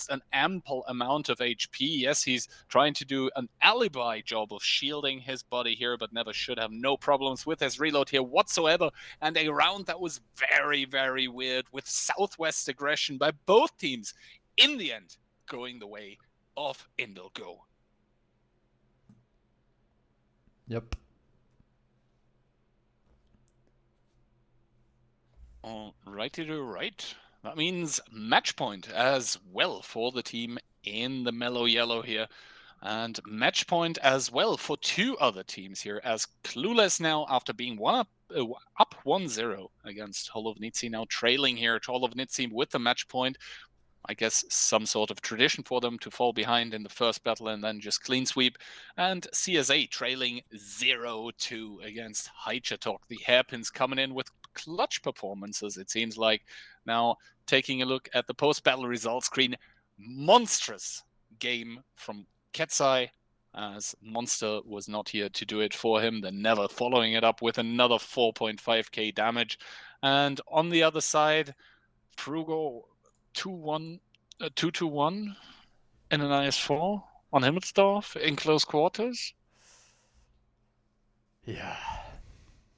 an ample amount of HP. Yes, he's trying to do an alibi job of shielding his body here, but Never should have no problems with his reload here whatsoever. And a round that was very, very weird, with Southwest aggression by both teams, in the end going the way of Invilgo. Yep. All righty to right. That means match point as well for the team in the mellow yellow here. And match point as well for 2 other teams here, as Clueless now, after being up 1-0 against Holovnitsi, now trailing here to Holovnitsi with the match point. I guess some sort of tradition for them to fall behind in the first battle and then just clean sweep. And CSA trailing 0-2 against Haichatok. The hairpins coming in with clutch performances, it seems like. Now, taking a look at the post-battle results screen, monstrous game from Katsai, as Monster was not here to do it for him. Then Never following it up with another 4.5k damage. And on the other side, Frugo 2-1 in an IS-4 on Himmelsdorf in close quarters. Yeah.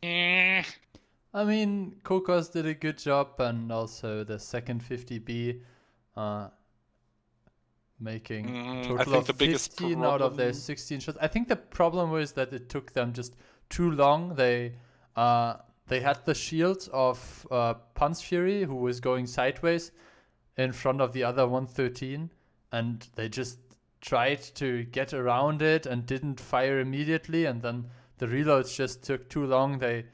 Eh. I mean, Kokos did a good job, and also the second 50B making a total of 15 out of their 16 shots. I think the problem was that it took them just too long. They had the shield of Panzfury, who was going sideways in front of the other 113, and they just tried to get around it and didn't fire immediately, and then the reloads just took too long. They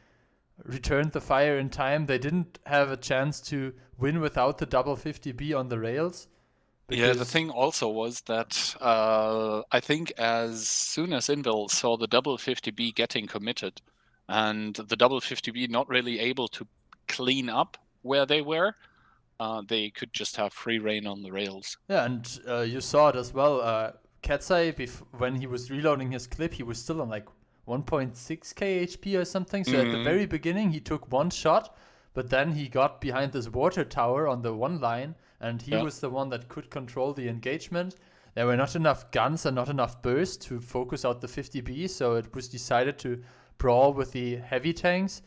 returned the fire in time. They didn't have a chance to win without the double 50B on the rails. Yeah, the thing also was that I think as soon as Invil saw the double 50B getting committed and the double 50B not really able to clean up where they were, they could just have free reign on the rails. Yeah, and you saw it as well. Katsai, when he was reloading his clip, he was still on like 1.6k HP or something. So at the very beginning, he took one shot, but then he got behind this water tower on the one line, and he was the one that could control the engagement. There were not enough guns and not enough burst to focus out the 50B, so it was decided to brawl with the heavy tanks.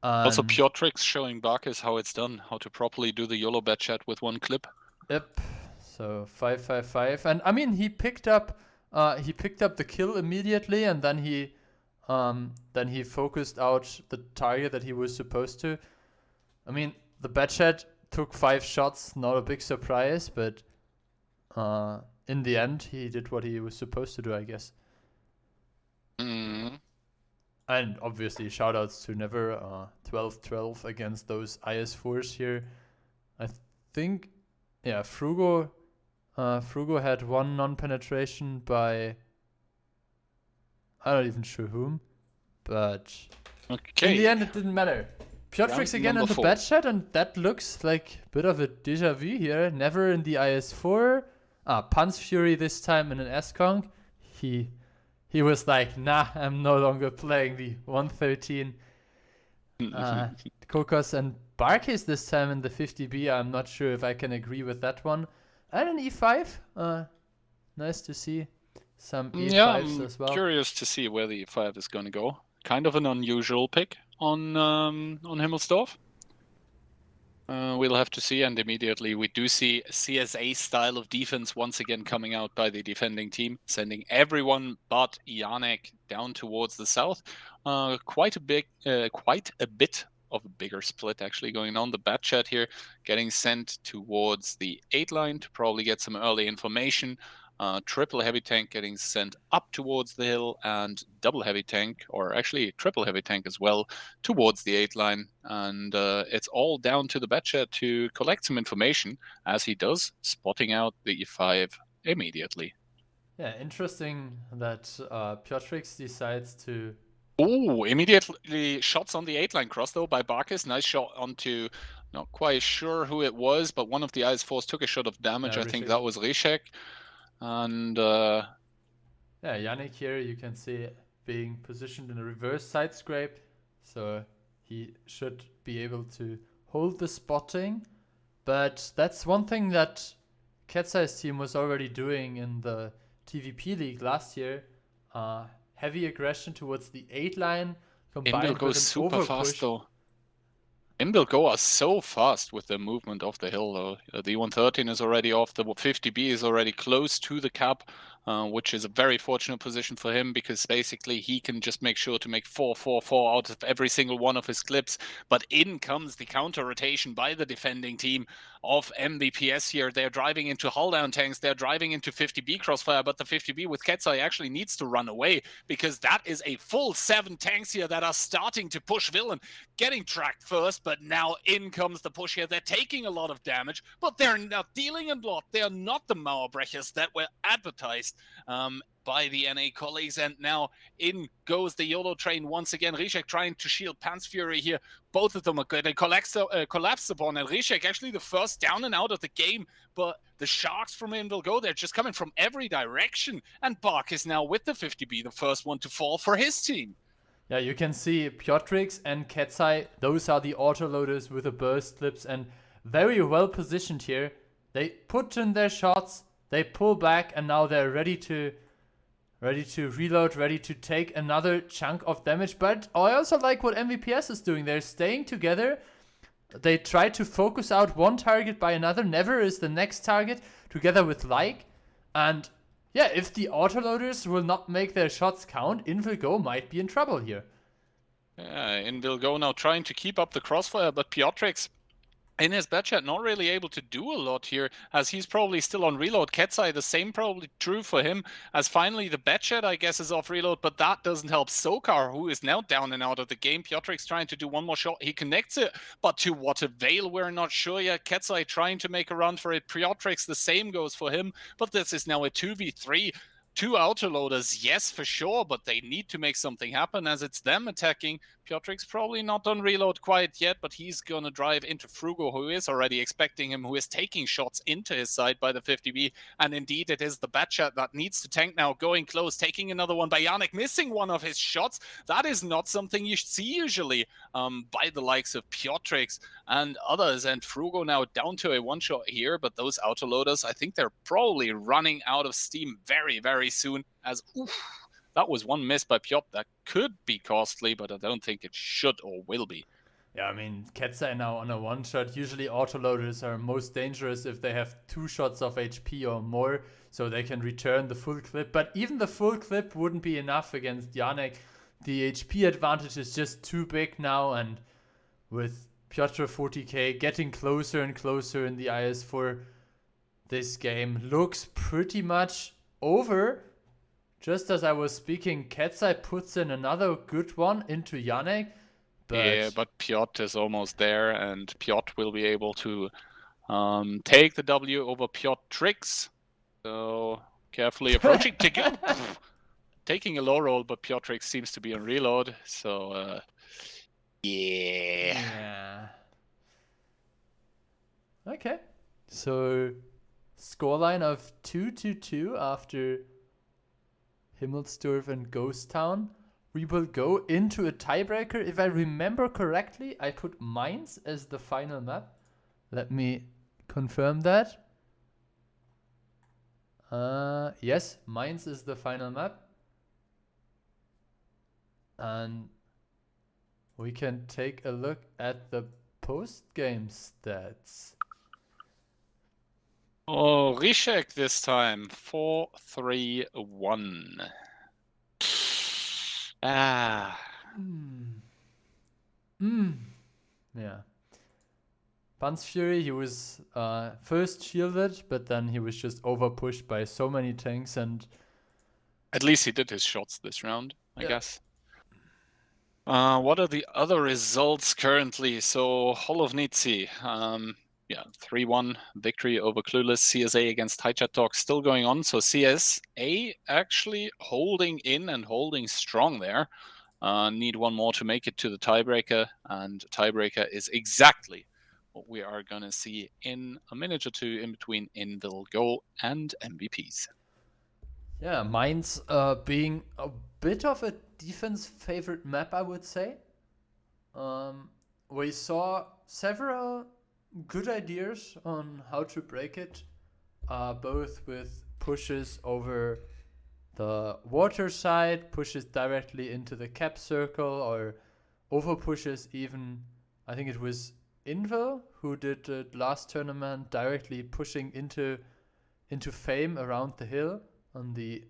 Also, Piotrix showing Barkis how it's done, how to properly do the YOLO bat chat with one clip. Yep. So 5-5-5, and I mean he picked up he picked up the kill immediately, and then he focused out the target that he was supposed to. I mean, the Batchat took 5 shots, not a big surprise, but in the end, he did what he was supposed to do, I guess. Mm. And obviously, shoutouts to Never, 12-12 against those IS4s here. I think, yeah, Frugo had 1 non-penetration by, I'm not even sure whom, but Okay. in the end, it didn't matter. Piotrix again in the Batchat, and that looks like a bit of a deja vu here. Never in the IS4. Pan's Fury this time in an S-Conk. He was like, nah, I'm no longer playing the 113. Kokos and Barkis this time in the 50B. I'm not sure if I can agree with that one. And an E5. Nice to see some E5s as well. Curious to see where the E5 is going to go. Kind of an unusual pick on Himmelsdorf. We'll have to see, and immediately we do see CSA style of defense once again coming out by the defending team, sending everyone but Yannick down towards the south. Quite a bit of a bigger split actually going on. The Batchat here getting sent towards the 8 line to probably get some early information. Triple heavy tank getting sent up towards the hill, and double heavy tank, or actually triple heavy tank as well, towards the 8 line. And it's all down to the Batchat to collect some information, as he does, spotting out the E5 immediately. Yeah, interesting that Piotrix decides to... Oh, immediately shots on the 8 line cross though by Barkis. Nice shot onto, not quite sure who it was, but one of the IS4s took a shot of damage. I think that was Rishek. And yeah, Yannick here you can see being positioned in a reverse side scrape, so he should be able to hold the spotting. But that's one thing that Katsai's team was already doing in the TVP League last year. Heavy aggression towards the 8 line combined with an super overpush. Fast though. Imbil are so fast with the movement off the hill though. The 113 is already off, the 50B is already close to the cap, which is a very fortunate position for him, because basically he can just make sure to make 4-4-4 out of every single one of his clips. But in comes the counter rotation by the defending team of MVPS here. They're driving into hull down tanks, they're driving into 50B crossfire, but the 50B with Ketsai actually needs to run away, because that is a full 7 tanks here that are starting to push Villain, getting tracked first, but now in comes the push here. They're taking a lot of damage, but they're not dealing a lot. They're not the Mauerbrechers that were advertised by the NA colleagues, and now in goes the YOLO train once again. Rishek trying to shield Pan's Fury here. Both of them are going to collapse upon, and Rishek actually the first down and out of the game, but the Sharks from him will go. They're just coming from every direction, and Bark is now with the 50B, the first one to fall for his team. Yeah, you can see Piotrix and Katsai, those are the autoloaders with the burst clips, and very well positioned here. They put in their shots, they pull back, and now they're ready to reload, ready to take another chunk of damage. But I also like what MVPS is doing. They're staying together. They try to focus out one target by another. Never is the next target, together with Like. And yeah, if the autoloaders will not make their shots count, Invilgo might be in trouble here. Yeah, Invilgo now trying to keep up the crossfire, but Piotrix in his Batchat not really able to do a lot here, as he's probably still on reload. Ketsai, the same probably true for him, as finally the Batchat, I guess, is off reload, but that doesn't help Sokar, who is now down and out of the game. Piotrix trying to do one more shot. He connects it, but to what avail, we're not sure yet. Ketsai trying to make a run for it. Piotrix, the same goes for him, but this is now a 2v3. 2 autoloaders, yes, for sure, but they need to make something happen as it's them attacking. Piotrix probably not on reload quite yet, but he's going to drive into Frugo, who is already expecting him, who is taking shots into his side by the 50B. And indeed, it is the Batchat that needs to tank now, going close, taking another one by Yannick, missing one of his shots. That is not something you see usually by the likes of Piotrix and others. And Frugo now down to a one-shot here, but those autoloaders, I think they're probably running out of steam very, very soon, as that was one miss by Piotr that could be costly, but I don't think it should or will be. Yeah, I mean, Ketzai now on a one-shot. Usually autoloaders are most dangerous if they have 2 shots of HP or more, so they can return the full clip. But even the full clip wouldn't be enough against Janek. The HP advantage is just too big now, and with Piotr 40k getting closer and closer in the IS4, this game looks pretty much over. Just as I was speaking, Ketzai puts in another good one into Janek. Yeah, but Piotr is almost there, and Piotr will be able to take the W over Piotr tricks. So carefully approaching. Taking a low roll, but Piotr seems to be on reload. So Yeah. Okay. So scoreline of 2-2 after Himmelsdorf and Ghost Town. We will go into a tiebreaker. If I remember correctly, I put Mainz as the final map. Let me confirm that. Yes, Mainz is the final map. And we can take a look at the post-game stats. Oh, Rishek this time. 4-3-1. Yeah. Pan's Fury, he was first shielded, but then he was just overpushed by so many tanks, and at least he did his shots this round, I Yeah. guess. What are the other results currently? So Holovnici, yeah, 3-1 victory over Clueless. CSA against High Talk still going on. So CSA actually holding in and holding strong there. Need one more to make it to the tiebreaker, and tiebreaker is exactly what we are going to see in a minute or two in between Invil Go and MVPs. yeah, Mainz being a bit of a defense favorite map, I would say. We saw several good ideas on how to break it, both with pushes over the water side, pushes directly into the cap circle, or over pushes even. I think it was Invil who did the last tournament, directly pushing into Fame around the hill on the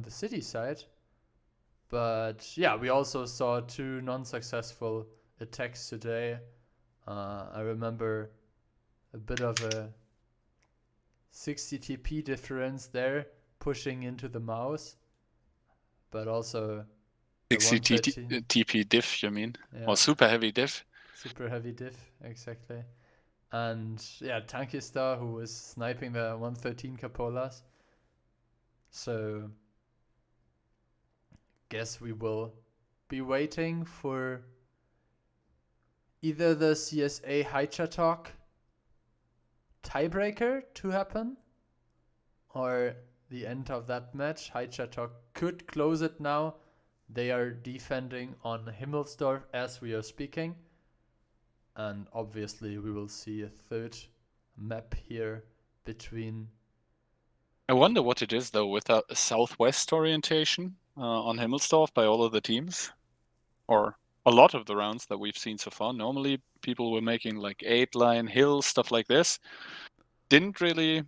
city side. But yeah, we also saw 2 non-successful attacks today. I remember a bit of a 60 TP difference there, pushing into the mouse, but also 60 TP diff, you mean? Yeah. Or super heavy diff? Super heavy diff, exactly. And yeah, Tankistar, who was sniping the 113 Capolas. So guess we will be waiting for either the CSA Haichatalk tiebreaker to happen or the end of that match. Haichatalk could close it now. They are defending on Himmelsdorf as we are speaking. And obviously we will see a third map here between. I wonder what it is though with a southwest orientation on Himmelsdorf by all of the teams, or a lot of the rounds that we've seen so far. Normally people were making like 8-line hill, stuff like this. Didn't really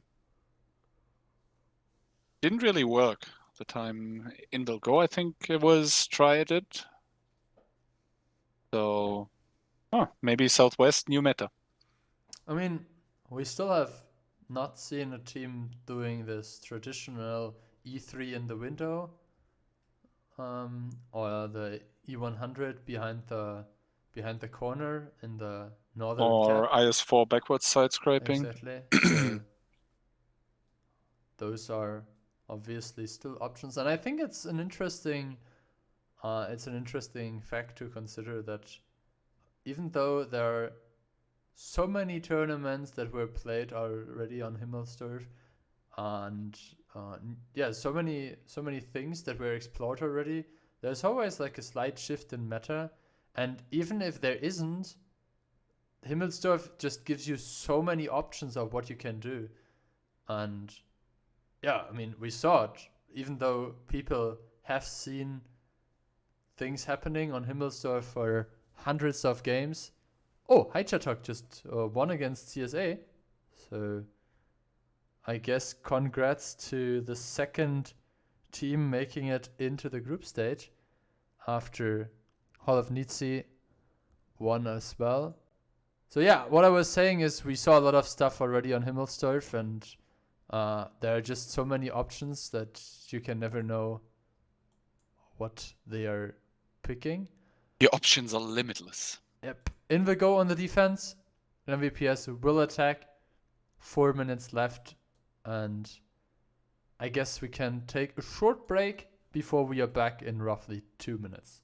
work the time Invil Go, I think it was, tried it. So maybe southwest, new meta. I mean, we still have not seen a team doing this traditional E3 in the window, or the E100 behind the corner in the northern or cap. IS4 backwards side scraping. Exactly. So those are obviously still options, and I think it's an interesting fact to consider that even though there are so many tournaments that were played already on Himmelsdorf, and so many things that were explored already, there's always like a slight shift in meta, and even if there isn't, Himmelsdorf just gives you so many options of what you can do. And yeah, I mean, we saw it, even though people have seen things happening on Himmelsdorf for hundreds of games. Oh, Heichatok just won against CSA. So I guess congrats to the second team making it into the group stage after Hall of Nizzi won as well. So yeah, what I was saying is we saw a lot of stuff already on Himmelsdorf, and there are just so many options that you can never know what they are picking. The options are limitless. Yep. Invigo on the defense. MVPS will attack. 4 minutes left. And I guess we can take a short break before we are back in roughly 2 minutes.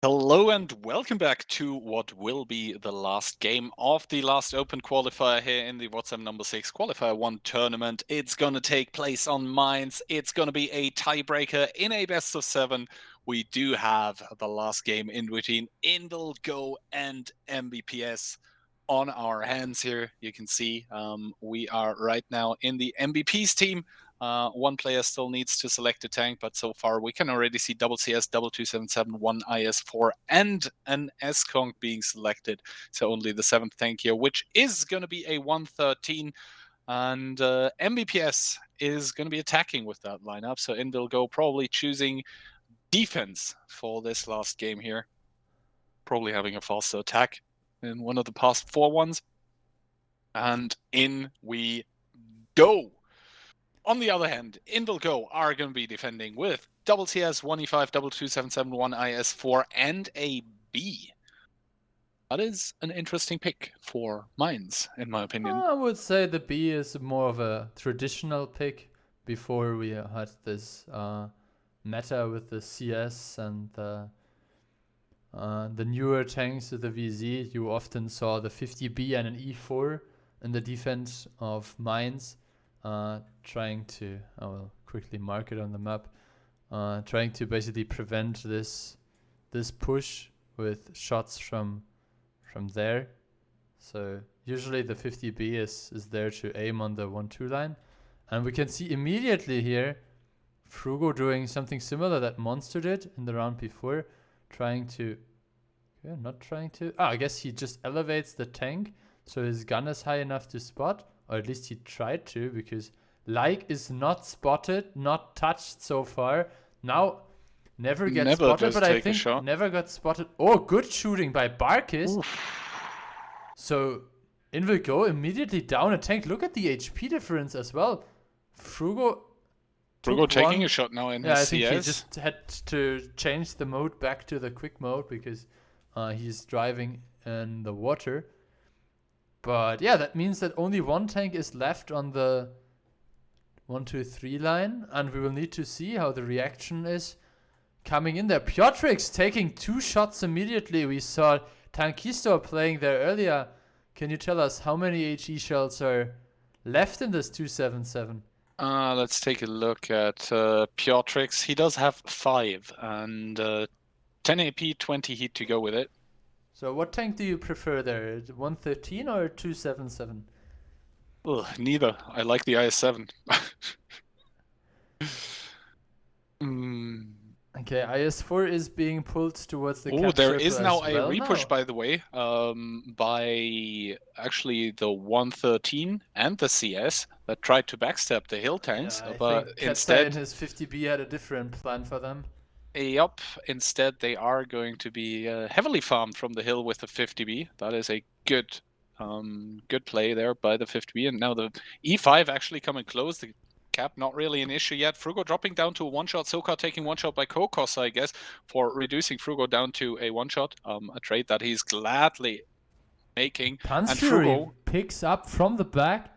Hello and welcome back to what will be the last game of the last open qualifier here in the WoT7 number 6 Qualifier 1 tournament. It's going to take place on Mainz. It's going to be a tiebreaker in a best of 7. We do have the last game in between Indel and MBPS on our hands here. You can see we are right now in the MVP's team. One player still needs to select a tank, but so far we can already see double CS, double 277, one IS4, and an S-Conk being selected. So only the 7th tank here, which is going to be a 113. And MBPS is going to be attacking with that lineup. So Indilgo probably choosing defense for this last game here. Probably having a faster attack in one of the past 4 ones. And in we go. On the other hand, Indilgo are going to be defending with double TS, 1E5, double 277, 1 IS4, and a B. That is an interesting pick for Mainz, in my opinion. I would say the B is more of a traditional pick, before we had this meta with the CS and the newer tanks with the VZ. You often saw the 50B and an E4 in the defense of mines, trying to, I will quickly mark it on the map, trying to basically prevent this push with shots from there. So usually the 50B is there to aim on the 1-2 line. And we can see immediately here Frugo doing something similar that Monster did in the round before, I guess he just elevates the tank so his gun is high enough to spot, or at least he tried to, because Like is not spotted, not touched so far. Now, never gets spotted, but I think never got spotted. Oh, good shooting by Barkis. Oof. So, in will go immediately down a tank. Look at the HP difference as well. Frugo taking a shot now in his CS. I think he just had to change the mode back to the quick mode because he's driving in the water. But yeah, that means that only one tank is left on the 1-2-3 line, and we will need to see how the reaction is coming in there. Piotrix taking 2 shots immediately. We saw Tankisto playing there earlier. Can you tell us how many HE shells are left in this 277? Let's take a look at Piotrix. He does have 5 and 10 AP, 20 heat to go with it. So what tank do you prefer there? 113 or 277? Ugh, neither. I like the IS-7. Okay, IS-4 is being pulled towards the cap. Oh, there is now a repush, by the way, by actually the 113 and the CS that tried to backstab the hill tanks, but instead in his 50B had a different plan for them. Yup, instead they are going to be heavily farmed from the hill with the 50B. That is a good play there by the 50B, and now the E5 actually coming close. The cap not really an issue yet. Frugo dropping down to a one-shot. Sokar taking one shot by Kokos, I guess, for reducing Frugo down to a one-shot. A trade that he's gladly making. And Frugo picks up from the back.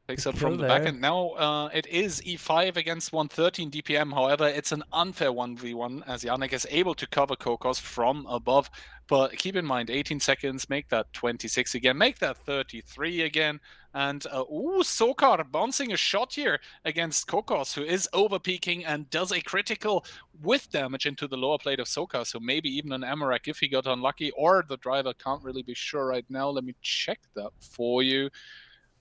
And now it is E5 against 113 DPM. However, it's an unfair 1v1 as Yannick is able to cover Kokos from above. But keep in mind, 18 seconds, make that 26 again, make that 33 again. And Sokar bouncing a shot here against Kokos, who is overpeaking and does a critical with damage into the lower plate of Sokar. So maybe even an Amarak if he got unlucky, or the driver, can't really be sure right now. Let me check that for you.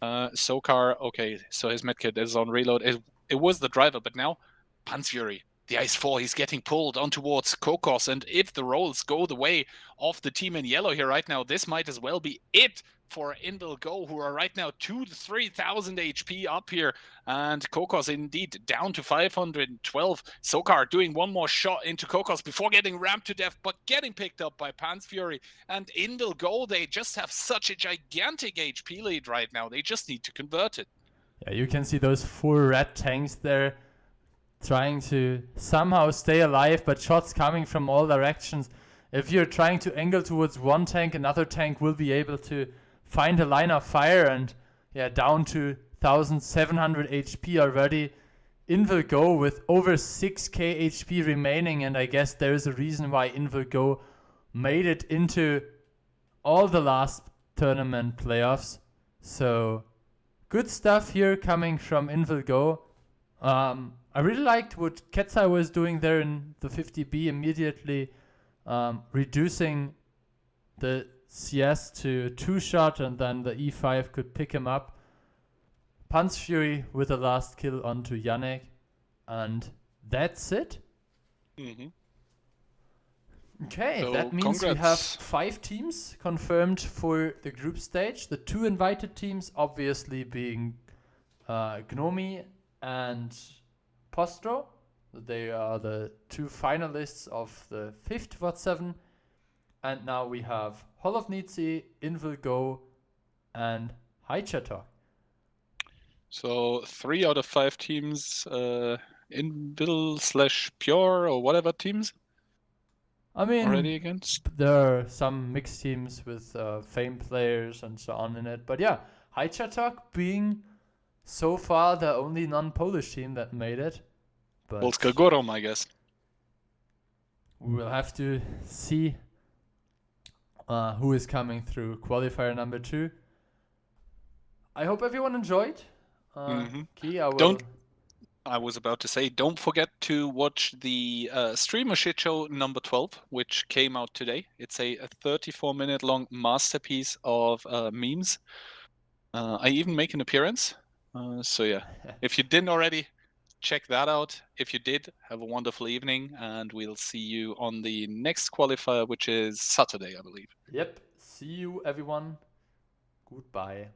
Sokar, okay, so his medkit is on reload. It was the driver, but now Panzfury, the IS-4, he's getting pulled on towards Kokos, and if the rolls go the way of the team in yellow here right now, this might as well be it for Invil Go, who are right now 2,000 to 3,000 HP up here, and Kokos indeed down to 512. Sokar doing one more shot into Kokos before getting rammed to death, but getting picked up by Panzfury. And Invil Go, they just have such a gigantic HP lead right now. They just need to convert it. Yeah, you can see those 4 red tanks there trying to somehow stay alive, but shots coming from all directions. If you're trying to angle towards one tank, another tank will be able to find a line of fire, and down to 1,700 HP already. Invil Go with over 6k HP remaining, and I guess there is a reason why Invil Go made it into all the last tournament playoffs. So good stuff here coming from Invil Go. I really liked what Ketzai was doing there in the 50B, immediately reducing the CS to 2-shot, and then the E5 could pick him up. Panzfury with the last kill onto Yannick, and that's it. Okay, so that means we have 5 teams confirmed for the group stage. The 2 invited teams obviously being Gnomi and Postro. They are the 2 finalists of the 5th WoT7. And now we have Holovnici, Invil Go, and Haichatok. So 3 out of 5 teams, Invil/Pure or whatever teams. I mean, already against. There are some mixed teams with Fame players and so on in it. But yeah, Haichatok being so far the only non-Polish team that made it. But Polska Gorom, I guess. we will have to see who is coming through qualifier number 2. I hope everyone enjoyed. Key, I was about to say, don't forget to watch the Streamer Shit Show number 12, which came out today. It's a 34-minute long masterpiece of memes. I even make an appearance. So yeah, if you didn't already, check that out. If you did, have a wonderful evening, and we'll see you on the next qualifier, which is Saturday, I believe. Yep. See you, everyone. Goodbye.